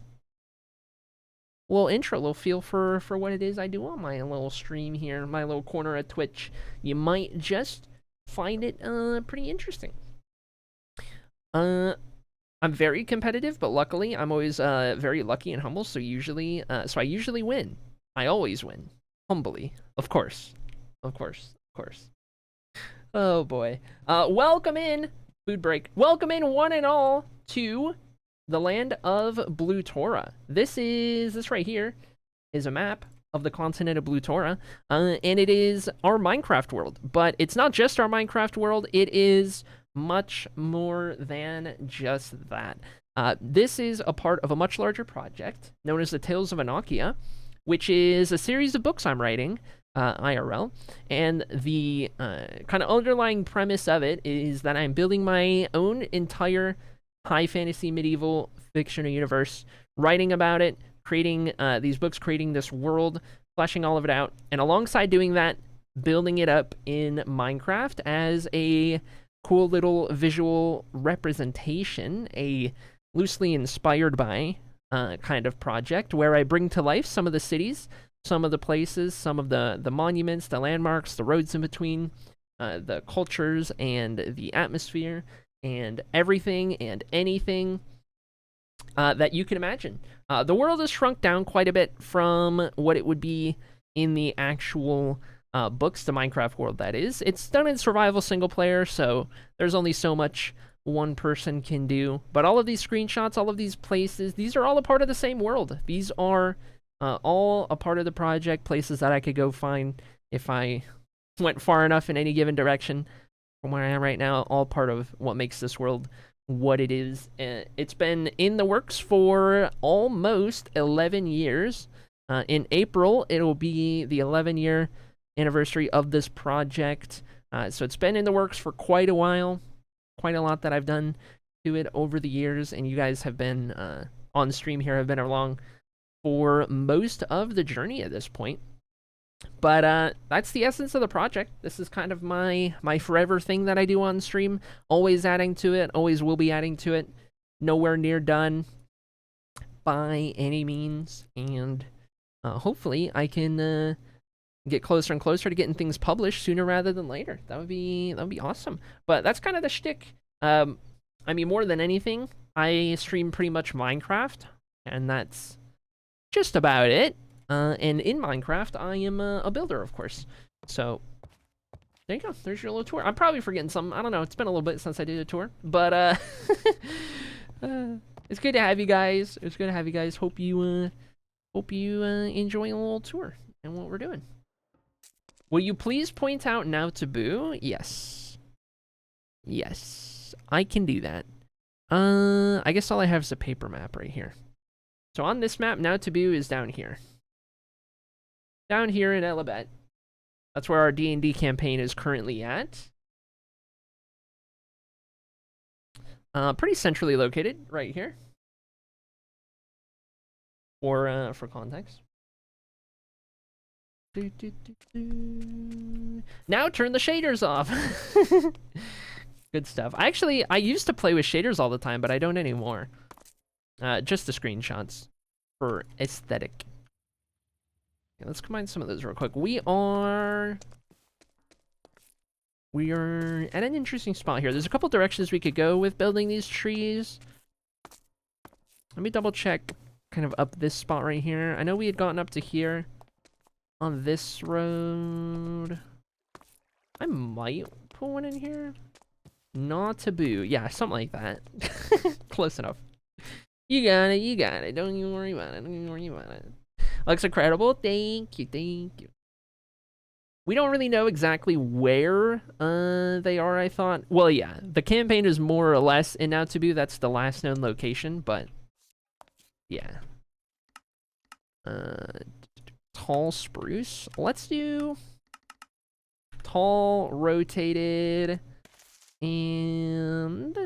intro, a little feel for what it is I do on my little stream here, my little corner of Twitch. You might just find it pretty interesting. I'm very competitive, but luckily I'm always very lucky and humble, so I usually win. I always win. Humbly, of course. Of course. Of course. Oh boy. Welcome in, food break. Welcome in one and all to the land of Blue Tora. This right here is a map of the continent of Blue Tora, and it is our Minecraft world. But it's not just our Minecraft world, it is much more than just that. This is a part of a much larger project known as the Tales of Annocia, which is a series of books I'm writing, IRL. And the kind of underlying premise of it is that I'm building my own entire high fantasy medieval fictional universe, writing about it, creating these books, creating this world, fleshing all of it out, and alongside doing that, building it up in Minecraft as a cool little visual representation, a loosely inspired by kind of project where I bring to life some of the cities, some of the places, some of the monuments, the landmarks, the roads in between, the cultures and the atmosphere, and everything and anything that you can imagine. The world has shrunk down quite a bit from what it would be in the actual books, the Minecraft world, that is. It's done in survival single player, so there's only so much one person can do. But all of these screenshots, all of these places, these are all a part of the same world. These are all a part of the project, places that I could go find if I went far enough in any given direction from where I am right now, all part of what makes this world what it is. It's been in the works for almost 11 years. In April, it'll be the 11-year anniversary of this project. So it's been in the works for quite a while. Quite a lot that I've done to it over the years, and you guys have been on stream here, have been along for most of the journey at this point. But that's the essence of the project. This is kind of my forever thing that I do on stream. Always adding to it, always will be adding to it. Nowhere near done by any means, and hopefully I can get closer and closer to getting things published sooner rather than later. That would be awesome. But that's kind of the shtick. I mean, more than anything, I stream pretty much Minecraft, and that's just about it. And in Minecraft, I am a builder, of course. So there you go. There's your little tour. I'm probably forgetting something. I don't know. It's been a little bit since I did a tour, but it's good to have you guys. It's good to have you guys. Hope you enjoy a little tour and what we're doing. Will you please point out now to Boo? Yes. Yes, I can do that. I guess all I have is a paper map right here. So on this map, now to Boo is down here. Down here in Elabet. That's where our D&D campaign is currently at. Pretty centrally located, right here. For context. Now turn the shaders off. Good stuff. I used to play with shaders all the time, but I don't anymore. Just the screenshots for aesthetic. Okay, let's combine some of those real quick. We are at an interesting spot here. There's a couple directions we could go with building these trees. Let me double check kind of up this spot right here. I know we had gotten up to here on this road. I might put one in here. Not taboo. Yeah, something like that. Close enough. You got it, you got it. Don't even worry about it. Don't even worry about it. Looks incredible. Thank you, thank you. We don't really know exactly where they are, I thought. Well, yeah, the campaign is more or less in Now Taboo. That's the last known location, but yeah. Tall spruce. Let's do tall, rotated, and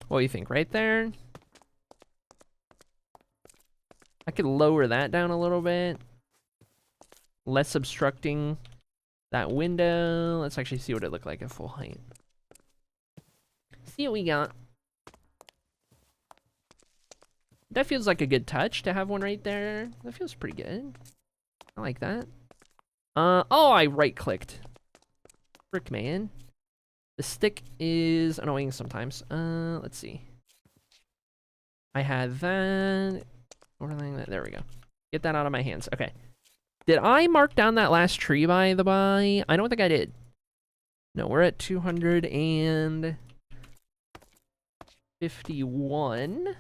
what do you think? Right there? I could lower that down a little bit. Less obstructing that window. Let's actually see what it looked like at full height. See what we got. That feels like a good touch to have one right there. That feels pretty good. I like that. Oh, I right-clicked. Frick, man. The stick is annoying sometimes. Let's see. I had that. Overlaying that. There we go. Get that out of my hands. Okay. Did I mark down that last tree, by the by? I don't think I did. No, we're at 251,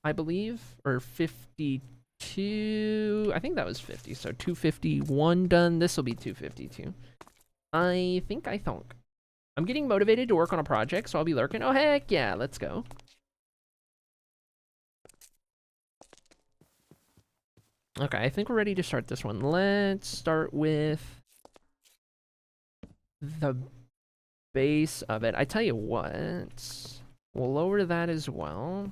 I believe. Or 52. I think that was 50. So 251 done. This will be 252. I think I thunk. I'm getting motivated to work on a project, so I'll be lurking. Oh, heck yeah, let's go. Okay, I think we're ready to start this one. Let's start with the base of it. I tell you what, we'll lower that as well.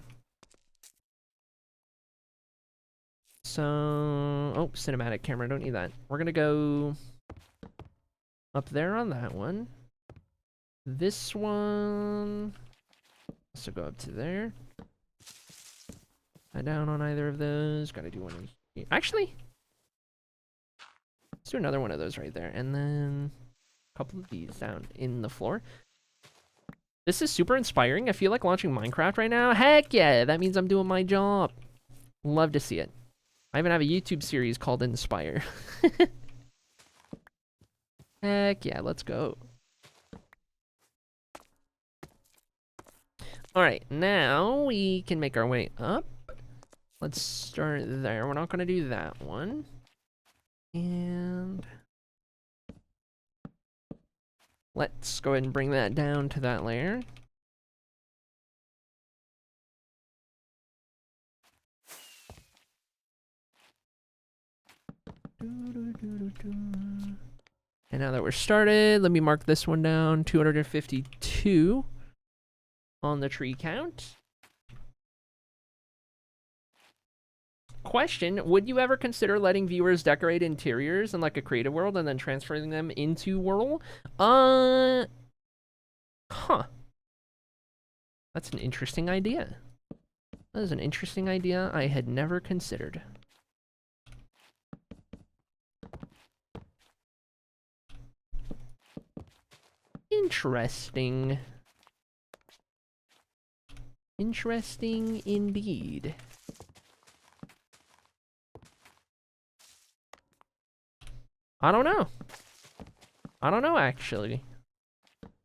So, oh, cinematic camera, don't need that. We're gonna go up there on that one. This one, so go up to there. Down on either of those. Gotta do one in here. Actually, let's do another one of those right there. And then a couple of these down in the floor. This is super inspiring. I feel like launching Minecraft right now. Heck yeah, that means I'm doing my job. Love to see it. I even have a YouTube series called Inspire. Heck yeah, let's go. Alright, now we can make our way up. Let's start there. We're not going to do that one. And let's go ahead and bring that down to that layer. And now that we're started, let me mark this one down. 252 on the tree count. Question, would you ever consider letting viewers decorate interiors in like a creative world and then transferring them into Whirl? Huh. That's an interesting idea. That is an interesting idea I had never considered. Interesting. Interesting indeed. I don't know. I don't know, actually.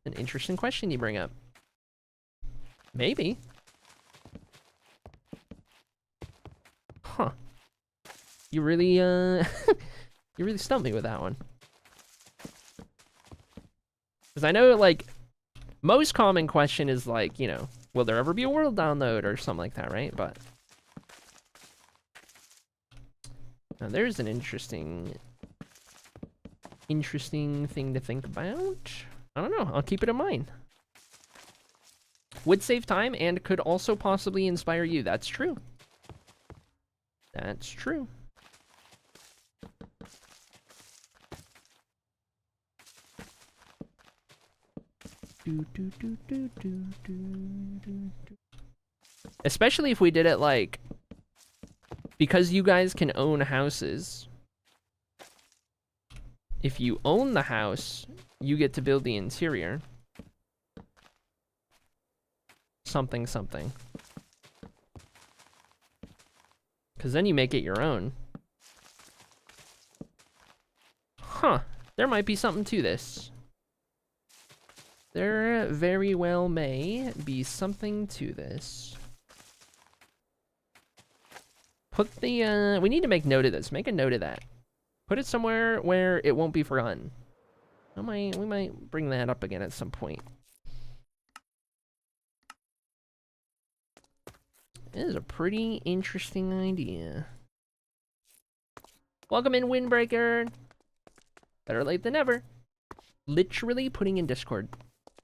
An interesting question you bring up. Maybe. Huh. You really, you really stumped me with that one. Because I know, like, most common question is like, you know, will there ever be a world download or something like that, right? But now there's an interesting thing to think about. I don't know. I'll keep it in mind. Would save time and could also possibly inspire you. That's true. That's true. Especially if we did it like, because you guys can own houses. If you own the house, you get to build the interior. Something, something. Because then you make it your own. Huh. There might be something to this. There very well may be something to this. Put the, we need to make note of this. Make a note of that. Put it somewhere where it won't be forgotten. We might bring that up again at some point. It is a pretty interesting idea. Welcome in, Windbreaker. Better late than never. Literally putting in Discord.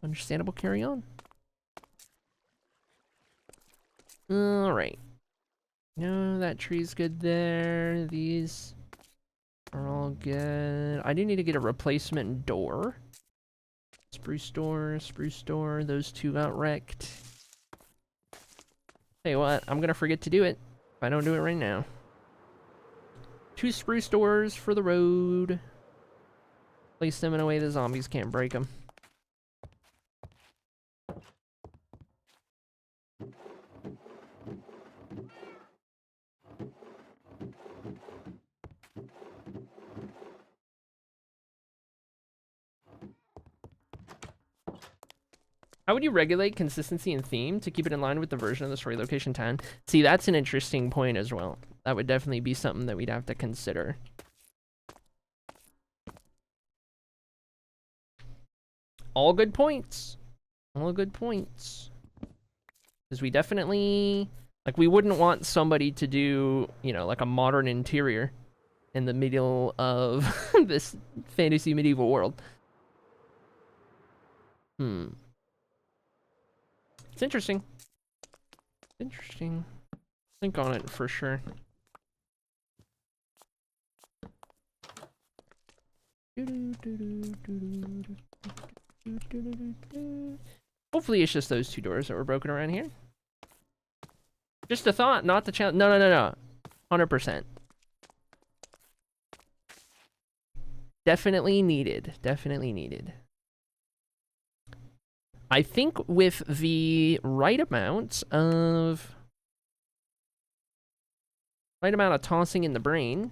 Understandable, carry on. Alright. No, that tree's good there. These are all good. I do need to get a replacement door. Spruce door. Those two got wrecked. Tell you what, I'm gonna forget to do it if I don't do it right now. 2 spruce doors for the road. Place them in a way the zombies can't break them. How would you regulate consistency and theme to keep it in line with the version of the story location 10? See, that's an interesting point as well. That would definitely be something that we'd have to consider. All good points. All good points. Because we definitely, like, we wouldn't want somebody to do, you know, like a modern interior in the middle of this fantasy medieval world. It's interesting. Interesting. Think on it for sure. Hopefully it's just those two doors that were broken around here. Just a thought, not the challenge. No. 100%. Definitely needed. Definitely needed. I think with the right amount of tossing in the brain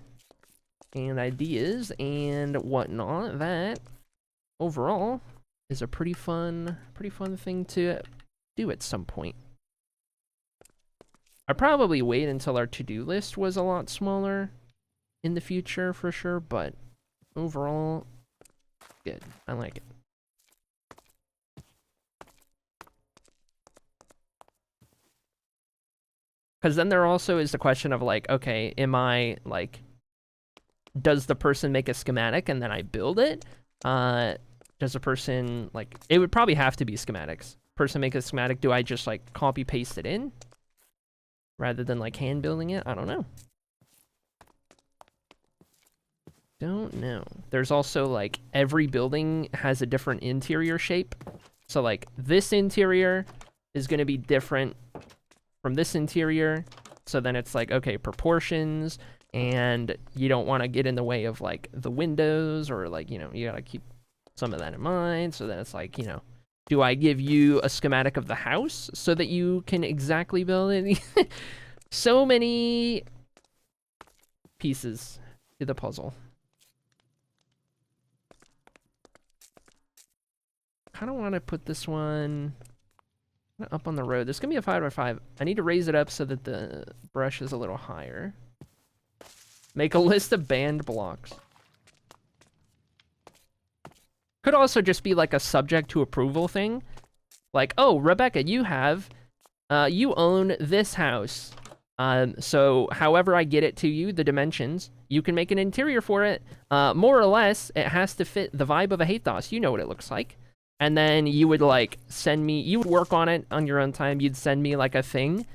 and ideas and whatnot, that overall is a pretty fun thing to do at some point. I'd probably wait until our to-do list was a lot smaller in the future for sure, but overall, good. I like it. Because then there also is the question of like, okay, am I like, does the person make a schematic and then I build it? Does a person, like, it would probably have to be schematics. Person make a schematic, do I just like copy paste it in? Rather than like hand building it? I don't know. Don't know. There's also like, every building has a different interior shape. So like, this interior is going to be different from this interior, so then it's like, okay, proportions, and you don't want to get in the way of like the windows, or like, you know, you gotta keep some of that in mind. So then it's like, you know, do I give you a schematic of the house so that you can exactly build it? So many pieces to the puzzle. Kind of want to put this one up on the road. This is gonna be a 5x5. I need to raise it up so that the brush is a little higher. Make a list of banned blocks. Could also just be like a subject to approval thing. Like, oh, Rebecca, you own this house. So however I get it to you, the dimensions, you can make an interior for it. More or less, it has to fit the vibe of a Hathos. You know what it looks like. And then you would like send me, you would work on it on your own time. You'd send me like a thing,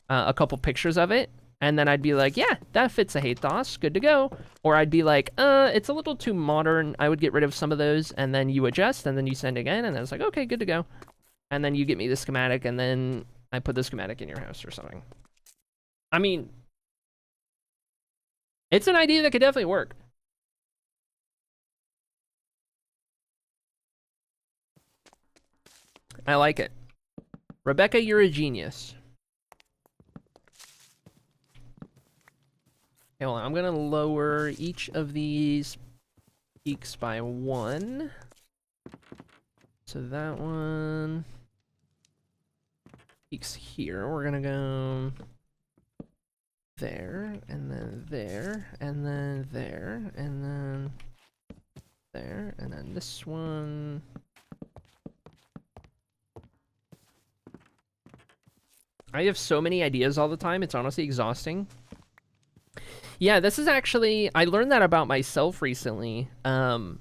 a couple pictures of it. And then I'd be like, yeah, that fits a Hathos, good to go. Or I'd be like, it's a little too modern. I would get rid of some of those, and then you adjust, and then you send again, and then it's like, okay, good to go. And then you get me the schematic, and then I put the schematic in your house or something. I mean, it's an idea that could definitely work. I like it. Rebecca, you're a genius. Okay, hold on. I'm gonna lower each of these peaks by 1. So that one peaks here. We're gonna go there, and then there, and then there, and then there, and then this one. I have so many ideas all the time, it's honestly exhausting. Yeah, this is actually, I learned that about myself recently, when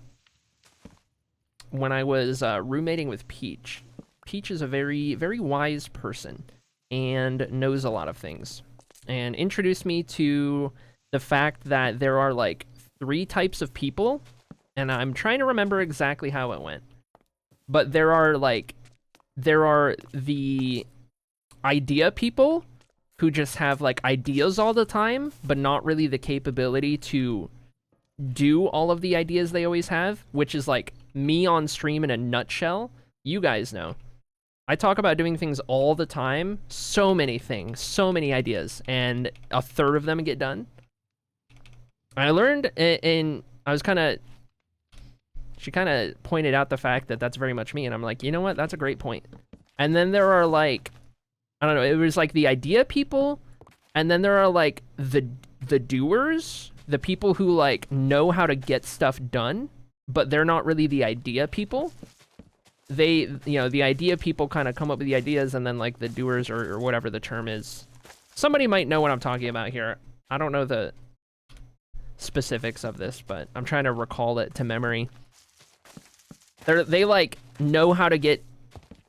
I was roommating with Peach. Peach is a very, very wise person, and knows a lot of things, and introduced me to the fact that there are like 3 types of people, and I'm trying to remember exactly how it went. But there are the idea people who just have like ideas all the time, but not really the capability to do all of the ideas they always have, which is like me on stream in a nutshell. You guys know. I talk about doing things all the time, so many things, so many ideas, and a third of them get done. I learned she kind of pointed out the fact that that's very much me, and I'm like, you know what, that's a great point. And then there are like, I don't know, it was like the idea people, and then there are like the doers, the people who like know how to get stuff done, but they're not really the idea people. the idea people kind of come up with the ideas, and then like the doers or whatever the term is. Somebody might know what I'm talking about here. I don't know the specifics of this, but I'm trying to recall it to memory. They like know how to get,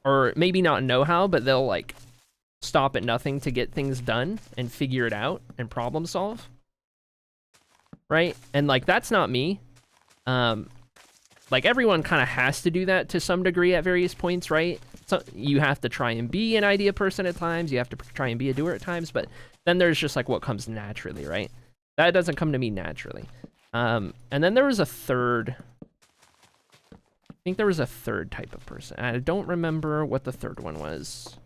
or maybe not know how, but they'll like stop at nothing to get things done and figure it out and problem solve. Right? And like that's not me. Like everyone kind of has to do that to some degree at various points, right? So you have to try and be an idea person at times, you have to try and be a doer at times, but then there's just like what comes naturally, right? That doesn't come to me naturally. And then there was a third, I think there was a third type of person. I don't remember what the third one was.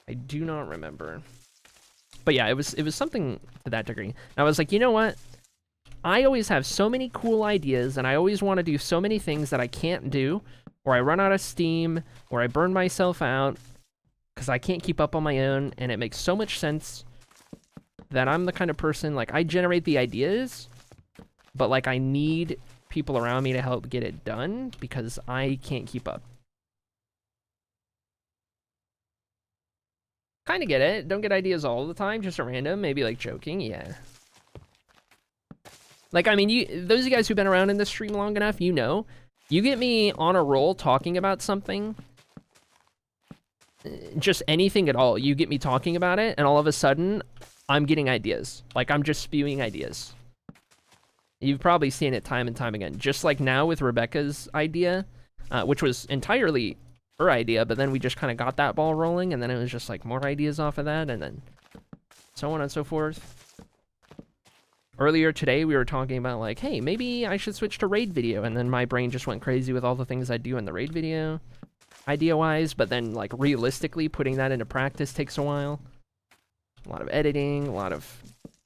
I do not remember. But yeah, it was something to that degree. And I was like, you know what? I always have so many cool ideas, and I always want to do so many things that I can't do, or I run out of steam, or I burn myself out, because I can't keep up on my own, and it makes so much sense that I'm the kind of person, like, I generate the ideas, but, like, I need people around me to help get it done, because I can't keep up. Kind of get it. Don't get ideas all the time, just at random, maybe, like, joking, yeah. Like, I mean, those of you guys who've been around in this stream long enough, you know, you get me on a roll talking about something, just anything at all, you get me talking about it, and all of a sudden, I'm getting ideas. Like, I'm just spewing ideas. You've probably seen it time and time again. Just like now with Rebecca's idea, which was entirely her idea, but then we just kind of got that ball rolling, and then it was just like more ideas off of that, and then so on and so forth. Earlier today, we were talking about, like, hey, maybe I should switch to raid video, and then my brain just went crazy with all the things I do in the raid video, idea-wise, but then, like, realistically, putting that into practice takes a while. A lot of editing, a lot of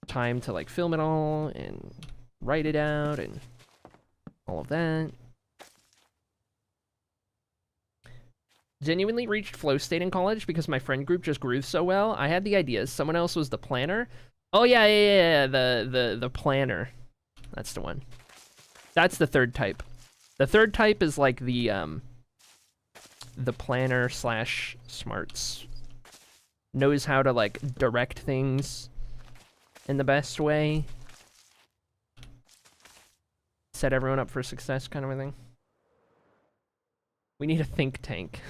time to, like, film it all, and write it out, and all of that. Genuinely reached flow state in college because my friend group just grew so well. I had the ideas, someone else was the planner. Oh yeah, the planner. That's the one. That's the third type. The third type is like the planner slash smarts. Knows how to like direct things in the best way. Set everyone up for success kind of a thing. We need a think tank.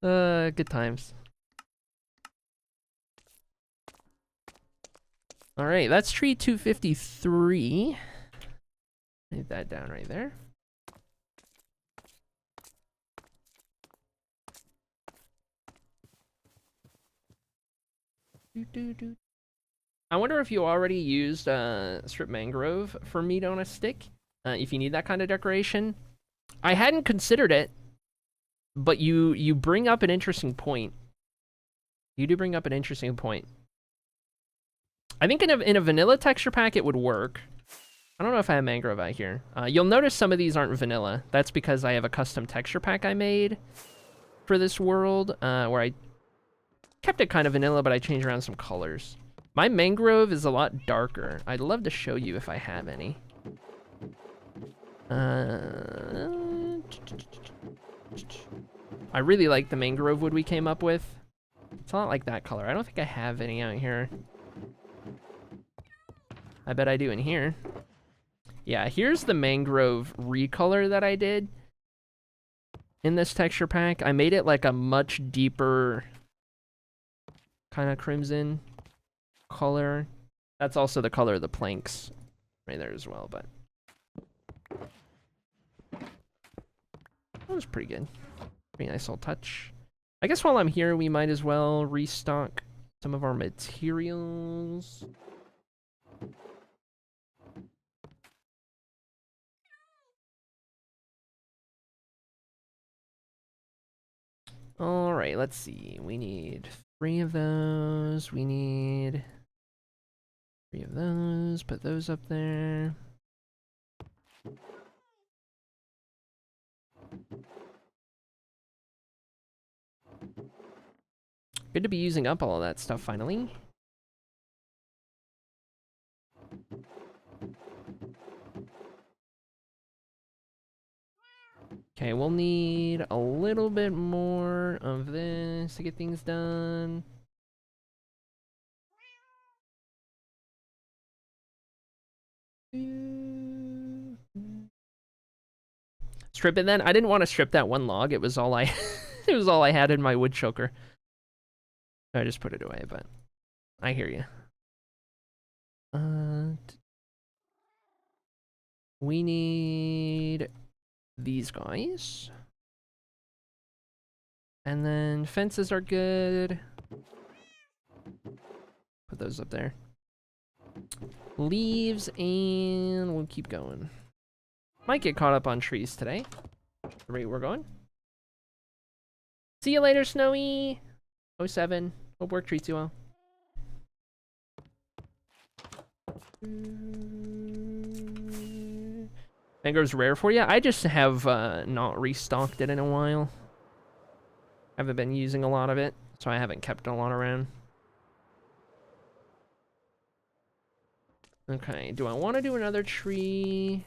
Good times. All right, that's tree 253. Write that down right there. I wonder if you already used strip mangrove for meat on a stick, if you need that kind of decoration. I hadn't considered it, but you bring up an interesting point. You do bring up an interesting point. I think in a vanilla texture pack it would work. I don't know if I have mangrove out here. You'll notice some of these aren't vanilla. That's because I have a custom texture pack I made for this world, where I kept it kind of vanilla, but I changed around some colors. My mangrove is a lot darker. I'd love to show you if I have any. I really like the mangrove wood we came up with. It's a lot like that color. I don't think I have any out here. I bet I do in here. Yeah, here's the mangrove recolor that I did in this texture pack. I made it like a much deeper kind of crimson color. That's also the color of the planks right there as well, but that was pretty good. Pretty nice little touch. I guess while I'm here, we might as well restock some of our materials. All right, let's see. We need 3 of those. We need 3 of those. Put those up there. Good to be using up all of that stuff finally. Okay, we'll need a little bit more of this to get things done. Strip it then. I didn't want to strip that one log. It was all I it was all I had in my wood choker. I just put it away, but I hear you. We need these guys. And then fences are good. Put those up there. Leaves, and we'll keep going. Might get caught up on trees today. The rate we're going. See you later, Snowy. 07. Hope work treats you well. Mangrove's rare for you. I just have not restocked it in a while. Haven't been using a lot of it, so I haven't kept a lot around. Okay, do I want to do another tree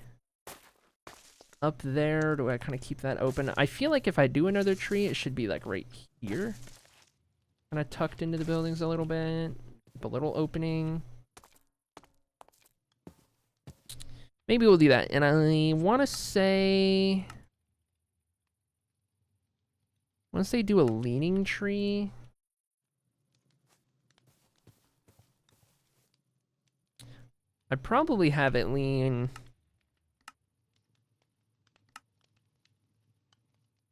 up there? Do I kind of keep that open? I feel like if I do another tree, it should be like right here. Kind of tucked into the buildings a little bit. A little opening. Maybe we'll do that. And I want to say do a leaning tree. I'd probably have it lean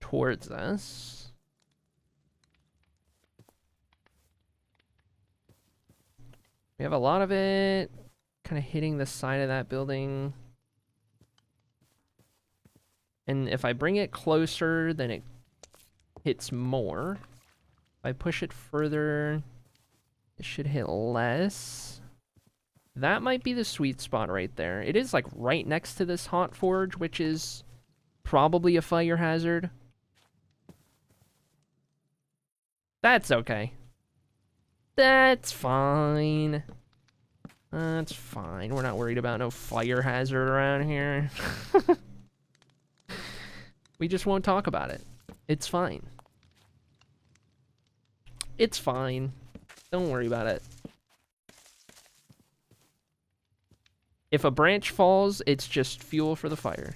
towards us. We have a lot of it kind of hitting the side of that building. And if I bring it closer, then it hits more. If I push it further, it should hit less. That might be the sweet spot right there. It is like right next to this hot forge, which is probably a fire hazard. That's okay. That's fine. That's fine. We're not worried about no fire hazard around here. We just won't talk about it. It's fine. It's fine. Don't worry about it. If a branch falls, it's just fuel for the fire.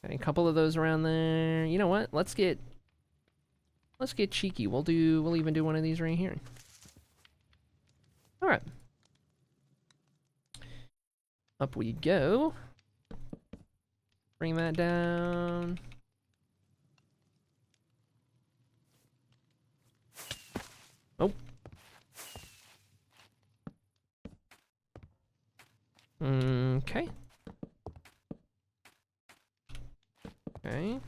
Okay, a couple of those around there. You know what? Let's get cheeky. We'll even do one of these right here. All right. Up we go. Bring that down. Oh. Okay. Okay.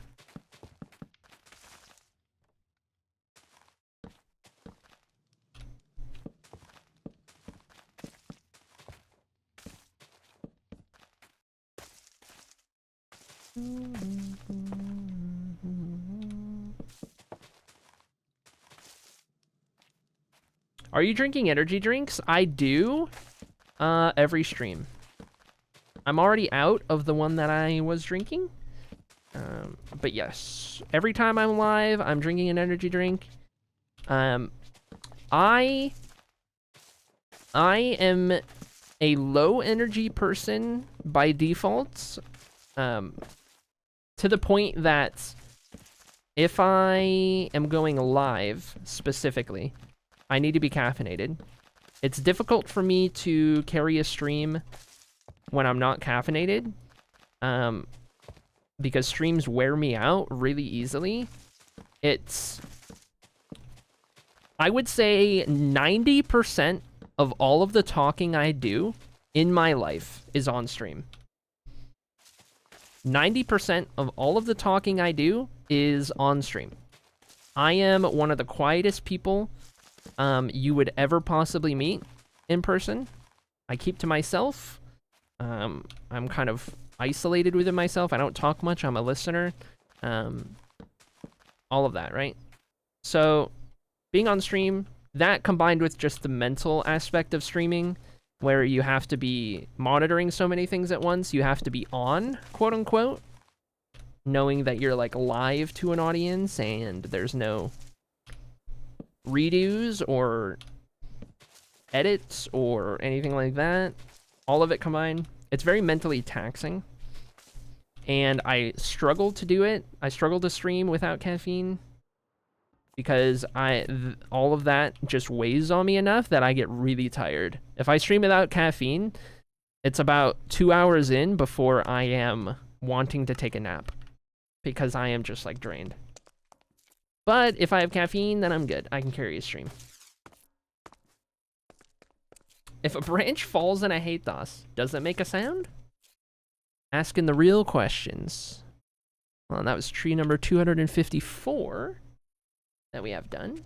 Are you drinking energy drinks? I do. Every stream. I'm already out of the one that I was drinking. But yes, every time I'm live, I'm drinking an energy drink. I am a low energy person by default. To the point that if I am going live specifically, I need to be caffeinated. It's difficult for me to carry a stream when I'm not caffeinated, because streams wear me out really easily. I would say 90% of all of the talking I do in my life is on stream. 90% of all of the talking I do is on stream. I am one of the quietest people you would ever possibly meet in person. I keep to myself. I'm kind of isolated within myself. I don't talk much. I'm a listener. All of that, right? So being on stream that combined with just the mental aspect of streaming, where you have to be monitoring so many things at once, you have to be on, quote unquote, knowing that you're like live to an audience and there's no redos or edits or anything like that. All of it combined, it's very mentally taxing. And I struggle to do it. I struggle to stream without caffeine because all of that just weighs on me enough that I get really tired. If I stream without caffeine, it's about 2 hours in before I am wanting to take a nap because I am just like drained. But if I have caffeine, then I'm good. I can carry a stream. If a branch falls and I hate DOS, does it make a sound? Asking the real questions. Well, that was tree number 254 that we have done.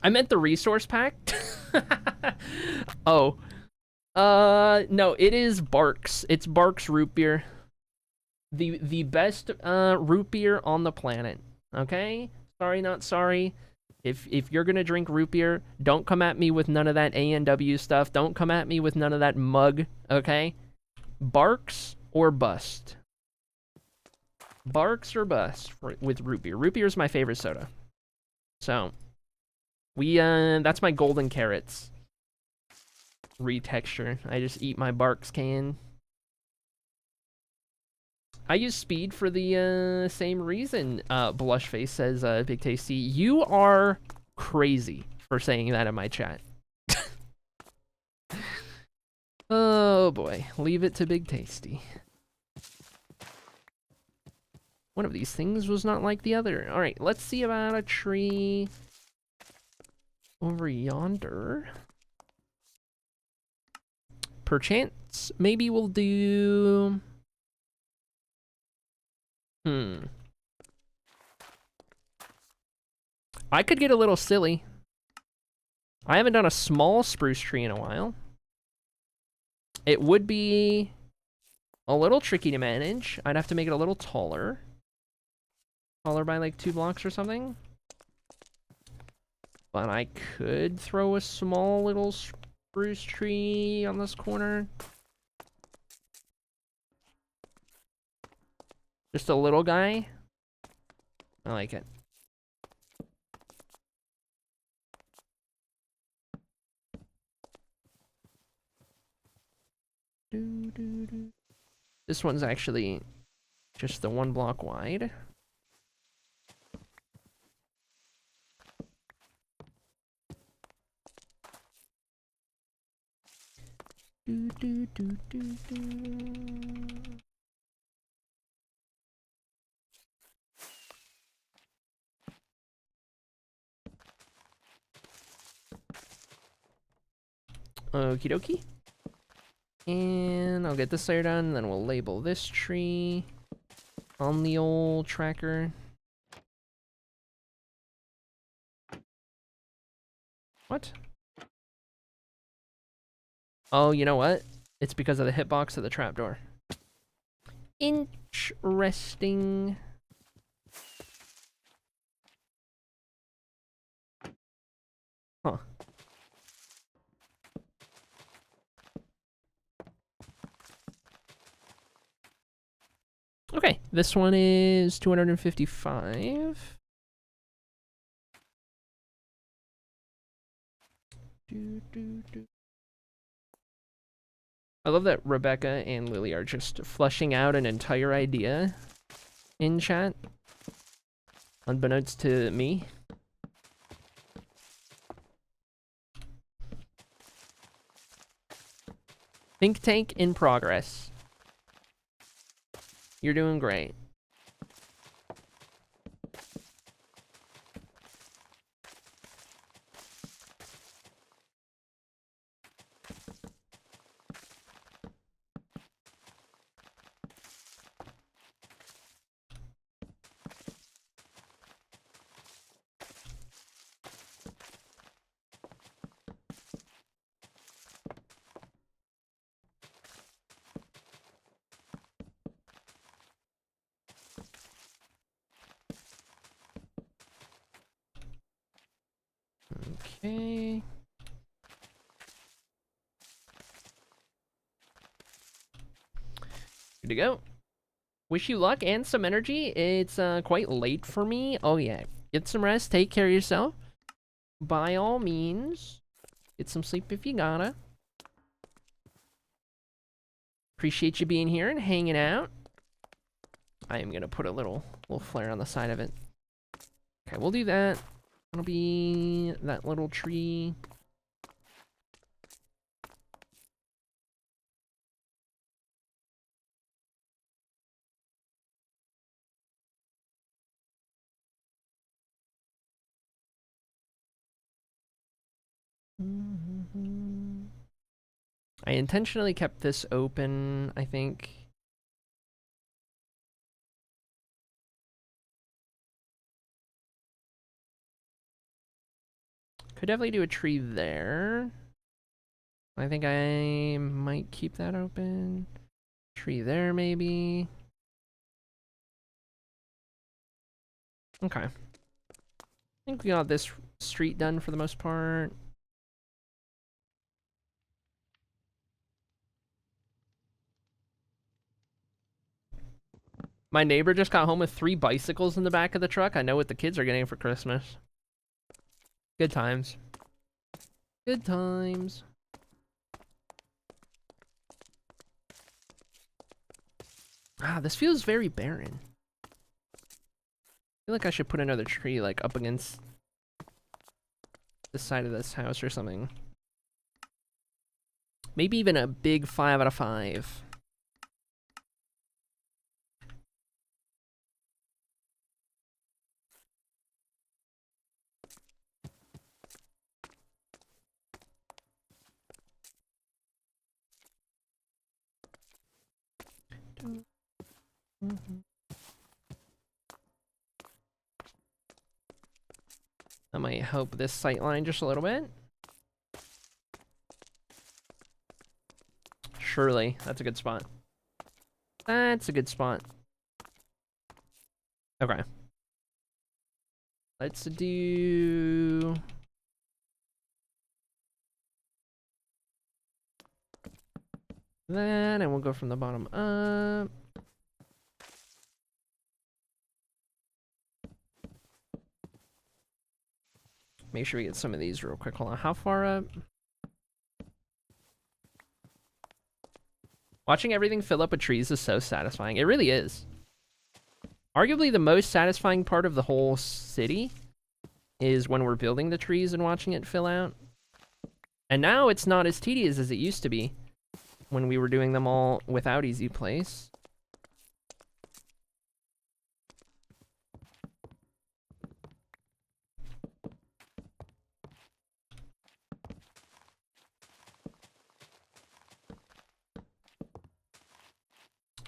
I meant the resource pack. Oh. No, it is Barks. It's Barks root beer. The best root beer on the planet. Okay? Sorry, not sorry. If you're gonna drink root beer, don't come at me with none of that A&W stuff. Don't come at me with none of that mug, okay? Barks or bust. Barks or bust with root beer. Root beer is my favorite soda. So, that's my golden carrots retexture. I just eat my Barks can. I use speed for the same reason, Blushface says, Big Tasty. You are crazy for saying that in my chat. Oh boy, leave it to Big Tasty. One of these things was not like the other. All right, let's see about a tree over yonder. Perchance, maybe we'll do... I could get a little silly. I haven't done a small spruce tree in a while. It would be a little tricky to manage. I'd have to make it a little taller. Taller by like 2 blocks or something. But I could throw a small little spruce tree on this corner. Just a little guy. I like it. This one's actually just the 1 block wide. Okie dokie. And I'll get this layer done, and then we'll label this tree on the old tracker. What? Oh, you know what? It's because of the hitbox of the trapdoor. Interesting. Huh. Okay, this one is 255. I love that Rebecca and Lily are just fleshing out an entire idea in chat, unbeknownst to me. Think tank in progress. You're doing great. Okay. Good to go. Wish you luck and some energy. It's quite late for me. Oh yeah, get some rest. Take care of yourself. By all means, get some sleep if you gotta. Appreciate you being here and hanging out. I am gonna put a little flare on the side of it. Okay, we'll do that. It'll be that little tree. I intentionally kept this open, I think. Could definitely do a tree there. I think I might keep that open. Tree there, maybe. Okay. I think we got this street done for the most part. My neighbor just got home with 3 bicycles in the back of the truck. I know what the kids are getting for Christmas. Good times. Good times. Ah, this feels very barren. I feel like I should put another tree, like, up against the side of this house or something. Maybe even a big 5 out of 5. I might help this sight line just a little bit. Surely, that's a good spot. That's a good spot. Okay. Let's do... that, and we'll go from the bottom up. Make sure we get some of these real quick. Hold on, how far up? Watching everything fill up with trees is so satisfying. It really is. Arguably the most satisfying part of the whole city is when we're building the trees and watching it fill out. And now it's not as tedious as it used to be when we were doing them all without Easy Place.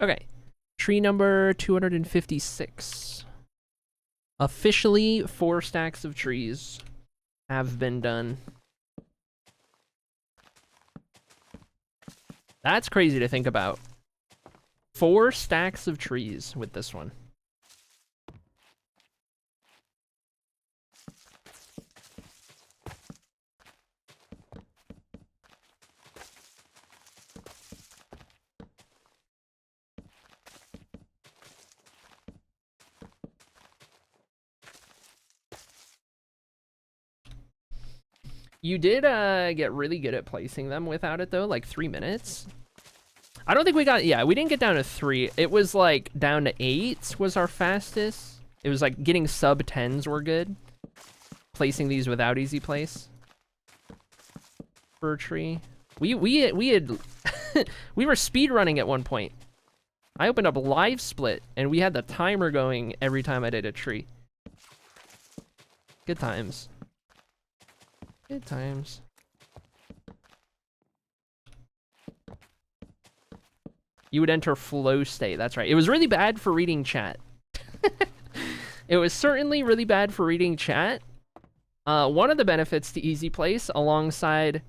Okay, tree number 256. Officially, 4 stacks of trees have been done. That's crazy to think about. 4 stacks of trees with this one. You did get really good at placing them without it though, like 3 minutes. I don't think we got, yeah, we didn't get down to 3. It was like down to 8 was our fastest. It was like getting sub 10s were good. Placing these without Easy Place. For a tree. We had, we were speed running at one point. I opened up Live Split and we had the timer going every time I did a tree. Good times. Good times. You would enter flow state. That's right. It was really bad for reading chat. It was certainly really bad for reading chat. One of the benefits to Easy Place, alongside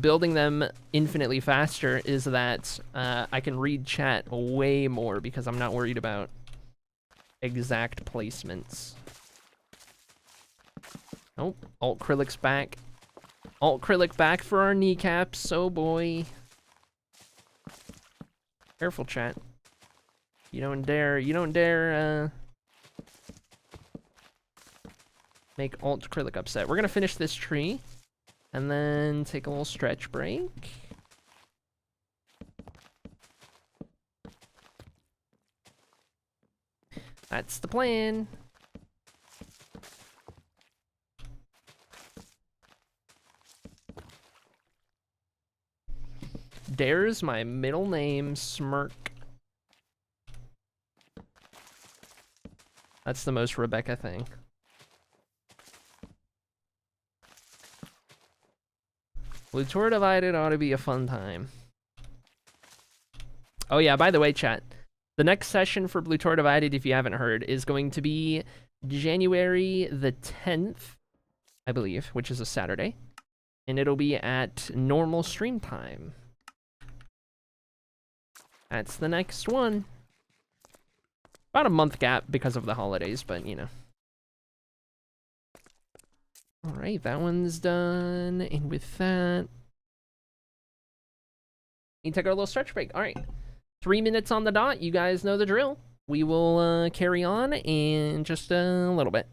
building them infinitely faster, is that I can read chat way more because I'm not worried about exact placements. Oh, Alt Krilic's back. Alt Krilic back for our kneecaps. Oh boy. Careful, chat. You don't dare, make Alt Krilic upset. We're gonna finish this tree, and then take a little stretch break. That's the plan. Dare's my middle name, Smirk. That's the most Rebecca thing. Blue Tour Divided ought to be a fun time. Oh yeah, by the way, chat, the next session for Blue Tour Divided, if you haven't heard, is going to be January the 10th, I believe, which is a Saturday. And it'll be at normal stream time. That's the next one. About a month gap because of the holidays, but you know. All right, that one's done. And with that, we take our little stretch break. All right, 3 minutes on the dot. You guys know the drill. We will carry on in just a little bit.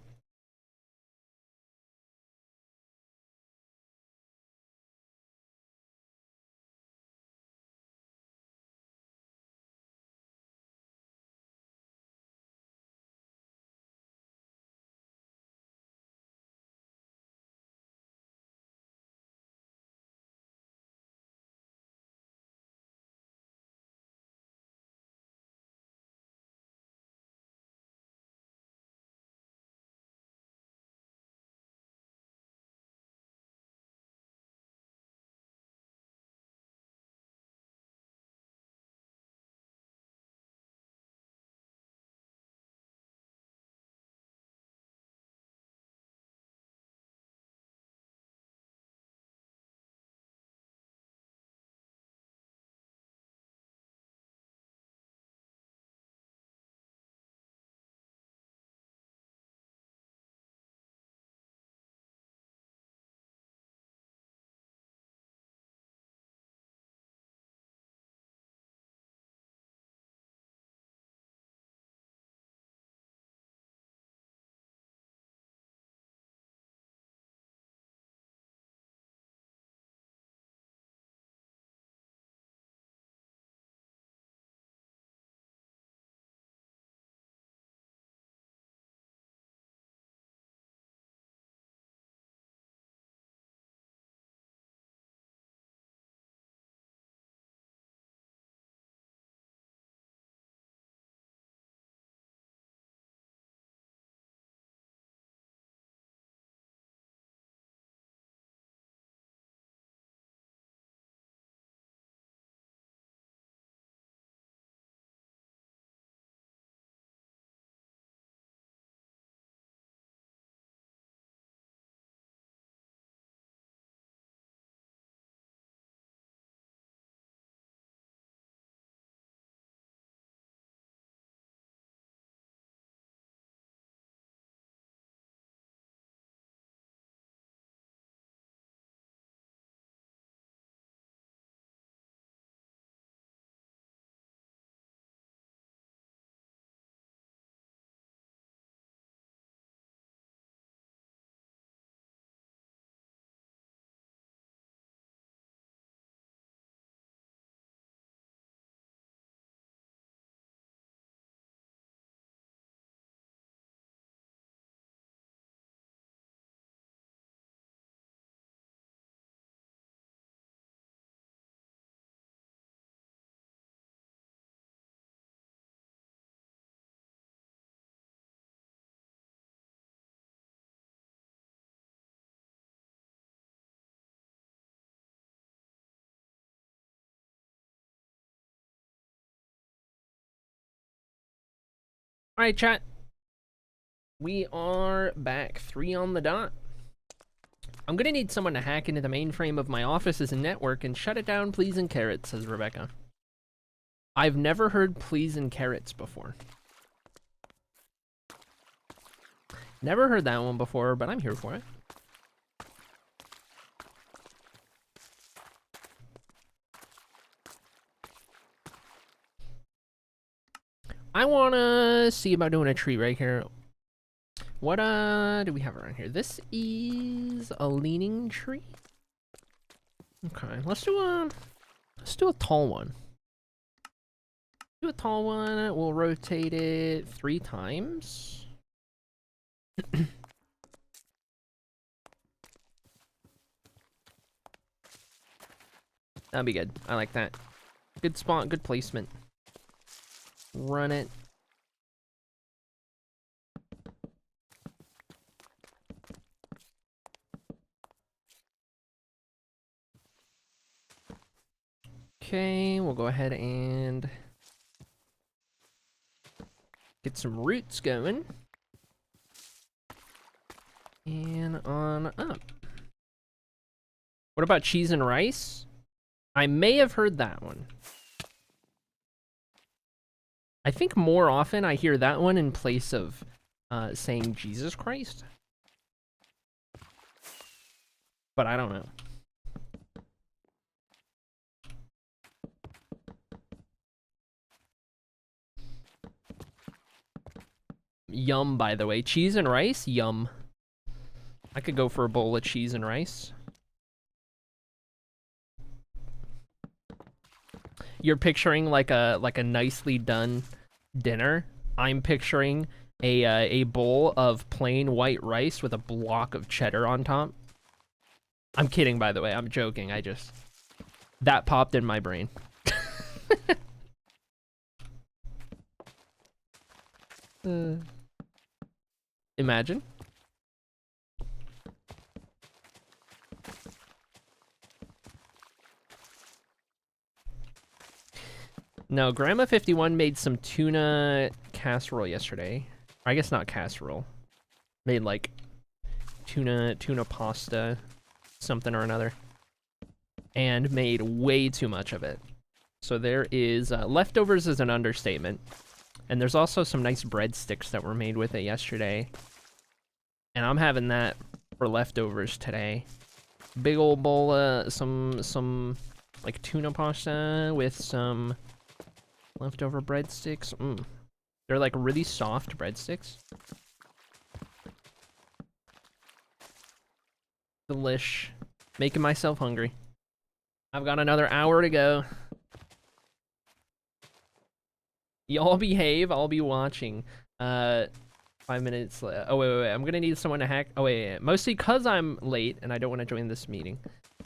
All right, chat. We are back 3 on the dot. I'm gonna need someone to hack into the mainframe of my office's network and shut it down, please, and carrots, says Rebecca. I've never heard please and carrots before. Never heard that one before, but I'm here for it. I wanna see about doing a tree right here. What do we have around here? This is a leaning tree. Okay, let's do a tall one. Do a tall one. We'll rotate it 3 times. That'd be good. I like that. Good spot, good placement. Run it. Okay, we'll go ahead and get some roots going. And on up. What about cheese and rice? I may have heard that one. I think more often I hear that one in place of saying Jesus Christ. But I don't know. Yum, by the way. Cheese and rice? Yum. I could go for a bowl of cheese and rice. You're picturing like a nicely done dinner. I'm picturing a bowl of plain white rice with a block of cheddar on top. I'm kidding, by the way. I'm joking. That popped in my brain. Imagine. No, Grandma 51 made some tuna casserole yesterday. Or I guess not casserole. Made like tuna pasta, something or another. And made way too much of it. So there is, leftovers is an understatement. And there's also some nice breadsticks that were made with it yesterday. And I'm having that for leftovers today. Big old bowl of some like tuna pasta with some leftover breadsticks. They're like really soft breadsticks. Delish. Making myself hungry. I've got another hour to go. Y'all behave, I'll be watching. 5 minutes oh wait, I'm gonna need someone to hack. Oh wait. Mostly cause I'm late and I don't want to join this meeting.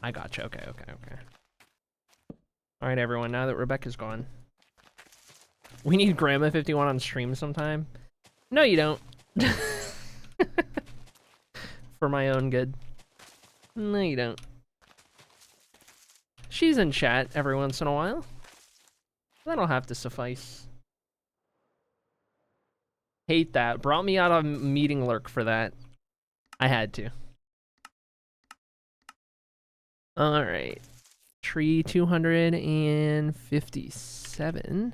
I gotcha. Okay. Alright everyone, now that Rebecca's gone. We need Grandma 51 on stream sometime. No you don't. For my own good. No you don't. She's in chat every once in a while. That'll have to suffice. Hate that. Brought me out of meeting lurk for that. I had to. Alright. Tree 257.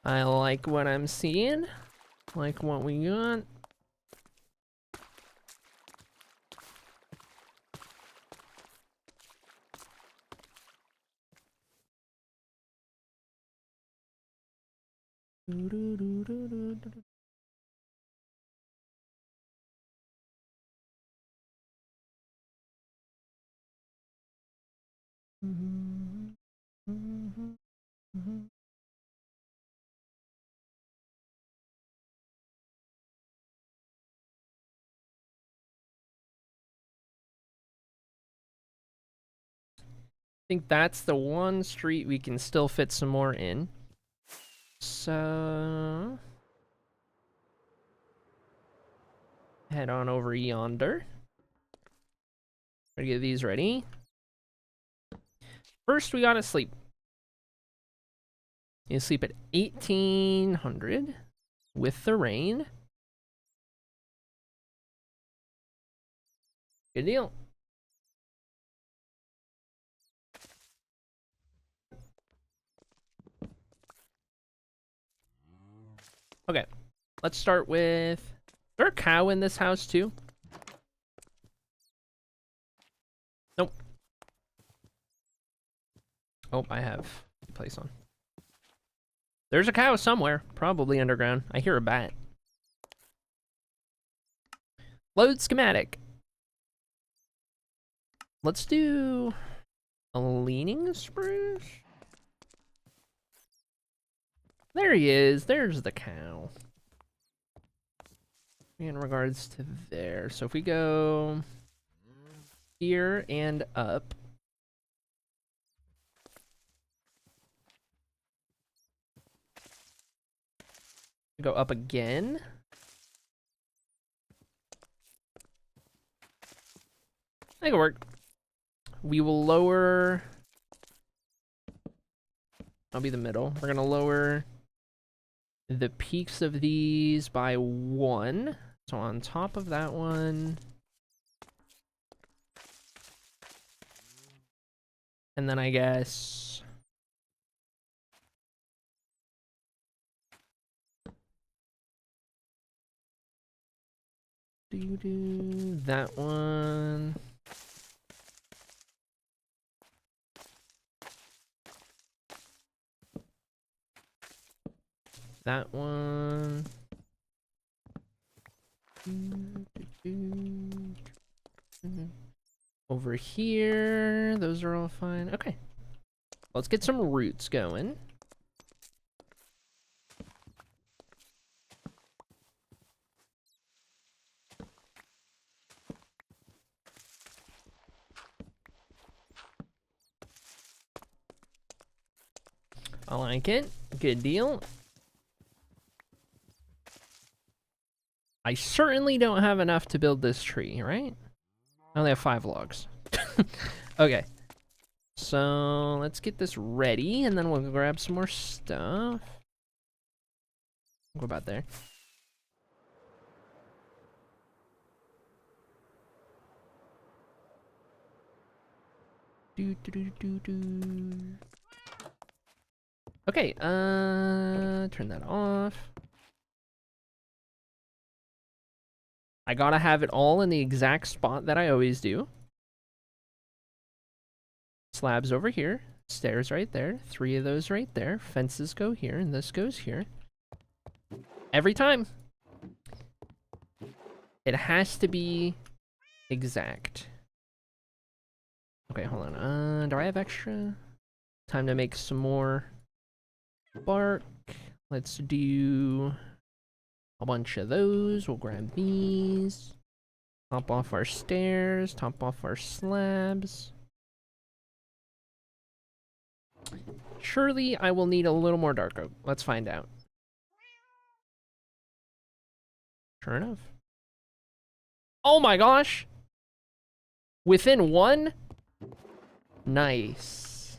I like what I'm seeing. Like what we got. I think that's the one street we can still fit some more in. So head on over yonder. Gotta get these ready. First, we gotta sleep. You sleep at 1800 with the rain. Good deal. Okay, let's start with... Is there a cow in this house too? Nope. Oh, I have a place on. There's a cow somewhere, probably underground. I hear a bat. Load schematic. Let's do a leaning spruce. There he is. There's the cow. In regards to there. So if we go here and up. Go up again. That'll work. We will lower. I'll be the middle. We're gonna lower the peaks of these by 1. So on top of that one. And then I guess. That one. That one. Over here. Those are all fine. Okay. Let's get some roots going. I like it. Good deal. I certainly don't have enough to build this tree, right? I only have 5 logs. Okay. So let's get this ready, and then we'll grab some more stuff. Go about there. Okay, turn that off. I gotta have it all in the exact spot that I always do. Slabs over here, stairs right there, 3 of those right there, fences go here, and this goes here. Every time. It has to be exact. Okay, hold on. Do I have extra? Time to make some more bark. Let's do a bunch of those. We'll grab these. Top off our stairs. Top off our slabs. Surely I will need a little more dark oak. Let's find out. Sure enough. Oh my gosh! Within 1? Nice.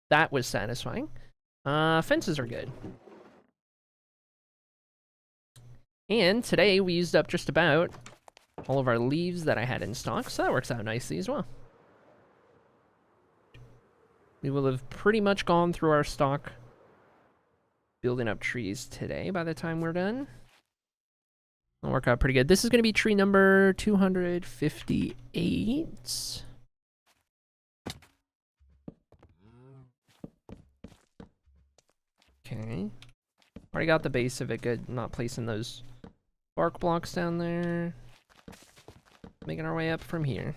That was satisfying. Fences are good. And today we used up just about all of our leaves that I had in stock, so that works out nicely as well. We will have pretty much gone through our stock building up trees today by the time we're done. It'll work out pretty good. This is going to be tree number 258. Okay. Already got the base of it good. Not placing those bark blocks down there. Making our way up from here.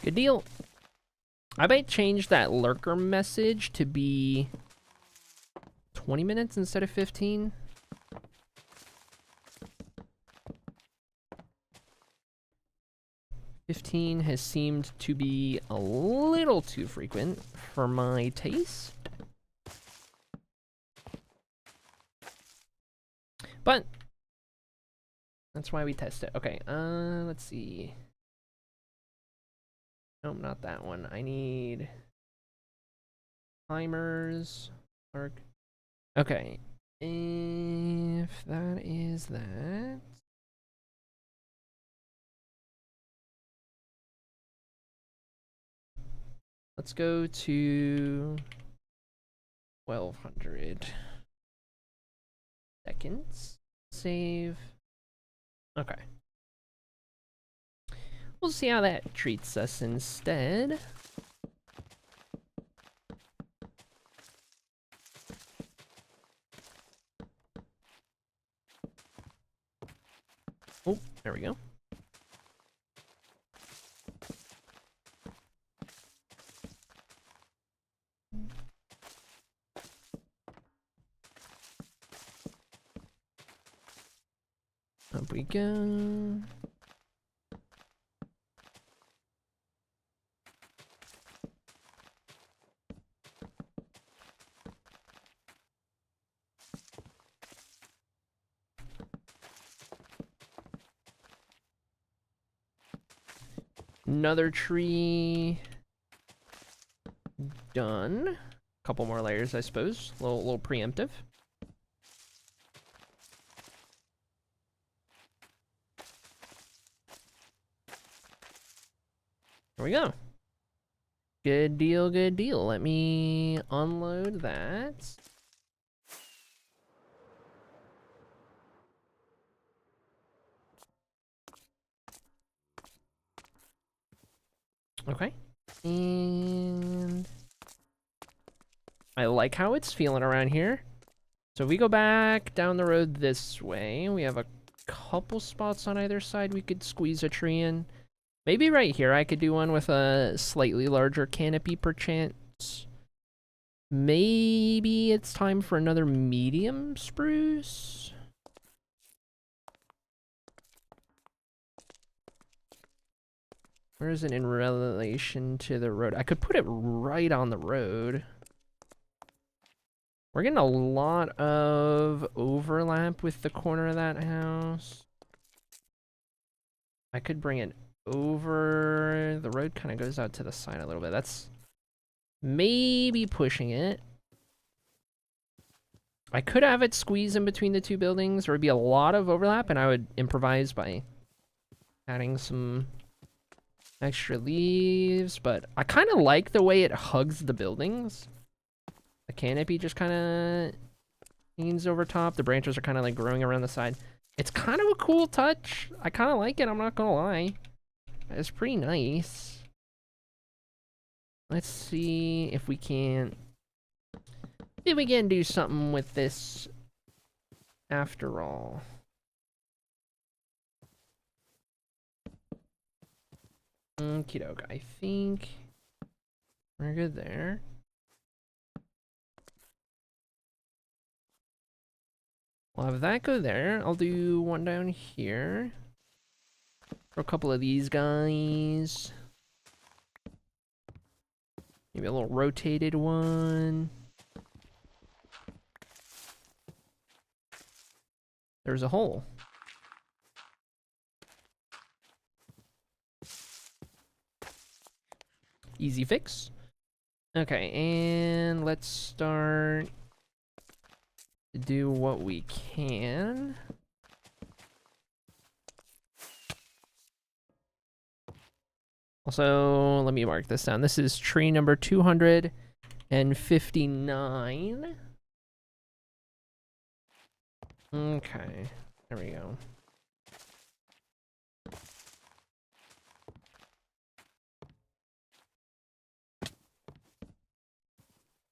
Good deal. I might change that lurker message to be 20 minutes instead of 15. "15 has seemed to be a little too frequent for my taste. But that's why we test it. Okay, let's see. Nope, not that one. I need timers. Okay. If that is that. Let's go to 1200 seconds. Save. Okay. We'll see how that treats us instead. Oh, there we go. Up we go. Another tree. Done. Couple more layers, I suppose. A little preemptive. There we go. Good deal, good deal. Let me unload that. Okay. And I like how it's feeling around here. So if we go back down the road this way, we have a couple spots on either side we could squeeze a tree in. Maybe right here I could do one with a slightly larger canopy perchance. Maybe it's time for another medium spruce. Where is it in relation to the road? I could put it right on the road. We're getting a lot of overlap with the corner of that house. I could bring it over. The road kind of goes out to the side a little bit. That's maybe pushing it. I could have it squeeze in between the two buildings. There would be a lot of overlap, and I would improvise by adding some extra leaves. But I kind of like the way it hugs the buildings. The canopy just kind of leans over top. The branches are kind of like growing around the side. It's kind of a cool touch. I kind of like it, I'm not gonna lie. It's pretty nice. Let's see if we can... If we can do something with this after all. Okie doke, I think we're good there. We'll have that go there. I'll do one down here. For a couple of these guys. Maybe a little rotated one. There's a hole. Easy fix. Okay, and let's start to do what we can. Also, let me mark this down. This is tree number 259. Okay, there we go.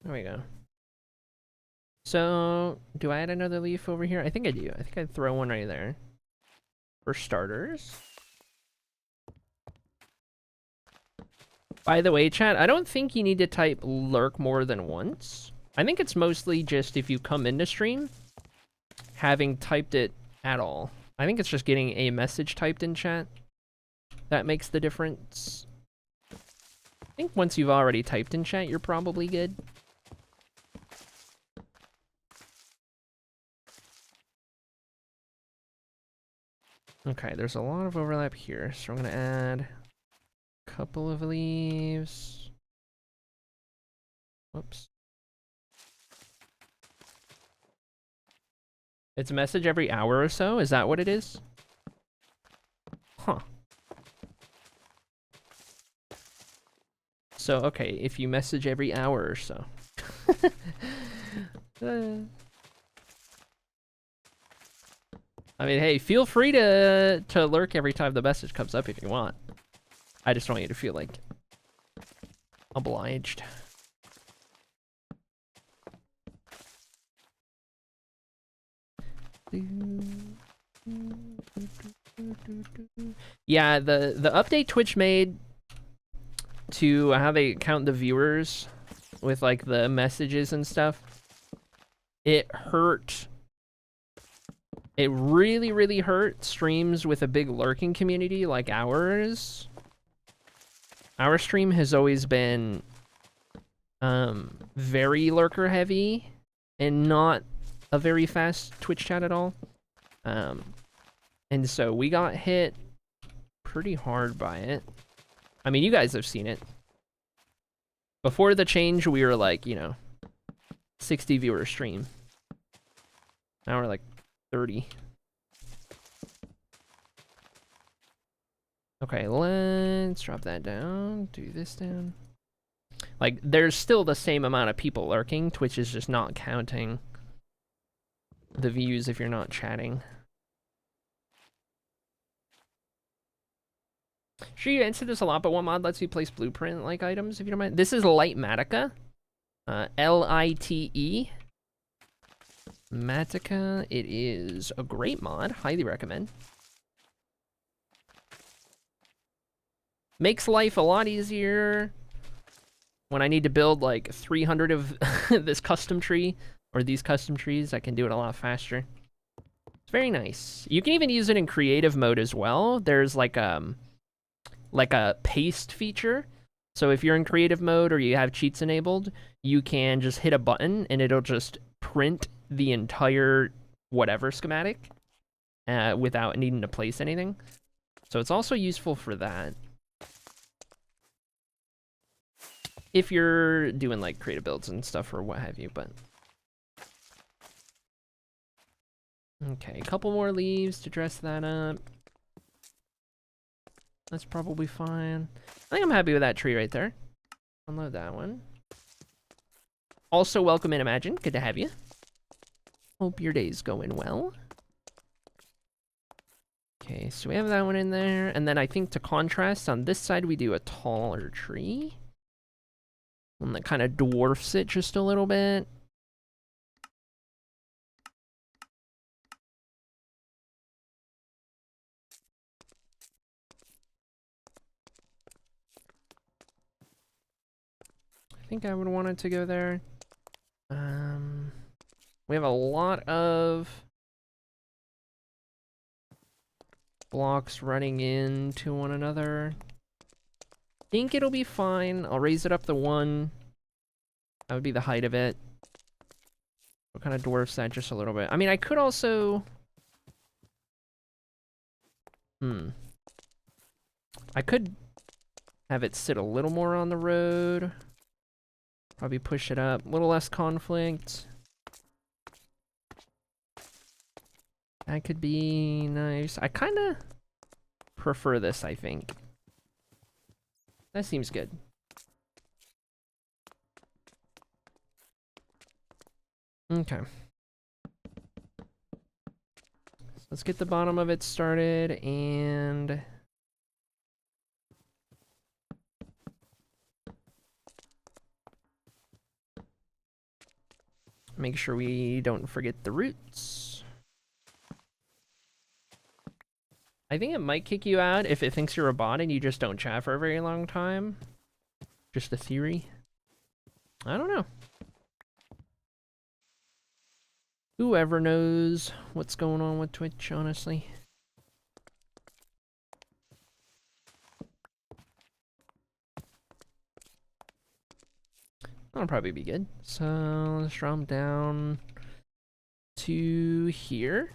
There we go. So, do I add another leaf over here? I think I do. I think I'd throw one right there. For starters. By the way, chat, I don't think you need to type lurk more than once. I think it's mostly just if you come into stream, having typed it at all. I think it's just getting a message typed in chat that makes the difference. I think once you've already typed in chat, you're probably good. Okay, there's a lot of overlap here, so I'm gonna add a couple of leaves. Whoops. It's a message every hour or so? Is that what it is? Huh. So, okay, if you message every hour or so. I mean, hey, feel free to lurk every time the message comes up if you want. I just don't want you to feel like obliged. Yeah, the update Twitch made to how they count the viewers with like the messages and stuff, it hurt. It really, really hurt streams with a big lurking community like ours. Our stream has always been very lurker heavy and not a very fast Twitch chat at all. And so we got hit pretty hard by it. I mean, you guys have seen it. Before the change, we were like, you know, 60 viewer stream. Now we're like 30. Okay, let's drop that down, do this down. Like, there's still the same amount of people lurking. Twitch is just not counting the views if you're not chatting. Sure, you answered this a lot, but what mod lets you place blueprint-like items, if you don't mind? This is Lightmatica. L-I-T-E. Matica. It is a great mod. Highly recommend. Makes life a lot easier when I need to build like 300 of this custom tree or these custom trees. I can do it a lot faster. It's very nice. You can even use it in creative mode as well. There's like a paste feature. So if you're in creative mode or you have cheats enabled, you can just hit a button and it'll just print the entire whatever schematic without needing to place anything. So it's also useful for that. If you're doing like creative builds and stuff or what have you, but. Okay, a couple more leaves to dress that up. That's probably fine. I think I'm happy with that tree right there. Unload that one. Also, welcome in Imagine. Good to have you. Hope your day's going well. Okay, so we have that one in there. And then I think to contrast, on this side, we do a taller tree. One that kind of dwarfs it just a little bit. I think I would want it to go there. We have a lot of blocks running into one another. Think it'll be fine. I'll raise it up to 1. That would be the height of it. What kind of dwarfs that just a little bit? I mean, I could also... I could have it sit a little more on the road. Probably push it up. A little less conflict. That could be nice. I kind of prefer this, I think. That seems good. Okay. So let's get the bottom of it started and... make sure we don't forget the roots. I think it might kick you out if it thinks you're a bot and you just don't chat for a very long time. Just a theory. I don't know. Whoever knows what's going on with Twitch, honestly. That'll probably be good. So let's drop down to here.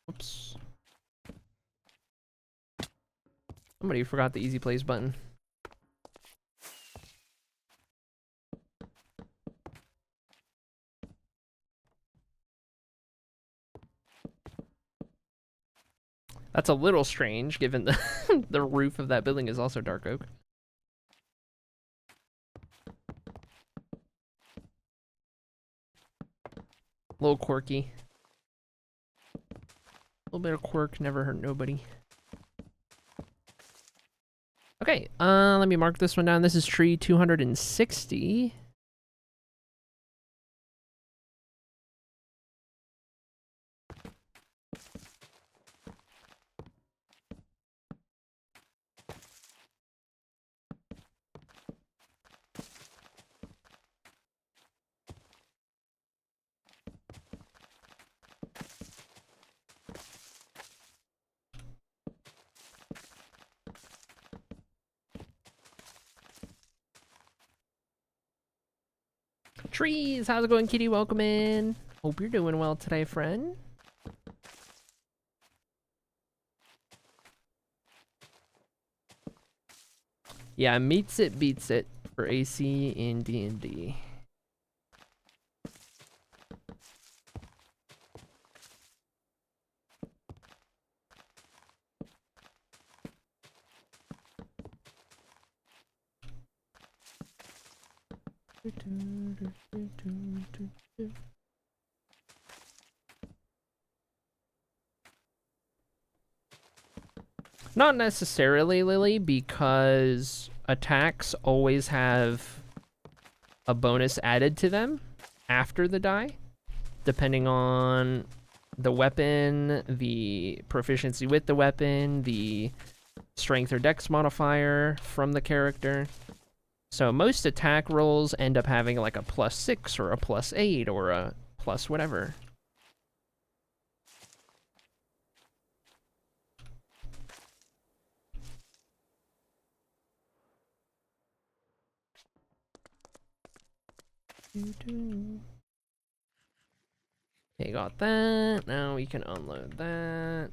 Oops. Somebody forgot the easy plays button. That's a little strange, given the the roof of that building is also dark oak. A little quirky. A little bit of quirk never hurt nobody. Okay, let me mark this one down. This is tree 260. Trees, how's it going, kitty? Welcome in. Hope you're doing well today, friend. Yeah, meets it, beats it for AC in D&D. Not necessarily, Lily, because attacks always have a bonus added to them after the die, depending on the weapon, the proficiency with the weapon, the strength or dex modifier from the character. So most attack rolls end up having like a +6 or a +8 or a plus whatever. Okay, got that. Now we can unload that.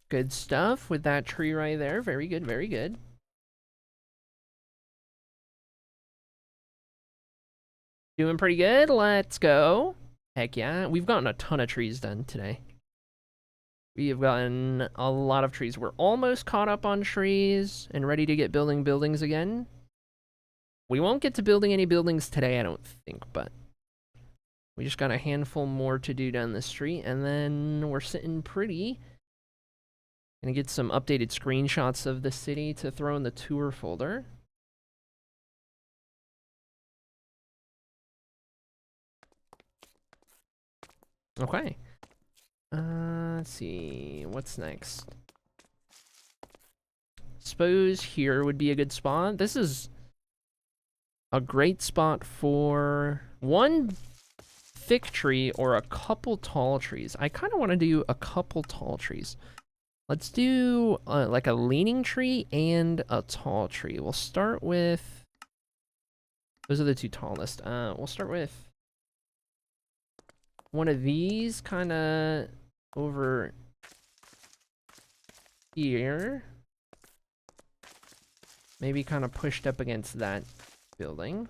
Good stuff with that tree right there. Very good, very good. Doing pretty good. Let's go. Heck yeah. We've gotten a ton of trees done today. We have gotten a lot of trees. We're almost caught up on trees and ready to get building buildings again. We won't get to building any buildings today, I don't think, but we just got a handful more to do down the street, and then we're sitting pretty. Gonna get some updated screenshots of the city to throw in the tour folder. Okay. Let's see. What's next? Suppose here would be a good spot. This is a great spot for one thick tree or a couple tall trees. I kind of want to do a couple tall trees. Let's do like a leaning tree and a tall tree. We'll start with... Those are the two tallest. We'll start with one of these kind of over here. Maybe kind of pushed up against that building.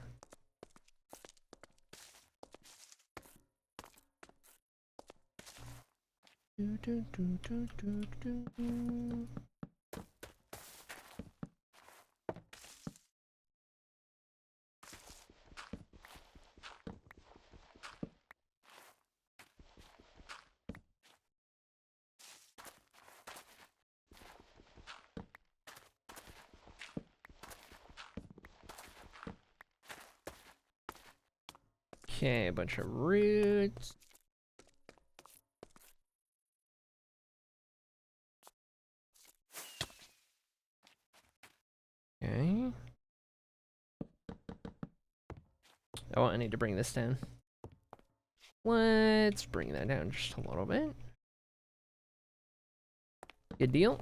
Okay, a bunch of roots. Okay. Oh, I need to bring this down. Let's bring that down just a little bit. Good deal.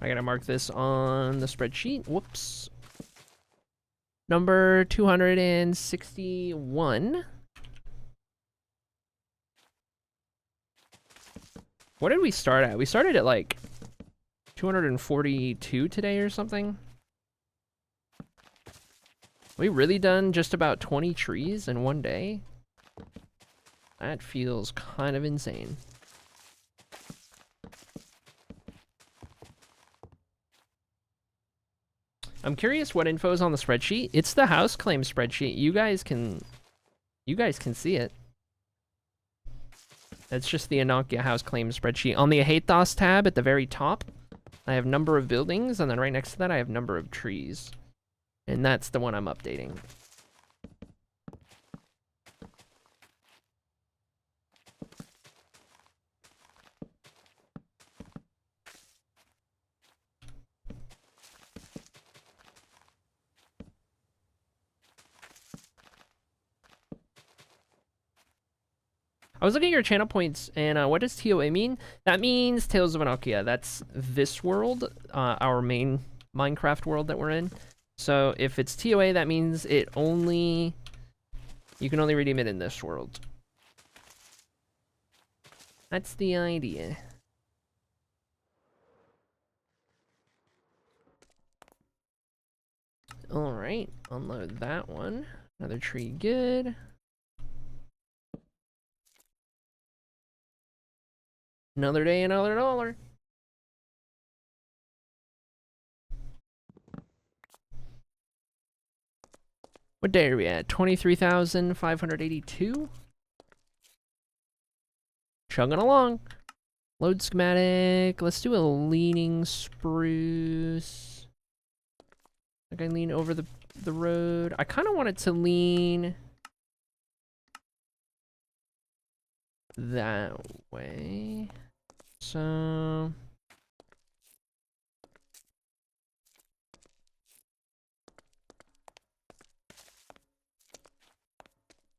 I gotta mark this on the spreadsheet. Whoops. Number 261. What did we start at? We started at like 242 today or something. We really done just about 20 trees in one day? That feels kind of insane. I'm curious what info is on the spreadsheet. It's the house claim spreadsheet. You guys can see it. It's just the Annocia house claim spreadsheet. On the Hathos tab at the very top, I have number of buildings, and then right next to that I have number of trees. And that's the one I'm updating. I was looking at your channel points, and what does TOA mean? That means Tales of Annocia. That's this world, our main Minecraft world that we're in. So if it's TOA, that means you can only redeem it in this world. That's the idea. Alright, unload that one. Another tree, good. Another day, another dollar. What day are we at? 23,582? Chugging along. Load schematic. Let's do a leaning spruce. Like I lean over the road. I kind of want it to lean that way. So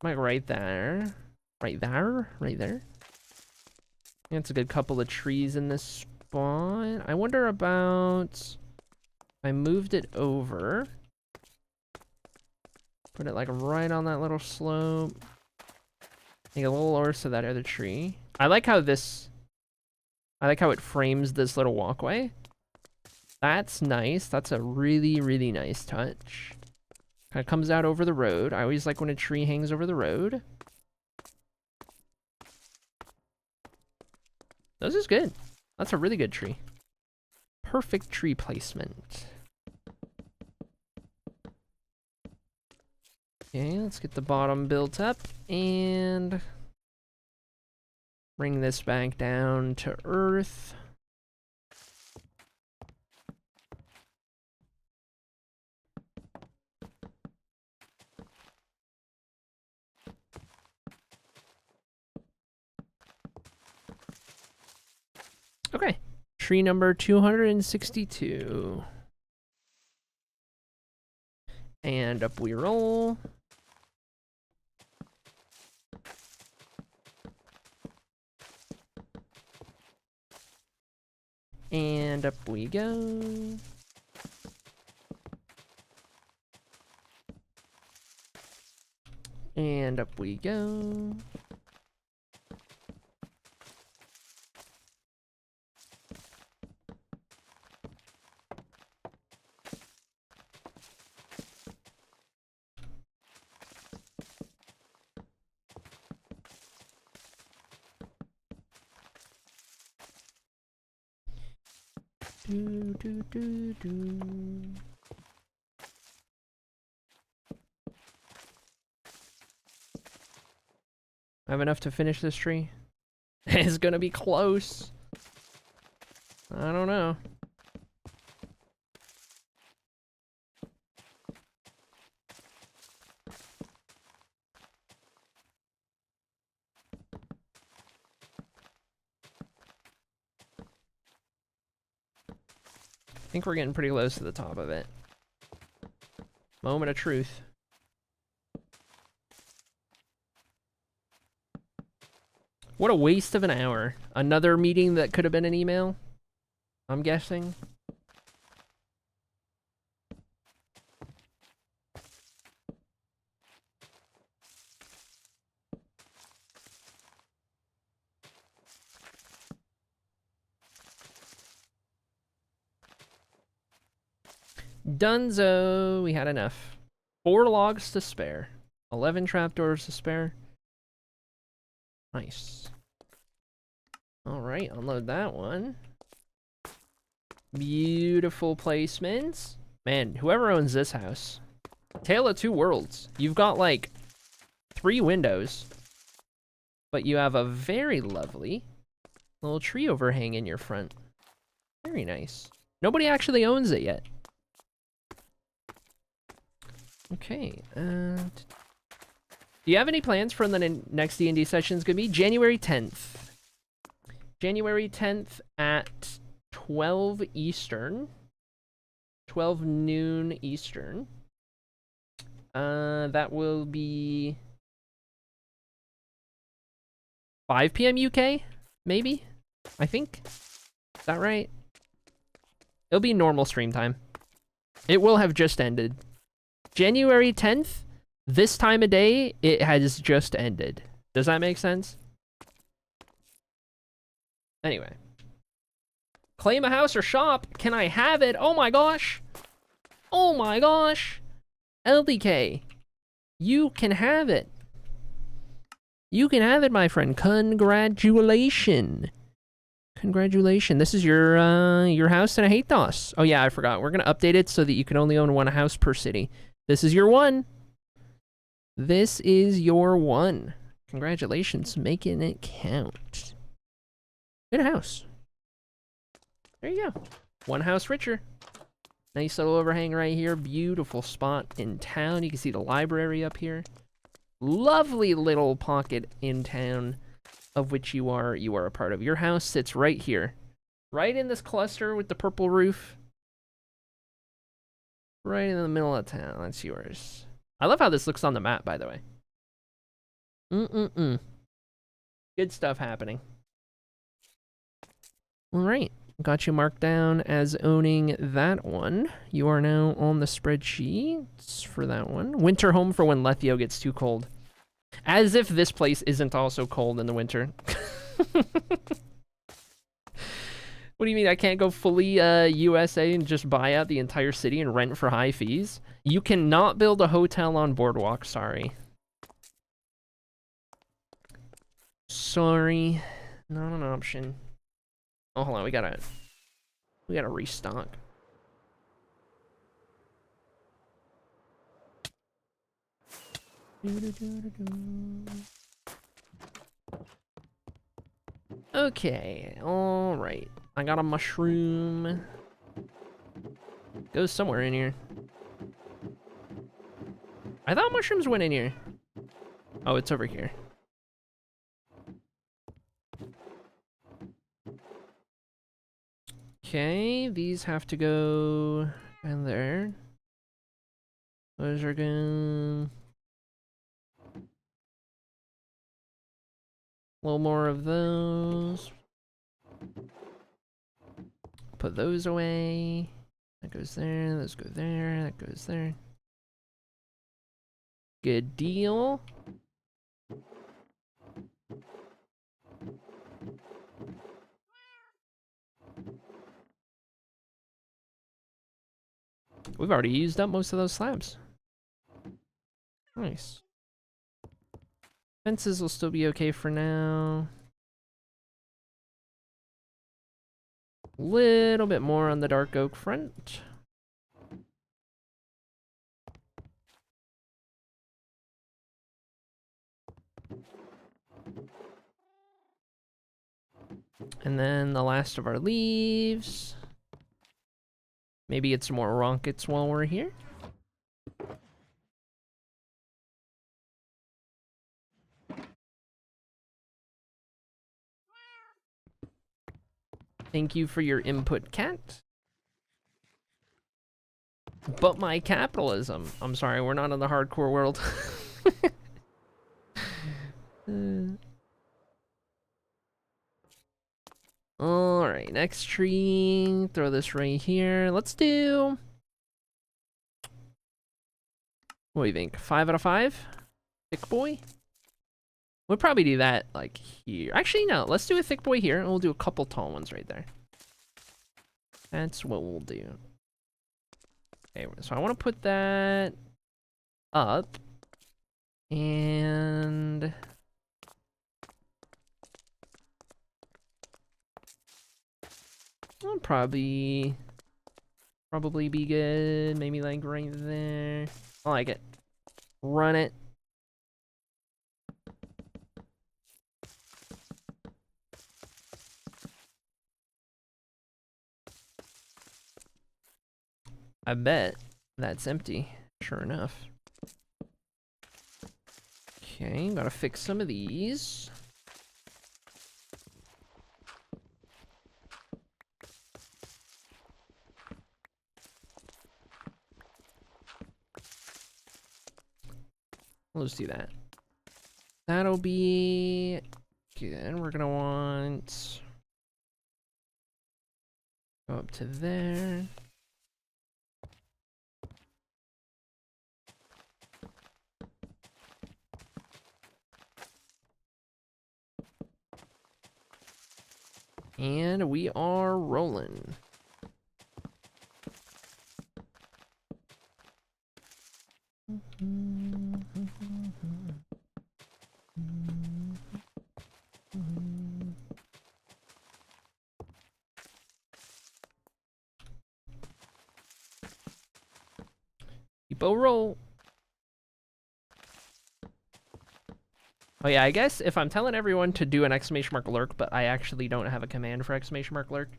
like right there. Right there? Right there. That's a good couple of trees in this spot. I wonder about... I moved it over. Put it like right on that little slope. Make it a little lower to that other tree. I like how it frames this little walkway. That's nice. That's a really, really nice touch. Kind of comes out over the road. I always like when a tree hangs over the road. This is good. That's a really good tree. Perfect tree placement. Okay, let's get the bottom built up and bring this back down to earth. Okay, tree number 262. And up we roll. And up we go. And up we go. Do, do, do, do. I have enough to finish this tree. It's gonna be close. I don't know. I think we're getting pretty close to the top of it. Moment of truth. What a waste of an hour. Another meeting that could have been an email, I'm guessing. Dunzo. We had enough. 4 logs to spare. 11 trapdoors to spare. Nice. Alright, unload that one. Beautiful placements. Man, whoever owns this house. Tale of Two Worlds. You've got like 3 windows. But you have a very lovely little tree overhang in your front. Very nice. Nobody actually owns it yet. Okay. Do you have any plans for the next D&D session? It's going to be January 10th. January 10th at 12 Eastern. 12 noon Eastern. That will be 5 p.m. UK, maybe? I think. Is that right? It'll be normal stream time. It will have just ended. January 10th, this time of day, it has just ended. Does that make sense? Anyway. Claim a house or shop. Can I have it? Oh my gosh. Oh my gosh. LDK. You can have it. You can have it, my friend. Congratulations. Congratulations. This is your house in a Hatos. Oh yeah, I forgot. We're gonna update it so that you can only own 1 house per city. This is your one. This is your one. Congratulations, making it count. Good house. There you go. 1 house richer. Nice little overhang right here. Beautiful spot in town. You can see the library up here. Lovely little pocket in town of which you are a part of. Your house sits right here. Right in this cluster with the purple roof. Right in the middle of town. That's yours. I love how this looks on the map, by the way. Good stuff happening. All right. Got you marked down as owning that one. You are now on the spreadsheets for that one. Winter home for when Lethio gets too cold. As if this place isn't also cold in the winter. What do you mean I can't go fully USA and just buy out the entire city and rent for high fees? You cannot build a hotel on Boardwalk, sorry. Sorry. Not an option. Oh, hold on, we gotta restock. Okay, all right. I got a mushroom. Goes somewhere in here. I thought mushrooms went in here. Oh, it's over here. Okay, these have to go in there. Those are going. A little more of those. Put those away. That goes there, those go there, that goes there. Good deal. We've already used up most of those slabs. Nice. Fences will still be okay for now. Little bit more on the dark oak front. And then the last of our leaves. Maybe get some more rockets while we're here. Thank you for your input, cat. But my capitalism. I'm sorry, we're not in the hardcore world. Alright, next tree. Throw this right here. Let's do... What do you think? 5 out of 5? Thick boy? We'll probably do that, like, here. Actually, no. Let's do a thick boy here, and we'll do a couple tall ones right there. That's what we'll do. Okay, so I want to put that up, and I'll probably be good. Maybe like right there. I like it. Run it. I bet that's empty. Sure enough. Okay, gotta fix some of these. Let's do that. That'll be good. We're gonna want go up to there. And we are rolling. Depot roll. Oh yeah, I guess if I'm telling everyone to do an exclamation mark lurk, but I actually don't have a command for exclamation mark lurk,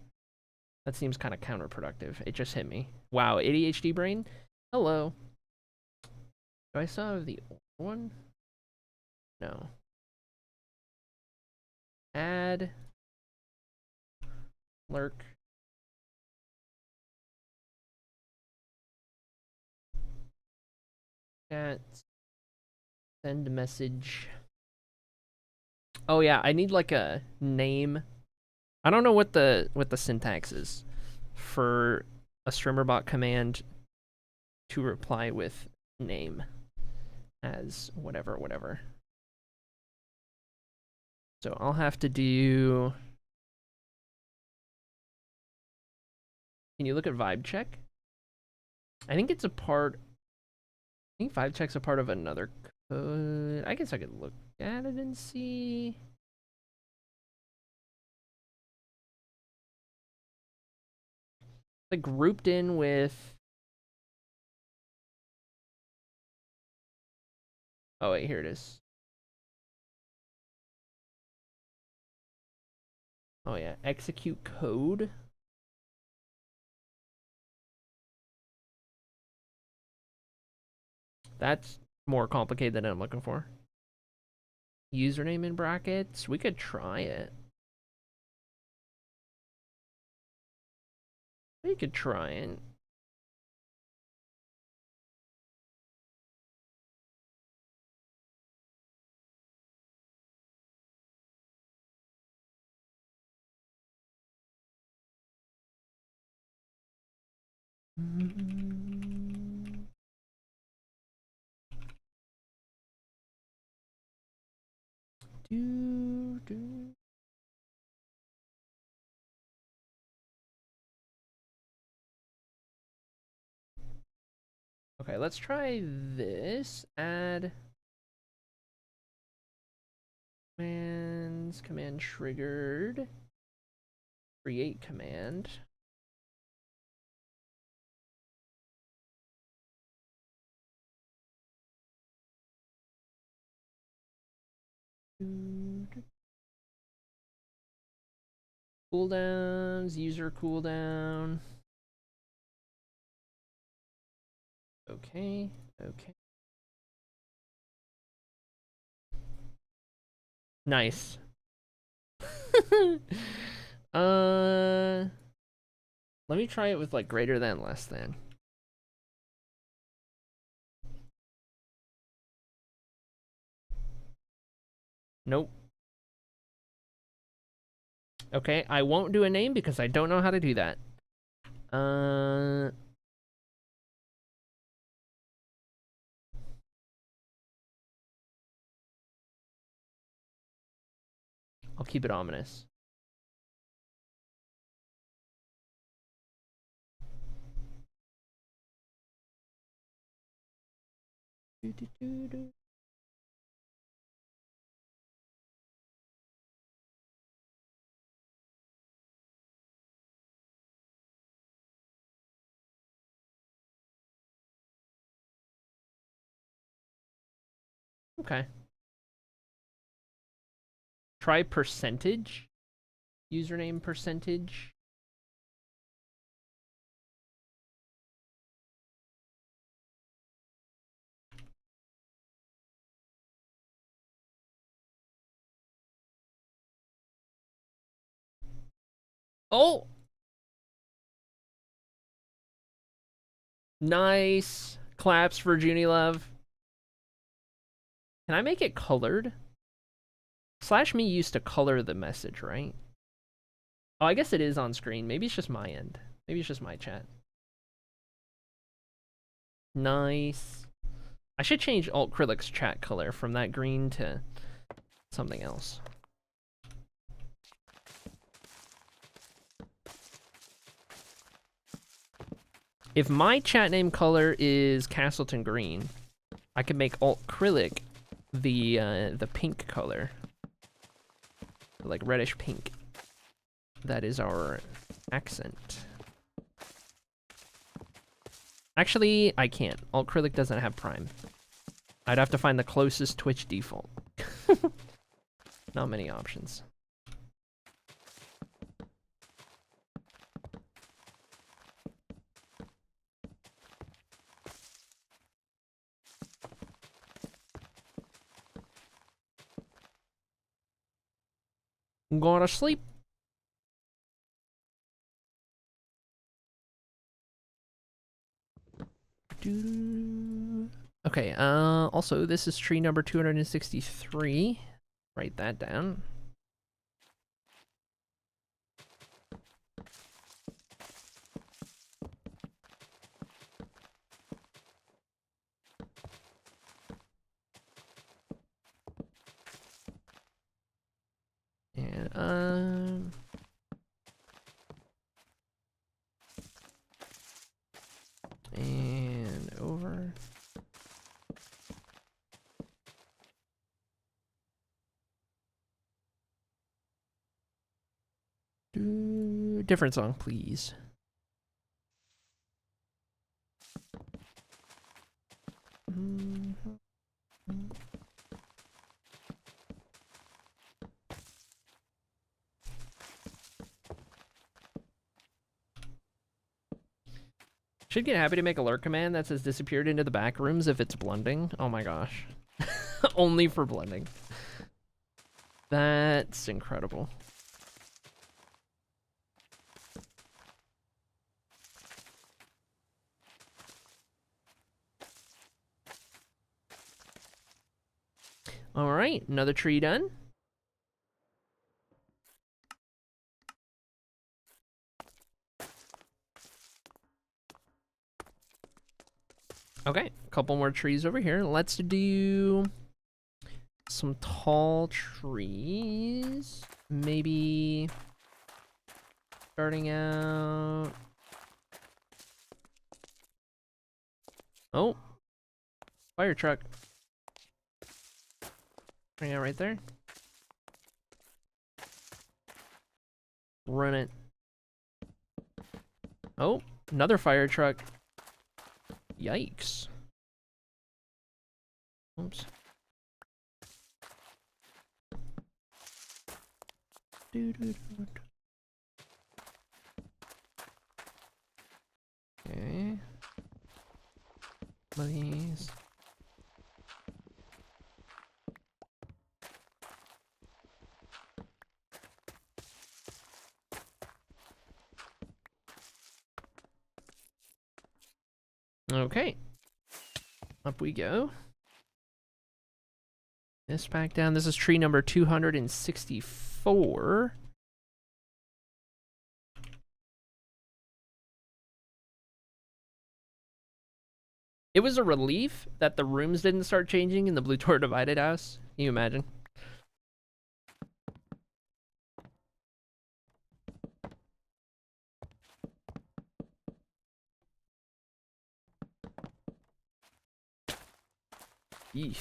that seems kind of counterproductive. It just hit me. Wow, ADHD brain? Hello. Do I still have the old one? No. Add lurk. Chat. Send message. Oh yeah, I need like a name. I don't know what the syntax is for a streamerbot command to reply with name as whatever. So I'll have to do. Can you look at vibe check? I think it's a part. I think vibe check's a part of another code. I guess I could look at it and see. Like grouped in with. Oh wait, here it is. Oh yeah, execute code. That's more complicated than I'm looking for. Username in brackets. We could try it. We could try it. Okay, let's try this. Add commands, command triggered. Create command. Cooldowns, user cooldown. Okay. Nice. Let me try it with like greater than, less than. Nope. Okay, I won't do a name because I don't know how to do that. I'll keep it ominous. Okay. Try percentage. Username percentage. Oh! Nice. Claps for Junie Love. Can I make it colored? /me used to color the message, right? Oh, I guess it is on screen. Maybe it's just my end. Maybe it's just my chat. Nice. I should change Alt-Krylic's chat color from that green to something else. If my chat name color is Castleton Green, I can make Alt-Krylic the pink color. Like reddish pink. That is our accent. Actually, I can't. Alt-Krylic doesn't have Prime. I'd have to find the closest Twitch default. Not many options. Go to sleep. Okay, also, this is tree number 263. Write that down. And, and over. Different song, please. Should get happy to make a lurk command that says disappeared into the back rooms if it's blending. Oh my gosh. Only for blending. That's incredible. All right, another tree done. Okay, a couple more trees over here. Let's do some tall trees. Maybe starting out. Oh, fire truck. Yeah, right there. Run it. Oh, another fire truck. Yikes. Oops. Okay. Please. Okay. Up we go. This back down. This is tree number 264. It was a relief that the rooms didn't start changing in the Blue Door Divided house. Can you imagine? Eek.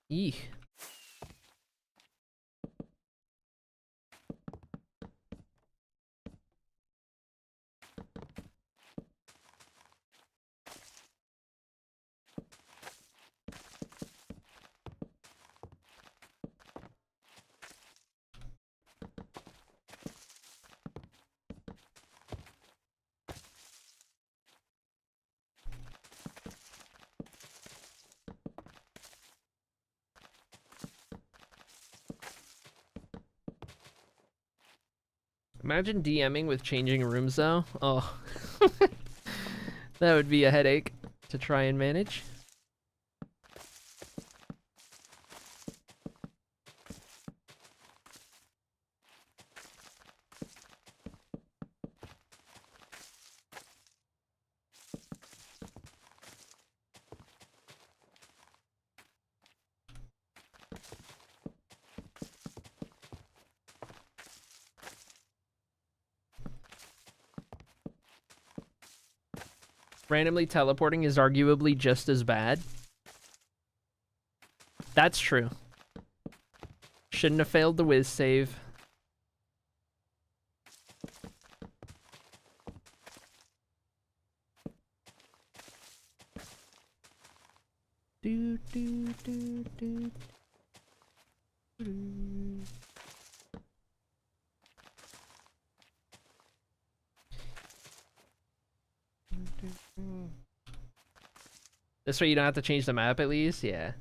Eek. Imagine DMing with changing rooms though. Oh. That would be a headache to try and manage. Randomly teleporting is arguably just as bad. That's true. Shouldn't have failed the whiz save. Do, do, do, do, do. This way you don't have to change the map at least? Yeah.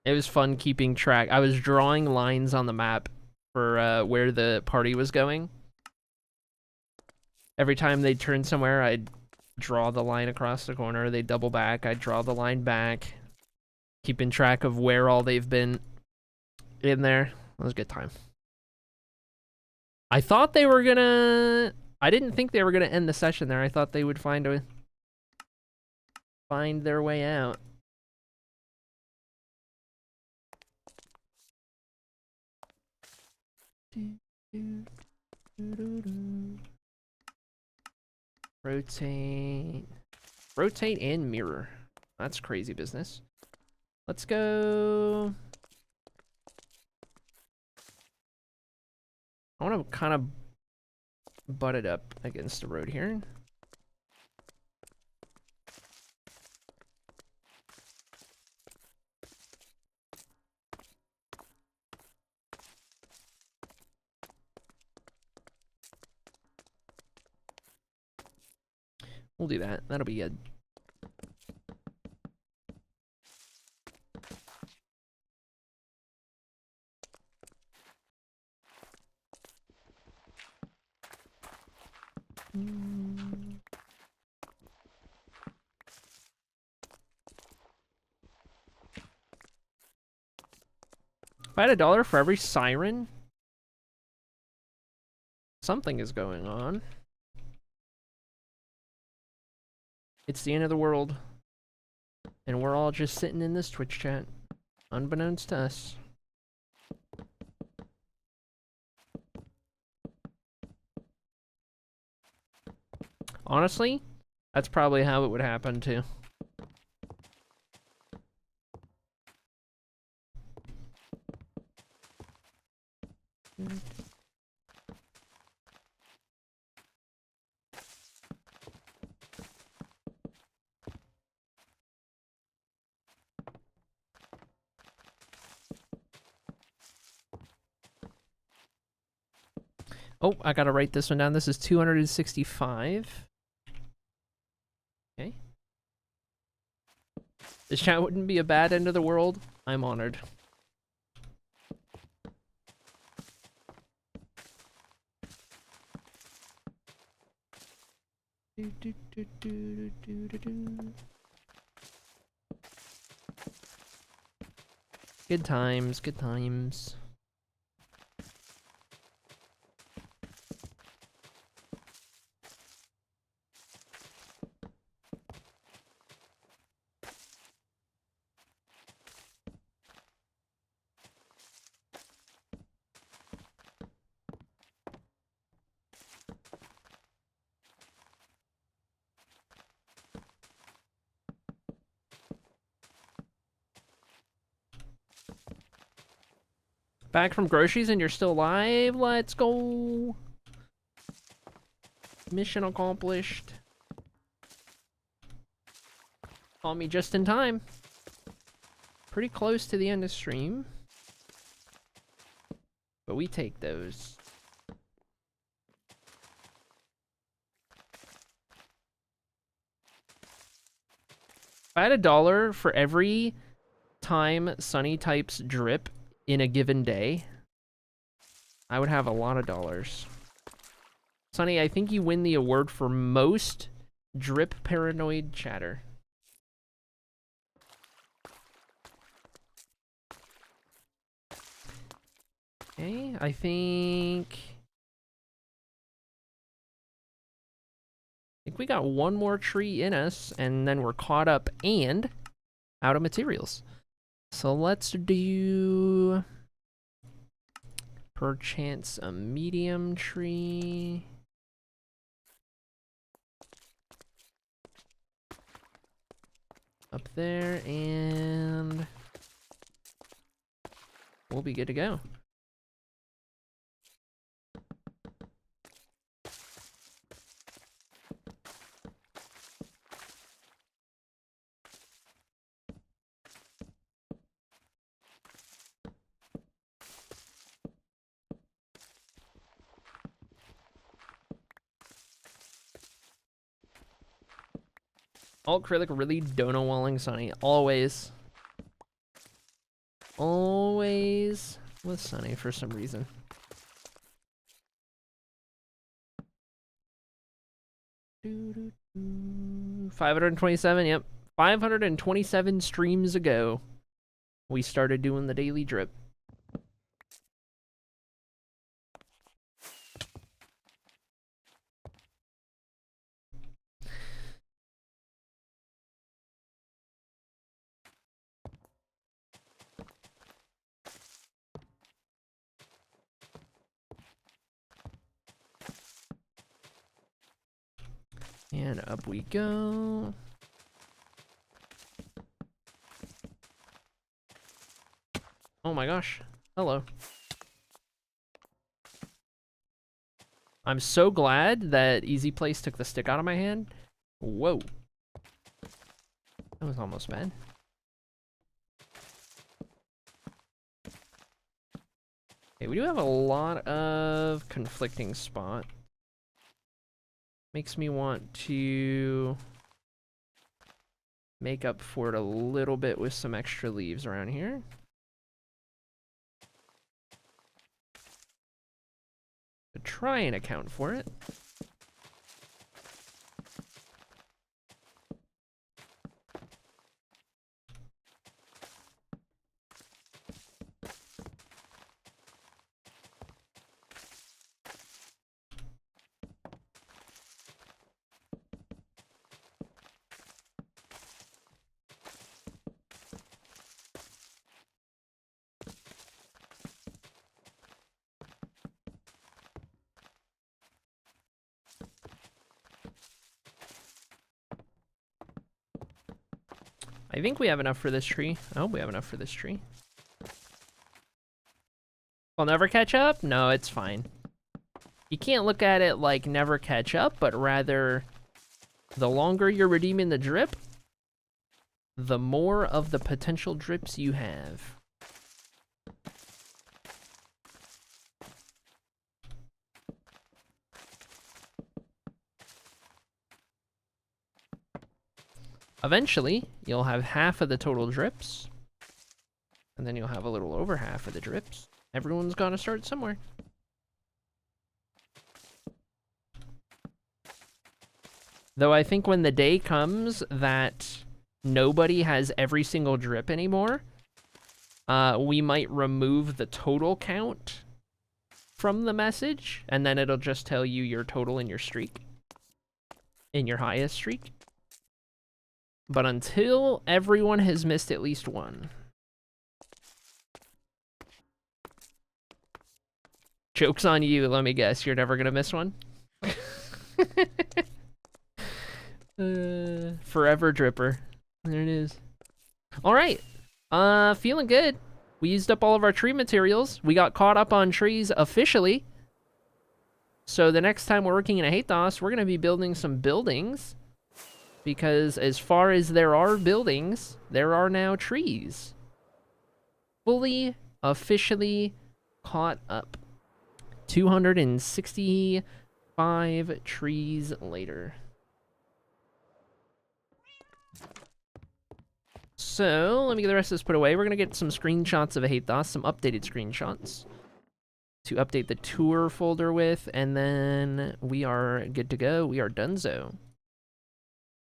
It was fun keeping track. I was drawing lines on the map for where the party was going. Every time they'd turn somewhere, I'd draw the line across the corner. They'd double back. I'd draw the line back. Keeping track of where all they've been in there. It was a good time. I thought they were gonna... I didn't think they were gonna end the session there. I thought they would find their way out. Rotate. Rotate and mirror. That's crazy business. Let's go... I want to kind of butt it up against the road here. We'll do that. That'll be good. If I had $1 for every siren, something is going on. It's the end of the world. And we're all just sitting in this Twitch chat, unbeknownst to us. Honestly, that's probably how it would happen too. Oh, I gotta write this one down. This is 265. Okay. This chat wouldn't be a bad end of the world. I'm honored. Good times, good times. Back from groceries and you're still alive? Let's go. Mission accomplished. Call me just in time. Pretty close to the end of stream. But we take those. If I had $1 for every time Sunny types drip in a given day, I would have a lot of dollars. Sunny, I think you win the award for most drip paranoid chatter. Okay, I think we got one more tree in us, and then we're caught up and out of materials. So let's do perchance a medium tree. Up there, and we'll be good to go. All acrylic, really dono walling Sunny. Always. Always with Sunny for some reason. Doo, doo, doo. 527, yep. 527 streams ago, we started doing the daily drip. And up we go. Oh my gosh. Hello. I'm so glad that Easy Place took the stick out of my hand. Whoa. That was almost bad. Okay, we do have a lot of conflicting spot. Makes me want to make up for it a little bit with some extra leaves around here. To try and account for it. I think we have enough for this tree. I hope we have enough for this tree. I'll never catch up? No, it's fine. You can't look at it like never catch up, but rather the longer you're redeeming the drip, the more of the potential drips you have. Eventually, you'll have half of the total drips, and then you'll have a little over half of the drips. Everyone's got to start somewhere. Though I think when the day comes that nobody has every single drip anymore, we might remove the total count from the message, and then it'll just tell you your total in your streak, in your highest streak. But until everyone has missed at least one. Joke's on you, let me guess. You're never gonna miss one? Forever dripper. There it is. Alright. Feeling good. We used up all of our tree materials. We got caught up on trees officially. So the next time we're working in a Hathos, we're going to be building some buildings. Because as far as there are buildings, there are now trees. Fully, officially caught up. 265 trees later. So, let me get the rest of this put away. We're going to get some screenshots of a Hathos, some updated screenshots to update the tour folder with, and then we are good to go. We are donezo.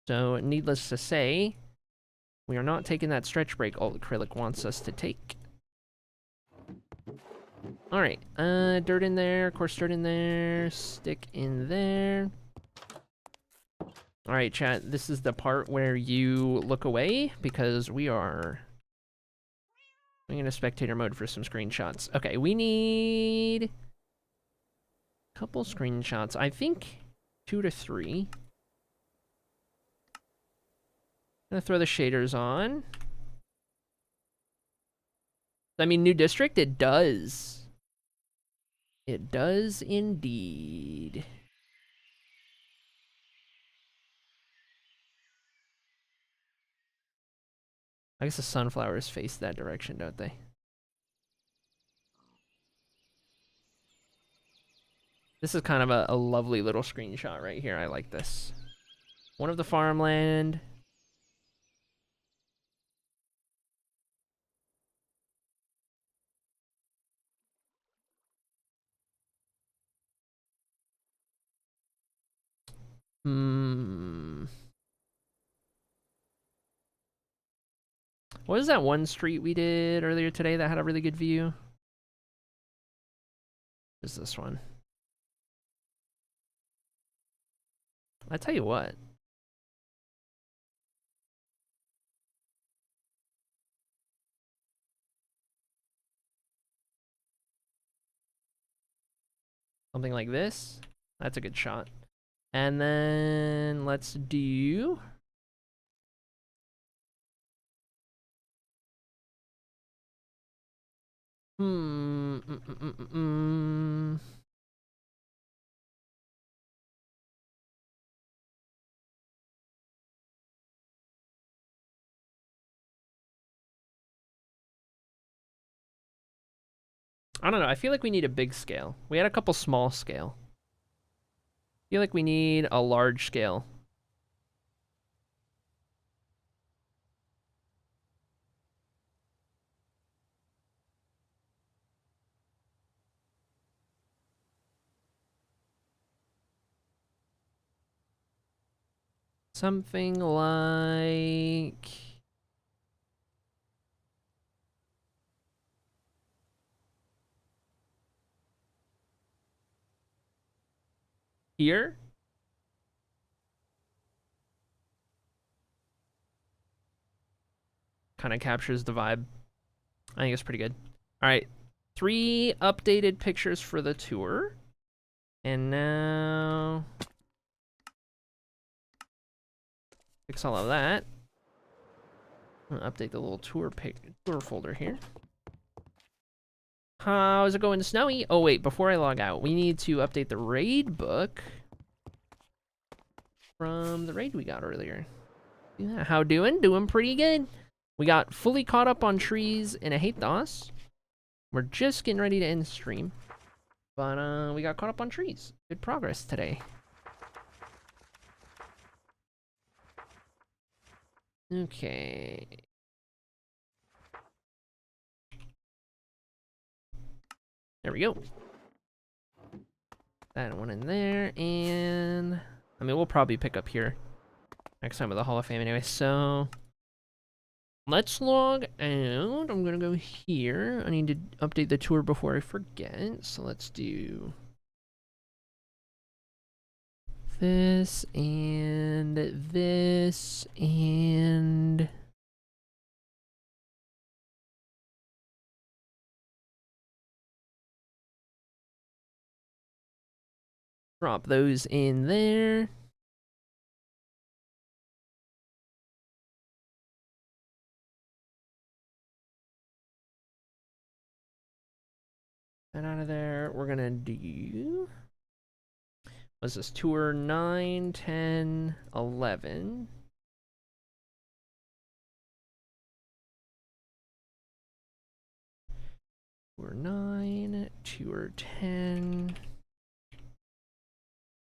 So, needless to say, we are not taking that stretch break Alt Acrylic wants us to take. Alright, dirt in there, coarse dirt in there, stick in there. Alright, chat, this is the part where you look away, because we are going into spectator mode for some screenshots. Okay, we need a couple screenshots. I think 2 to 3. Gonna throw the shaders on. I mean, new district? It does. It does indeed. I guess the sunflowers face that direction, don't they? This is kind of a lovely little screenshot right here. I like this. One of the farmland. What was that one street we did earlier today that had a really good view? Is this one? I tell you what. Something like this. That's a good shot. And then let's do... I don't know. I feel like we need a big scale. We had a couple small scale. I feel like we need a large scale. Something like... here? Kind of captures the vibe. I think it's pretty good. All right, 3 updated pictures for the tour. And now... fix all of that. I'm gonna update the little tour folder here. How's it going, Snowy? Oh wait, before I log out, we need to update the raid book from the raid we got earlier. Yeah, how doing? Doing pretty good. We got fully caught up on trees in a Hathos. We're just getting ready to end stream. But we got caught up on trees. Good progress today. Okay. There we go. That one in there, and... I mean, we'll probably pick up here next time with the Hall of Fame anyway, so... let's log out. I'm gonna go here. I need to update the tour before I forget, so let's do... this, and this, and... drop those in there. And out of there, we're gonna do... What's this? Tour 9, 10, 11. Tour 9, Tour 10.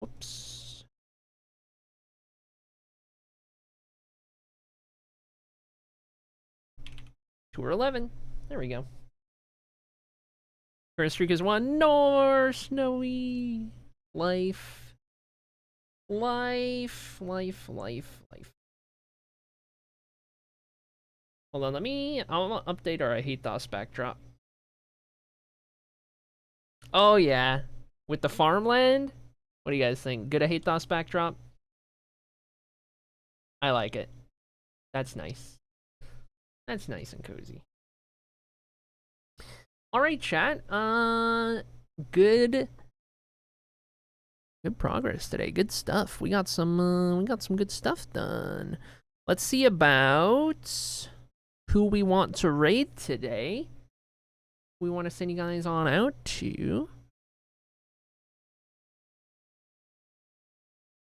Whoops. Tour 11. There we go. Current streak is 1. Nor snowy. Life. Life. Hold on, I'll update our I Hate DOS backdrop. Oh yeah. With the farmland? What do you guys think? Good I Hate DOS backdrop? I like it. That's nice. That's nice and cozy. Alright, chat. Good progress today. Good stuff. We got some good stuff done. Let's see about who we want to raid today. We want to send you guys on out to.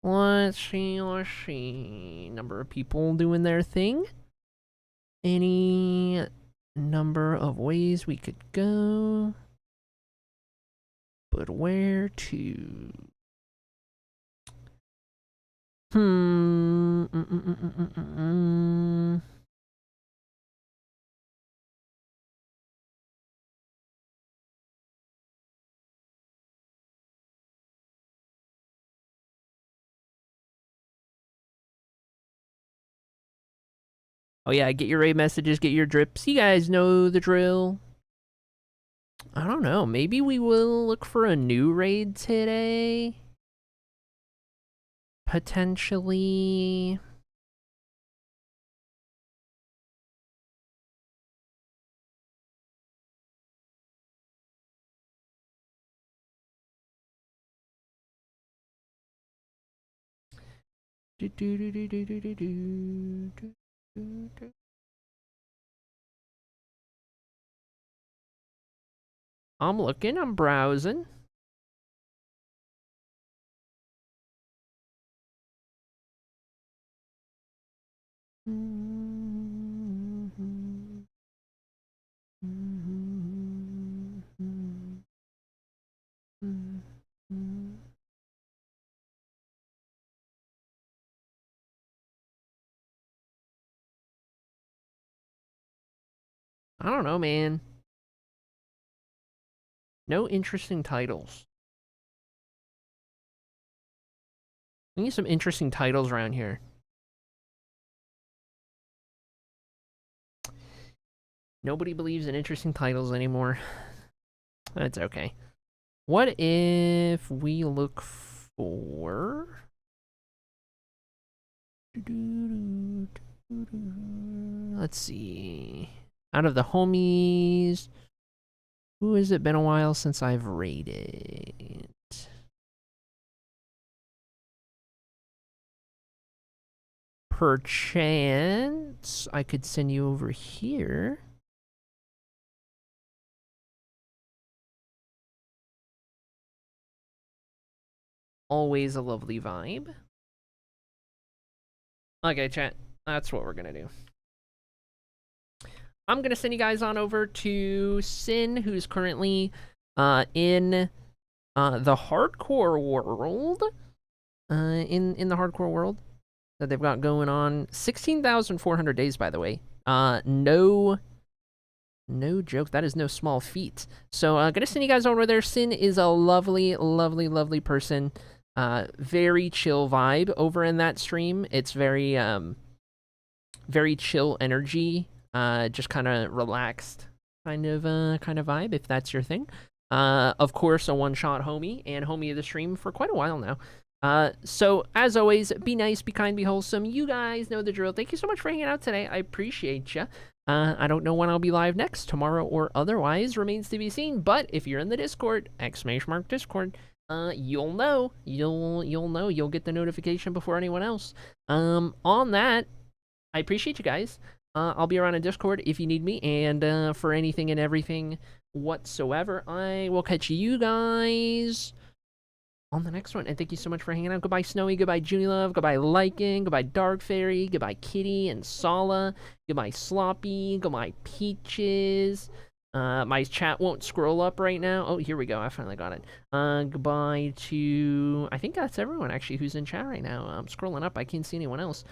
Let's see. Number of people doing their thing. Any number of ways we could go. But where to? Oh yeah, get your raid messages, get your drips. You guys know the drill. I don't know. Maybe we will look for a new raid today. Potentially. I'm looking, I'm browsing. I don't know, man. No interesting titles. We need some interesting titles around here. Nobody believes in interesting titles anymore. That's okay. What if we look for... Let's see. Out of the homies... Who has it been a while since I've raided? Perchance, I could send you over here. Always a lovely vibe. Okay, chat. That's what we're gonna do. I'm gonna send you guys on over to Sin, who's currently in the hardcore world. In the hardcore world that they've got going on. 16,400 days, by the way. No joke. That is no small feat. So gonna send you guys over there. Sin is a lovely, lovely, lovely person. Very chill vibe over in that stream. It's very very chill energy. Just kind of relaxed kind of vibe, if that's your thing. Of course, a one-shot homie and homie of the stream for quite a while now. So, as always, be nice, be kind, be wholesome. You guys know the drill. Thank you so much for hanging out today. I appreciate you. I don't know when I'll be live next, tomorrow or otherwise, remains to be seen. But if you're in the Discord, !Discord, you'll know. You'll get the notification before anyone else. On that, I appreciate you guys. I'll be around in Discord if you need me, and for anything and everything whatsoever, I will catch you guys on the next one. And thank you so much for hanging out. Goodbye, Snowy. Goodbye, Junie Love. Goodbye, Lycan. Goodbye, Dark Fairy. Goodbye, Kitty and Sala. Goodbye, Sloppy. Goodbye, Peaches. My chat won't scroll up right now. Oh, here we go. I finally got it. Goodbye to... I think that's everyone, actually, who's in chat right now. I'm scrolling up. I can't see anyone else.